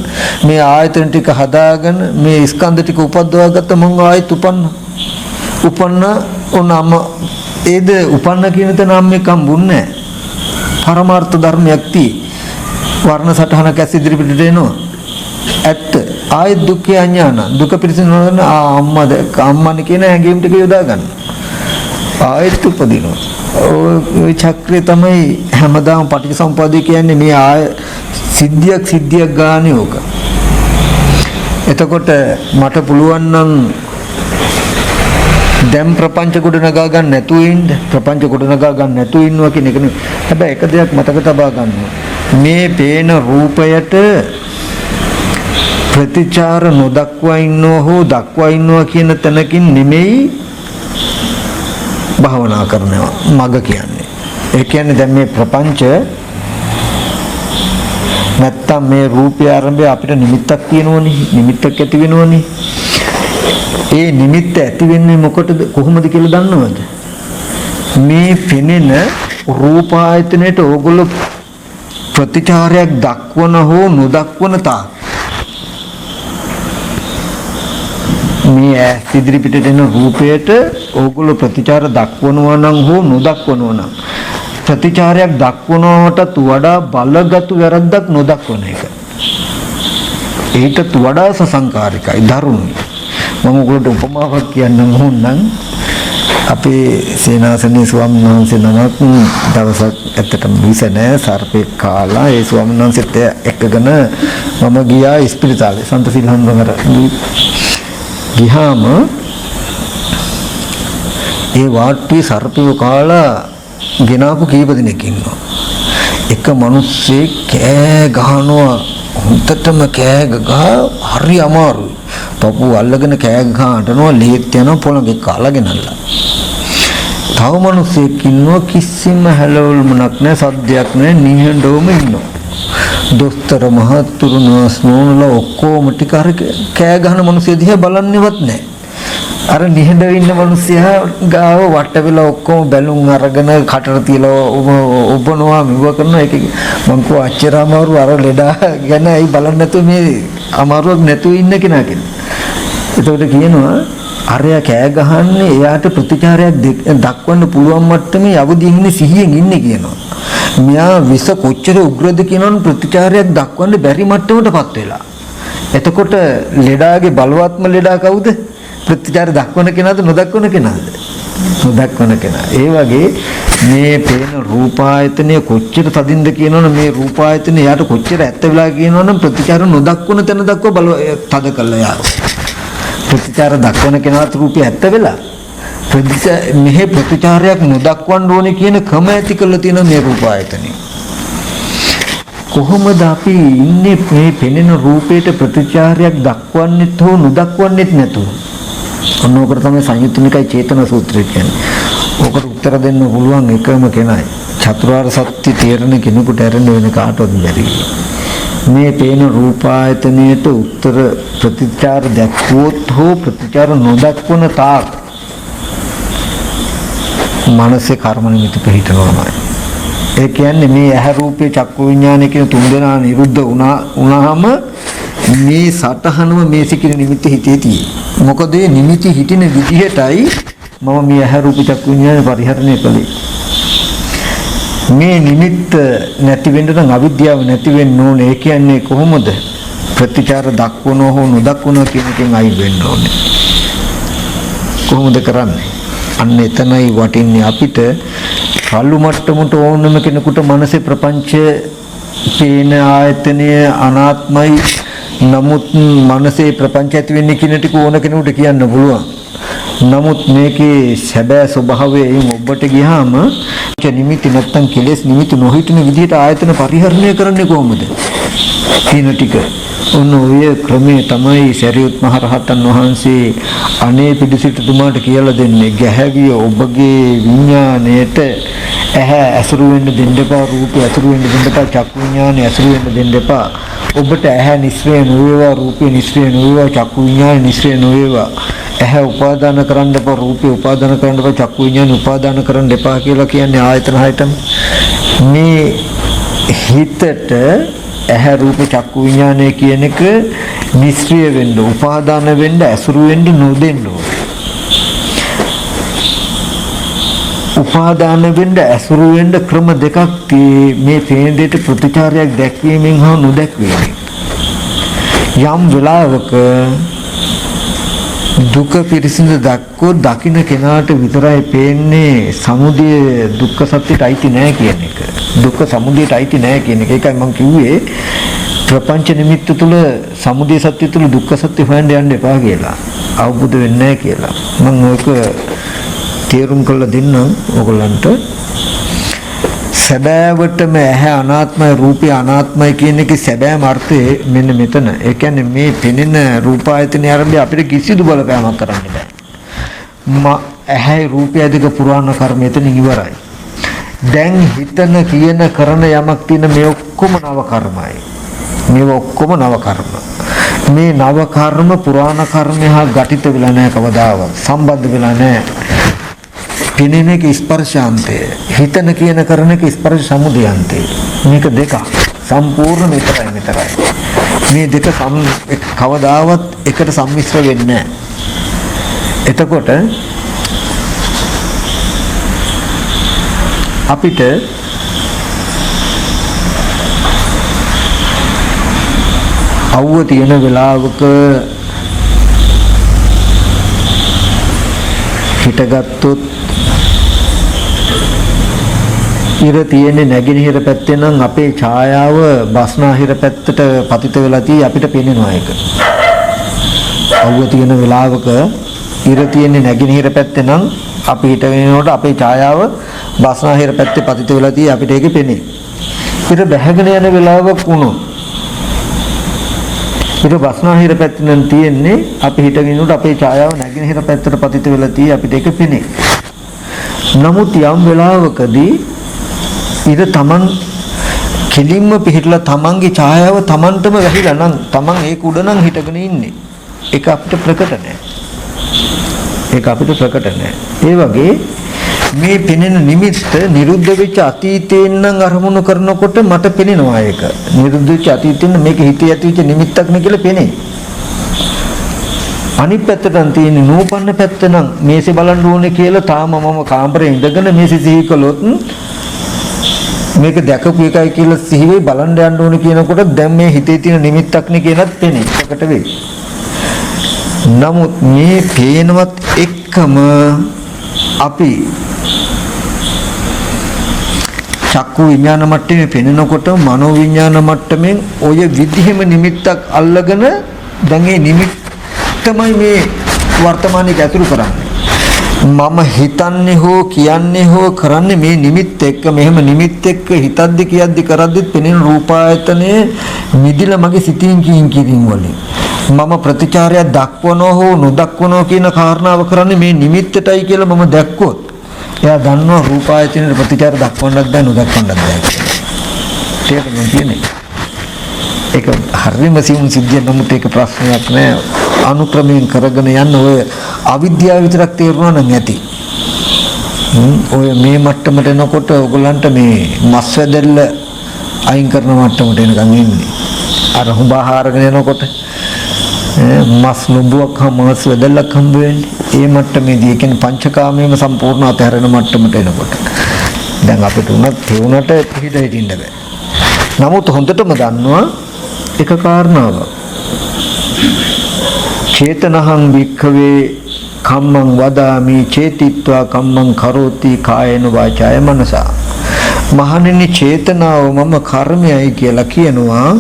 මේ ආයතන ටික හදාගෙන මේ ස්කන්ධ ටික උපද්දවාගත්ත මං ආයත උපන්න උනම ඒද උපන්න කියන තැන නම් එක හම්බුන්නේ පරමාර්ථ ධර්මයක් tie වර්ණ සටහනක් ඇස් ඉදිරි පිටට එනවා ඇත්ත ආයත් දුක්ඛ අඥාන දුක පිළිසිනවන අම්මනේ කියන හැඟීම් ටික යොදා ගන්න ආයත් උපදිනවා ඔය චක්‍රය තමයි හැමදාම පටිච්චසමුප්පාදේ කියන්නේ මේ ආය සිද්ධියක් ගානේ ඕක එතකොට මට පුළුවන් නම් දැන් ප්‍රපංච කොට නගා ගන්න නැතුව ඉන්න ප්‍රපංච කොට නගා ගන්න නැතුව ඉන්නවා කියන එක නෙවෙයි හැබැයි එක දෙයක් මතක තබා ගන්නවා මේ පේන රූපයට ප්‍රතිචාර නොදක්වා ඉන්නෝ හෝ දක්වා ඉන්නවා කියන තැනකින් නෙමෙයි භාවනා කරනවා මග කියන්නේ. ඒ කියන්නේ දැන් මේ ප්‍රපංච නැත්තම් මේ රූපය ආරම්භය අපිට නිමිත්තක් තියෙනවනේ නිමිත්තක් ඇති වෙනවනේ. ඒ නිමිත්ත ඇති වෙන්නේ මොකටද කොහොමද කියලා දන්නවද? මේ පෙනෙන රූප ආයතනයේ ඕගොල්ලෝ ප්‍රතිචාරයක් දක්වන හෝ නොදක්වන තා මේ ඉදිරි පිටට එන රූපයට ඕගොල්ලෝ ප්‍රතිචාර දක්වනවා නම් හෝ නොදක්වනවා නම් ප්‍රතිචාරයක් දක්වනවටත් වඩා බලගත් වැරද්දක් නොදක්වන එක. ඒකට වඩා සසංකාරිකයි දරුණුයි. මම ඔයගොල්ලන්ට උපමාවක් කියන්නම් ඕනනම් අපේ සේනාසනේ ස්වාමීන් වහන්සේ නමක් දවසක් ඇත්තටම විස නැහැ සර්පේ කාලා ඒ ස්වාමීන් වහන්සේත් එක්කගෙන මම ගියා ඉස්පිරිතාලේ සන්තසිල් හඳුනගර ගියාම ඒ වාට්ටුවේ සර්පියෝ කාලා ගෙනාපු කීප දෙනෙක් ඉන්නවා එක මිනිස්සෙක් කෑ ගහනවා හුත්තටම කෑ ගහ හරි අමාරුයි පපු අල්ලගෙන කෑ ගහ අඬනවා ලේත් යනවා පොළඟේ කාලා ගෙනල්ලා තව මිනිස්සෙක් ඉන්නවා කිසිම හැලවුල්මක් නැහැ සද්දයක් නැහැ නිහඬවම ඉන්නවා දොස්තර මහත්තුරු නෝනලා ඔක්කොම ටික අර කෑ ගහන මිනිස්සු දිහා බලන්නේවත් නැහැ අර නිහඬව ඉන්න මිනිස්සයා ගාව වට වෙලා ඔක්කොම බැලුම් අරගෙන කටට තියලා ඔබනවා මෙව කරනවා ඒක මං කෝ අච්චර අමාරු අර ලෙඩා ගැන ඇයි බලන්නේ නැතුව මේ අමාරුවක් නැතුව ඉන්න කෙනා කියලා. ඒකට කියනවා අරයා කෑ ගහන්නේ එයාට ප්‍රතිචාරයක් දක්වන්න පුළුවන් මට්ටමේ අවදි ඉන්නේ සිහියෙන් ඉන්නේ කියනවා. මෙයා විස කොච්චර උග්‍රද කියනවනම් ප්‍රතිචාරයක් දක්වන්න බැරි මට්ටමටපත් වෙලා. එතකොට ලෙඩාගේ බලවත්ම ලෙඩා කවුද? ප්‍රතිචාර දක්වන කෙනාද නොදක්වන කෙනාද? නොදක්වන කෙනා. ඒ වගේ මේ පේන රූපායතනය කොච්චර තදින්ද කියනවනම් මේ රූපායතනය යාට කොච්චර ඇත්ත වෙලා කියනවනම් ප්‍රතිචාර නොදක්වන තැන දක්ව බල තද කළා යා. ප්‍රතිචාර දක්වන කෙනාට රූපය ඇත්ත වෙලා මෙහි ප්‍රතිචාරයක් නොදක්වන්න ඕනේ කියන ක්‍රම ඇති කරලා තියෙන මේ රූපායතනය. කොහොමද අපි ඉන්නේ මේ පෙනෙන රූපයට ප්‍රතිචාරයක් දක්වන්නෙත් හෝ නොදක්වන්නෙත් නැතුව? ඔන්නෝකට තමයි සංයුත්ත නිකාය චේතන සූත්‍රය කියන්නේ. ඕකට උත්තර දෙන්න පුළුවන් එකම කෙනයි. චතුරාර්ය සත්‍ය තේරෙන කෙනෙකුට ඇරෙන්න වෙන කාටවත් බැරි. මේ පේන රූපායතනයට උත්තර ප්‍රතිචාර දක්වුවොත් හෝ ප්‍රතිචාර නොදක්වන තාක් මනසේ කර්ම නිමිති පිහිටනවාමයි. ඒ කියන්නේ මේ ඇහැ රූපේ චක්කු විඥානය කියන තුන් දෙනා නිරුද්ධ වුණාම මේ සතහනම මේ සිකින නිමිති හිතේ තියෙන්නේ. මොකද මේ නිමිති හිටින විදිහටයි මම මේ ඇහැ රූප චක්කු විඥානය පරිහරණය කළේ. මේ නිමිත්ත නැති වෙන්න නම් අවිද්‍යාව නැති වෙන්න ඕනේ. ඒ කියන්නේ කොහොමද? ප්‍රතිචාර දක්වනෝ හෝ නොදක්වනෝ කියන එකෙන් අයින් වෙන්න ඕනේ. කොහොමද කරන්නේ? අන්න එතනයි වටින්නේ අපිට. කල්ලු මට්ටමට ඕනම කෙනෙකුට මනසේ ප්‍රපංච පේන ආයතනය අනාත්මයි. නමුත් මනසේ ප්‍රපංච ඇති වෙන්නේ කියන ටික ඕන කෙනෙකුට කියන්න පුළුවන්. නමුත් මේකේ සැබෑ ස්වභාවයෙන් ඔබට ගියාම නිමිති නැත්තම් කෙලෙස් නිමිති නොහිටින විදිහට ආයතන පරිහරණය කරන්නේ කොහොමද? කියන ටික ඔන්න ඔය ක්‍රමේ තමයි සරියුත් මහ රහතන් වහන්සේ අනේ පිළිසිටුමාට කියලා දෙන්නේ. ගැහැවිය ඔබගේ විඥාණයට ඇහැ ඇසුරු වෙන්න දෙන්න එපා, රූපය ඇසුරු වෙන්න දෙන්න එපා, චක්කු විඥානය ඇසුරු වෙන්න දෙන්න එපා. ඔබට ඇහැ නිස්සය නොවේවා, රූපය නිස්සය නොවේවා, චක්කු විඥානය නිස්සය නොවේවා. ඇහැ උපාදාන කරන්න එපා, රූපය උපාදාන කරන්න එපා, චක්කු විඥානය උපාදාන කරන්න එපා කියලා කියන්නේ ආයතන හයටම. මේ හිතට ඇහැ රූප චක්කු විඥානය කියන එක නිස්සය වෙන්න, උපාදාන වෙන්න, ඇසුරු වෙන්න නොදෙන්න ඕනේ. උපාදාන වෙන්න ඇසුරු වෙන්න ක්‍රම දෙකක් මේ පේන දෙයට ප්‍රතිචාරයක් දැක්වීමෙන් හා නොදැක්වීමෙන්. යම් වෙලාවක දුක පිරිසිදු දක්කෝ දකින්න කෙනාට විතරයි පේන්නේ සමුදය දුක්ඛ සත්‍යයට අයිති නැහැ කියන එක. දුක්ඛ සමුදයට අයිති නැහැ කියන එක. ඒකයි මම කිව්වේ ප්‍රපංච නිමිත්ත තුල සමුදය සත්‍ය තුල දුක්ඛ සත්‍ය හොයන්න යන්න එපා කියලා. අවබෝධ වෙන්නේ නැහැ කියලා. මම ඕක තේරුම් කරලා දෙන්නම් ඕගොල්ලන්ට. සැබෑවටම ඇහැ අනාත්මයි, රූපය අනාත්මයි කියන එකේ සැබෑම අර්ථය මෙන්න මෙතන. ඒ කියන්නේ මේ පෙනෙන රූපායතනය ආරම්භය අපිට කිසිදු බලපෑමක් කරන්න බෑ. ඇහැයි රූපය දෙක පුරාණ කර්ම එතනින් ඉවරයි. දැන් හිතන කියන කරන යමක් තියෙන මේ ඔක්කොම නව කර්මයි. මේ ඔක්කොම නව කර්ම. මේ නව කර්ම පුරාණ කර්ම හා ඝටිත වෙලා නැහැ කවදාවත්. සම්බන්ධ වෙලා නැහැ. පිනෙන එක ස්පර්ශාන්තය, හිතන කියන කරන එක ස්පර්ශ සමුදයන්තය. මේක දෙක සම්පූර්ණ මෙතරයි. මේ දෙක කවදාවත් එකට සම්මිශ්‍ර වෙන්නේ නැහැ. එතකොට අපිට අවුව තියෙන වෙලාවක හිටගත්තොත් ඉර තියෙන්නේ නැගෙනහිර පැත්තේ නම් අපේ ඡායාව බස්නාහිර පැත්තට පතිත වෙලා තිය අපිට පේනවා ඒක. අවුව තියෙන වෙලාවක ඉර තියෙන්නේ නැගෙනහිර පැත්තේ නම් අපි හිටගෙනනකොට අපේ ඡායාව බස්නාහිර පැත්තේ පතිත වෙලා තිය අපිට ඒක පේන්නේ. ඉර බැහැගෙන යන වෙලාවක වුණොත් ඉර බස්නාහිර පැත්තේ නම් තියෙන්නේ අපි හිටගෙනනකොට අපේ ඡායාව නැගෙනහිර පැත්තට පතිත වෙලා තිය අපිට ඒක පේන්නේ. නමුත් යම් වෙලාවකදී ඉර තමන් කෙලින්ම පිහිටලා තමන්ගේ ඡායාව තමන්ටම වැහිලා නම් තමන් ඒක උඩ නම් හිටගෙන ඉන්නේ. ඒක අපිට ප්‍රකට නැහැ. ඒ වගේ මේ පෙනෙන නිමිත්ත නිරුද්ධ වෙච්ච අතීතයෙන් නම් අරමුණු කරනකොට මට පෙනෙනවා ඒක. නිරුද්ධ වෙච්ච අතීතයෙන් මේක හිතේ ඇතිවෙච්ච නිමිත්තක් නේ කියලා පෙනේ. අනිත් පැත්තටන් තියෙන නූපන්න පැත්ත නම් මේසේ බලන්න ඕනේ කියලා තාම මම කාමරේ ඉඳගෙන මේසේ සිහි කළොත් මේක දැකපු එකයි කියලා සිහි වෙයි බලන්න යන්න ඕනේ කියනකොට දැන් මේ හිතේ තියෙන නිමිත්තක් නේ කියලාත් පෙනේ. ඒකට වෙයි. නමුත් මේ පේනවත් එක්කම අපි චක්කු විඥාන මට්ටමේ පෙනෙනකොට මනෝ විඥාන මට්ටමින් ඔය විදිහෙම නිමිත්තක් අල්ලගෙන දැන් මේ නිමිත්තමයි මේ වර්තමානයේ ඇතුළු කරන්නේ. මම හිතන්නේ හෝ කියන්නේ හෝ කරන්නේ මේ නිමිත්ත එක්ක. මෙහෙම නිමිත්ත එක්ක හිතද්දි කියද්දි කරද්දිත් පෙනෙන රූපායතනයේ මිදිලා මගේ සිතින් කියින් වලින් මම ප්‍රතිචාරයක් දක්වනෝ හෝ නොදක්වනෝ කියන කාරණාව කරන්නේ මේ නිමිත්තටයි කියලා මම දැක්කොත් එයා දන්නවා රූපායතනයේ ප්‍රතිචාර දක්වන්නත් බෑ නොදක්වන්නත් බෑ කියලා. ඒක හරියම සියුම් සිද්ධියක්. නමුත් ඒක ප්‍රශ්නයක් නෑ. අනුක්‍රමයෙන් කරගෙන යන්න ඔය අවිද්‍යාව විතරක් තේරුණා නම් ඇති. ඔය මේ මට්ටමට එනකොට ඔයගලන්ට මේ මස් වැදෙල්ල අයින් කරන මට්ටමට එනකන් ඉන්නේ. අර හුඹ ආහාරගෙන එනකොට මස් ලොබුවක් මස් වැදෙල්ලක් හම්බ වෙන්නේ. ඒ මට්ටමේදී කියන්නේ පංචකාමයේම සම්පූර්ණ අතහැරෙන මට්ටමට එනකොට. දැන් අපිට උනත් පිට හිටින්න බෑ. නමුත් හොඳටම දන්නවා එක කාරණාවක්. චේතනහං වික්ඛවේ කම්මං වදාමි චේතිත්වා කම්මං කරෝති කායේන වාචාය මනසා. මහණෙනි චේතනාව මම කර්මයයි කියලා කියනවා.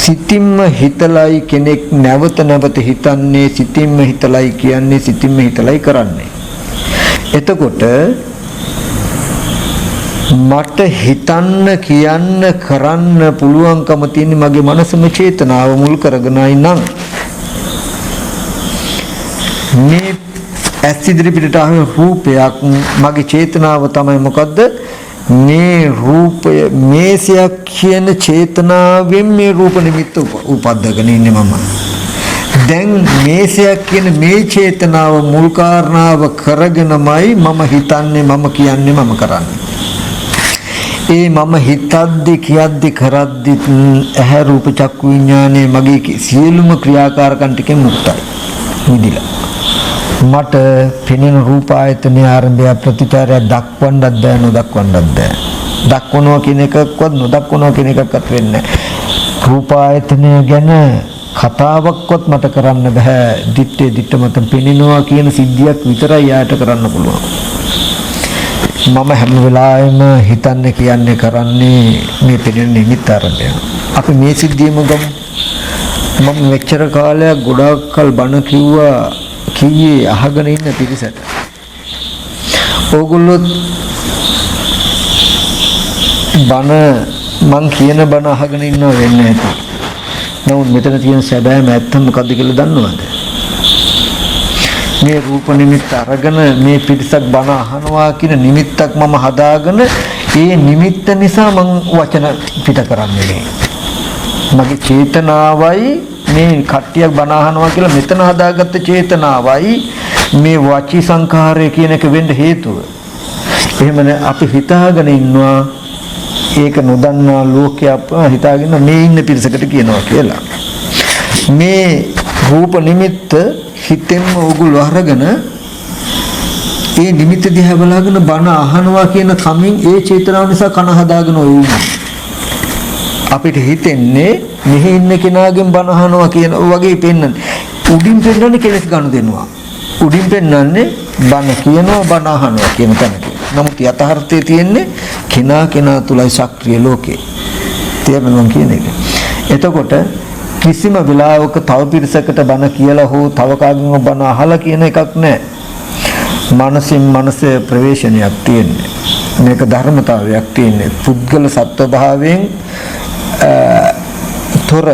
සිතින්ම හිතලයි කෙනෙක් නැවත නැවත හිතන්නේ, සිතින්ම හිතලයි කියන්නේ, සිතින්ම හිතලයි කරන්නේ. එතකොට මට හිතන්න කියන්න කරන්න පුළුවන්කම තියෙන මගේ මනසම චේතනාව මුල් කරගෙනයි නම් මේ ඇස් ඉදිරි පිටට ආව රූපයක් මගේ චේතනාව තමයි මොකද්ද? මේ රූපය මේසයක් කියන චේතනාවෙන් මේ රූප නිමිත්ත උපද්දගෙන ඉන්නේ මම. දැන් මේසයක් කියන මේ චේතනාව මුල් කාරණාව කරගෙනමයි මම හිතන්නේ, මම කියන්නේ, මම කරන්නේ. ඒ මම හිතද්දි කියද්දි කරද්දි ඇහැ රූප චක්කු විඥානේ මගේ සියලුම ක්‍රියාකාරකම් ටිකෙන් මුක්තයි. නිදිලා. මට පෙනෙන රූප ආයතනයේ ආරම්භය ප්‍රතිචාරය දක්වන්නත් බෑ, නොදක්වන්නත් බෑ. දක්වනවා කියන එකක්වත් නොදක්වනවා කියන එකක්වත් වෙන්නේ නැහැ. රූප ආයතනය ගැන කතාවක්වත් මට කරන්න බෑ. දිත්තේ දිත්ත මත පෙනෙනවා කියන සිද්ධියක් විතරයි යාට කරන්න පුළුවන්. මම හැම වෙලාවෙම හිතන්නේ කියන්නේ කරන්නේ මේ පෙනෙන නිමිත්ත ආරම්භය. අපි මේ සිද්ධියම ගමු. මම මෙච්චර කාලයක් ගොඩාක් කල් බණ කිව්වා කීයේ අහගෙන ඉන්න පිරිසට. ඕගොල්ලෝ බණ මං කියන බණ අහගෙන ඉන්නව වෙන්නේ නැති. නමුත් මෙතන තියෙන සැබෑම ඇත්ත මොකද්ද කියලා දන්නවද? මේ රූප නිමිත්ත අරගෙන මේ පිරිසක් බණ අහනවා කියන නිමිත්තක් මම හදාගෙන ඒ නිමිත්ත නිසා මං වචන පිට කරන්නේ. මගේ චේතනාවයි මේ කට්ටියක් බණ අහනවා කියලා මෙතන හදාගත්ත චේතනාවයි මේ වචී සංඛාරය කියන එක වෙන්න හේතුව. එහෙමනේ අපි හිතාගෙන ඉන්නවා ඒක නොදන්නා ලෝකයා හිතාගෙන මේ ඉන්න පිරිසකට කියනවා කියලා. මේ රූප නිමිත්ත හිතෙන්ම ඕගොල්ලෝ අරගෙන ඒ නිමිත්ත දිහා බලාගෙන බණ අහනවා කියන කමින් ඒ චේතනාව නිසා කන හදාගෙන ඔය ඉන්නේ. අපිට හිතෙන්නේ මෙහි ඉන්න කෙනාගෙන් බණ අහනවා කියන වගේ පෙන්නන්නේ. උඩින් පෙන්නන්නේ කෙලස් ගන්න දෙනවා. උඩින් පෙන්නන්නේ බණ කියනවා බණ අහනවා කියන තැනක. නමුත් යථාර්ථයේ තියෙන්නේ කෙනා තුලයි සක්‍රිය ලෝකේ. තේරෙනවද කියන එක. එතකොට කිසිම වෙලාවක තව පිරිසකට බණ කියලා හෝ තව කාගෙන් බණ අහලා කියන එකක් නැහැ. මනසින් මනස ප්‍රවේශනයක් තියෙන්නේ. මේක ධර්මතාවයක් තියෙන්නේ. පුද්ගල සත්ව භාවයෙන් තොර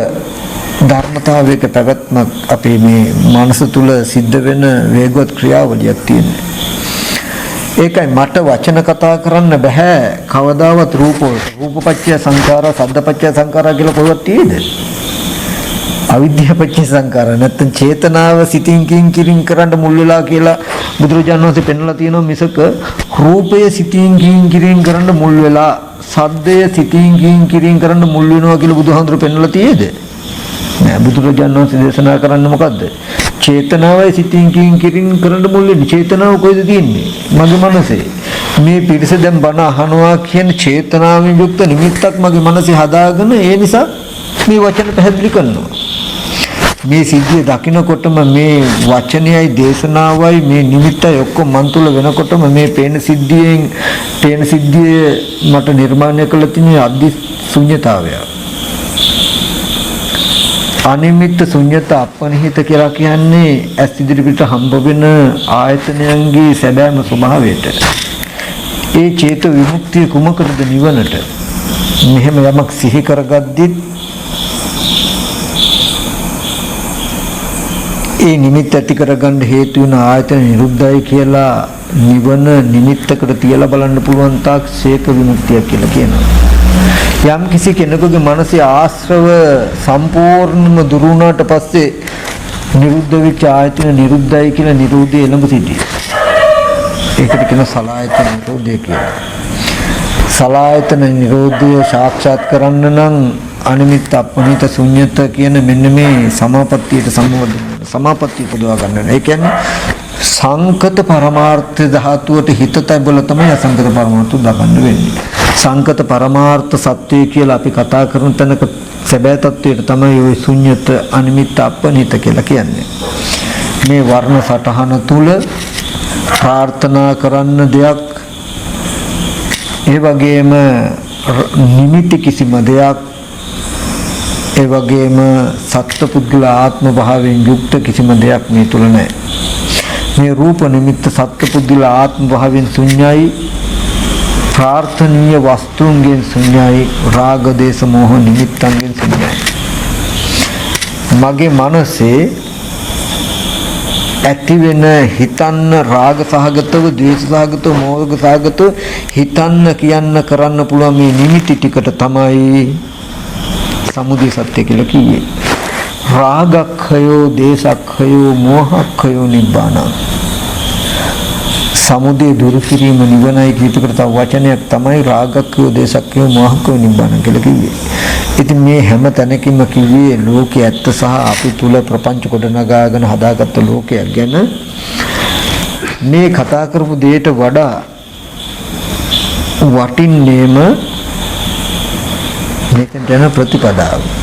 ධර්මතාවයක පැවැත්මක් අපේ මේ මනස තුල සිද්ධ වෙන වේගවත් ක්‍රියාවලියක් තියෙනවා. ඒකයි මට වචන කතා කරන්න බෑ කවදාවත් රූපපච්චය සංඛාර සද්දපච්චය සංඛාර කියලා කොහොමද තියෙන්නේ? අවිද්‍යාවපච්චය සංඛාර නැත්නම් චේතනාව සිතින් කින් කරන්න මුල් වෙලා කියලා බුදුරජාණන් වහන්සේ පෙන්වලා තියෙනවා. මිසක රූපය සිතින් කින් කරන්න මුල් වෙලා සද්දය සිතින් කින් කරන්න මුල් වෙනවා කියලා බුදුහාමුදුරු පෙන්වලා තියෙද? නෑ. බුදුරජාණන් වහන්සේ දේශනා කරන්නේ මොකද්ද? චේතනාවයි සිතින් කින් කරන්න මුල් වෙන්නේ. චේතනාව කොහෙද තියෙන්නේ? මගේ මනසේ. මේ පිරිස දැන් බණ අහනවා කියන චේතනාවෙන් යුක්ත නිමිත්තක් මගේ මනසේ හදාගෙන ඒ නිසා මේ වචන පැහැදිලි කරනවා. මේ සිද්ධිය දකිනකොටම මේ වචනයයි දේශනාවයි මේ නිමිත්තයි ඔක්කොම මන් තුල වෙනකොටම මේ පේන සිද්ධිය මට නිර්මාණය කළ තියෙන අධි ශුන්‍යතාවය. අනිමිත්ත ශුන්‍යත අපනිහිත කියලා කියන්නේ ඇස් ඉදිරිපිට හම්බ වෙන ආයතනයන්ගේ සැබෑම ස්වභාවයට. ඒ චේත විමුක්තිය කුමකටද? නිවනට. මෙහෙම යමක් සිහි කරගද්දිත් ඒ නිමිත්ත ඇති කරගන්න හේතු වෙන ආයතන නිරුද්ධයි කියලා නිවන නිමිත්තකට තියලා බලන්න පුළුවන් තාක් ශේක විමුක්තිය කියලා කියනවා. යම් කිසි කෙනෙකුගේ මනසේ ආශ්‍රව සම්පූර්ණම දුරු වුණාට පස්සේ නිරුද්ධ වෙච්ච ආයතන නිරුද්ධයි කියලා නිරෝධය එළඹ සිටී. ඒකට කියන සලායතන නිරෝධය කියලා. සලායතන නිරෝධය සාක්ෂාත් කරන්න නම් අනිමිත් අපනිත ශුන්්‍යත කියන මෙන්න මේ සමාපත්තියට සම්බන්ධ සමාපත්තිය පුදවා ගන්න ඕනේ. ඒ කියන්නේ සංකත පරමාර්ථ ධාතුවට හිත තබල තමයි අසංකත පරමාර්ථ දක්වන්න වෙන්නේ. සංකත පරමාර්ථ සත්‍යය කියලා අපි කතා කරන තැනක සැබෑ තත්වයට තමයි ওই ශුන්්‍යත අනිමිත් අපනිත කියලා කියන්නේ. මේ වර්ණ සටහන තුල ප්‍රාර්ථනා කරන්න දෙයක්, ඒ වගේම නිමිති කිසිම දෙයක්, ඒ වගේම සත්පුද්ගල ආත්ම භාවයෙන් යුක්ත කිසිම දෙයක් මේ තුල නැහැ. මේ රූප නිමිත්ත සත්පුද්ගල ආත්ම භාවයෙන් ශුන්‍යයි, ප්‍රාර්ථනීය වස්තුන්ගෙන් ශුන්‍යයි, රාග දේශ මොහ නිමිත්තන්ගෙන් ශුන්‍යයි. මගේ මනසේ ඇති වෙන හිතන්න රාග සහගතව, ද්වේෂ සහගතව, මෝහ සහගතව හිතන්න කියන්න කරන්න පුළුවන් මේ නිමිති ටිකට තමයි සමුදය සත්‍ය කියලා කියේ. රාගක්ඛයෝ, දේශක්ඛයෝ, මෝහක්ඛයෝ නිබ්බාන. සමුදය දුරු කිරීම නිවනයි කියපකට තව වචනයක් තමයි රාගක්ඛයෝ, දේශක්ඛයෝ, මෝහක්ඛයෝ නිබ්බාන කියලා කිව්වේ. ඉතින් මේ හැම තැනකින්ම කිව්වේ ලෝකයේ ඇත්ත සහ අපි තුල ප්‍රපංච ගොඩනගාගෙන හදාගත්ත ලෝකයක් ගැන. මේ කතා කරපු දෙයට වඩා වටින්නේම මේකෙන් යන ප්‍රතිපදාව.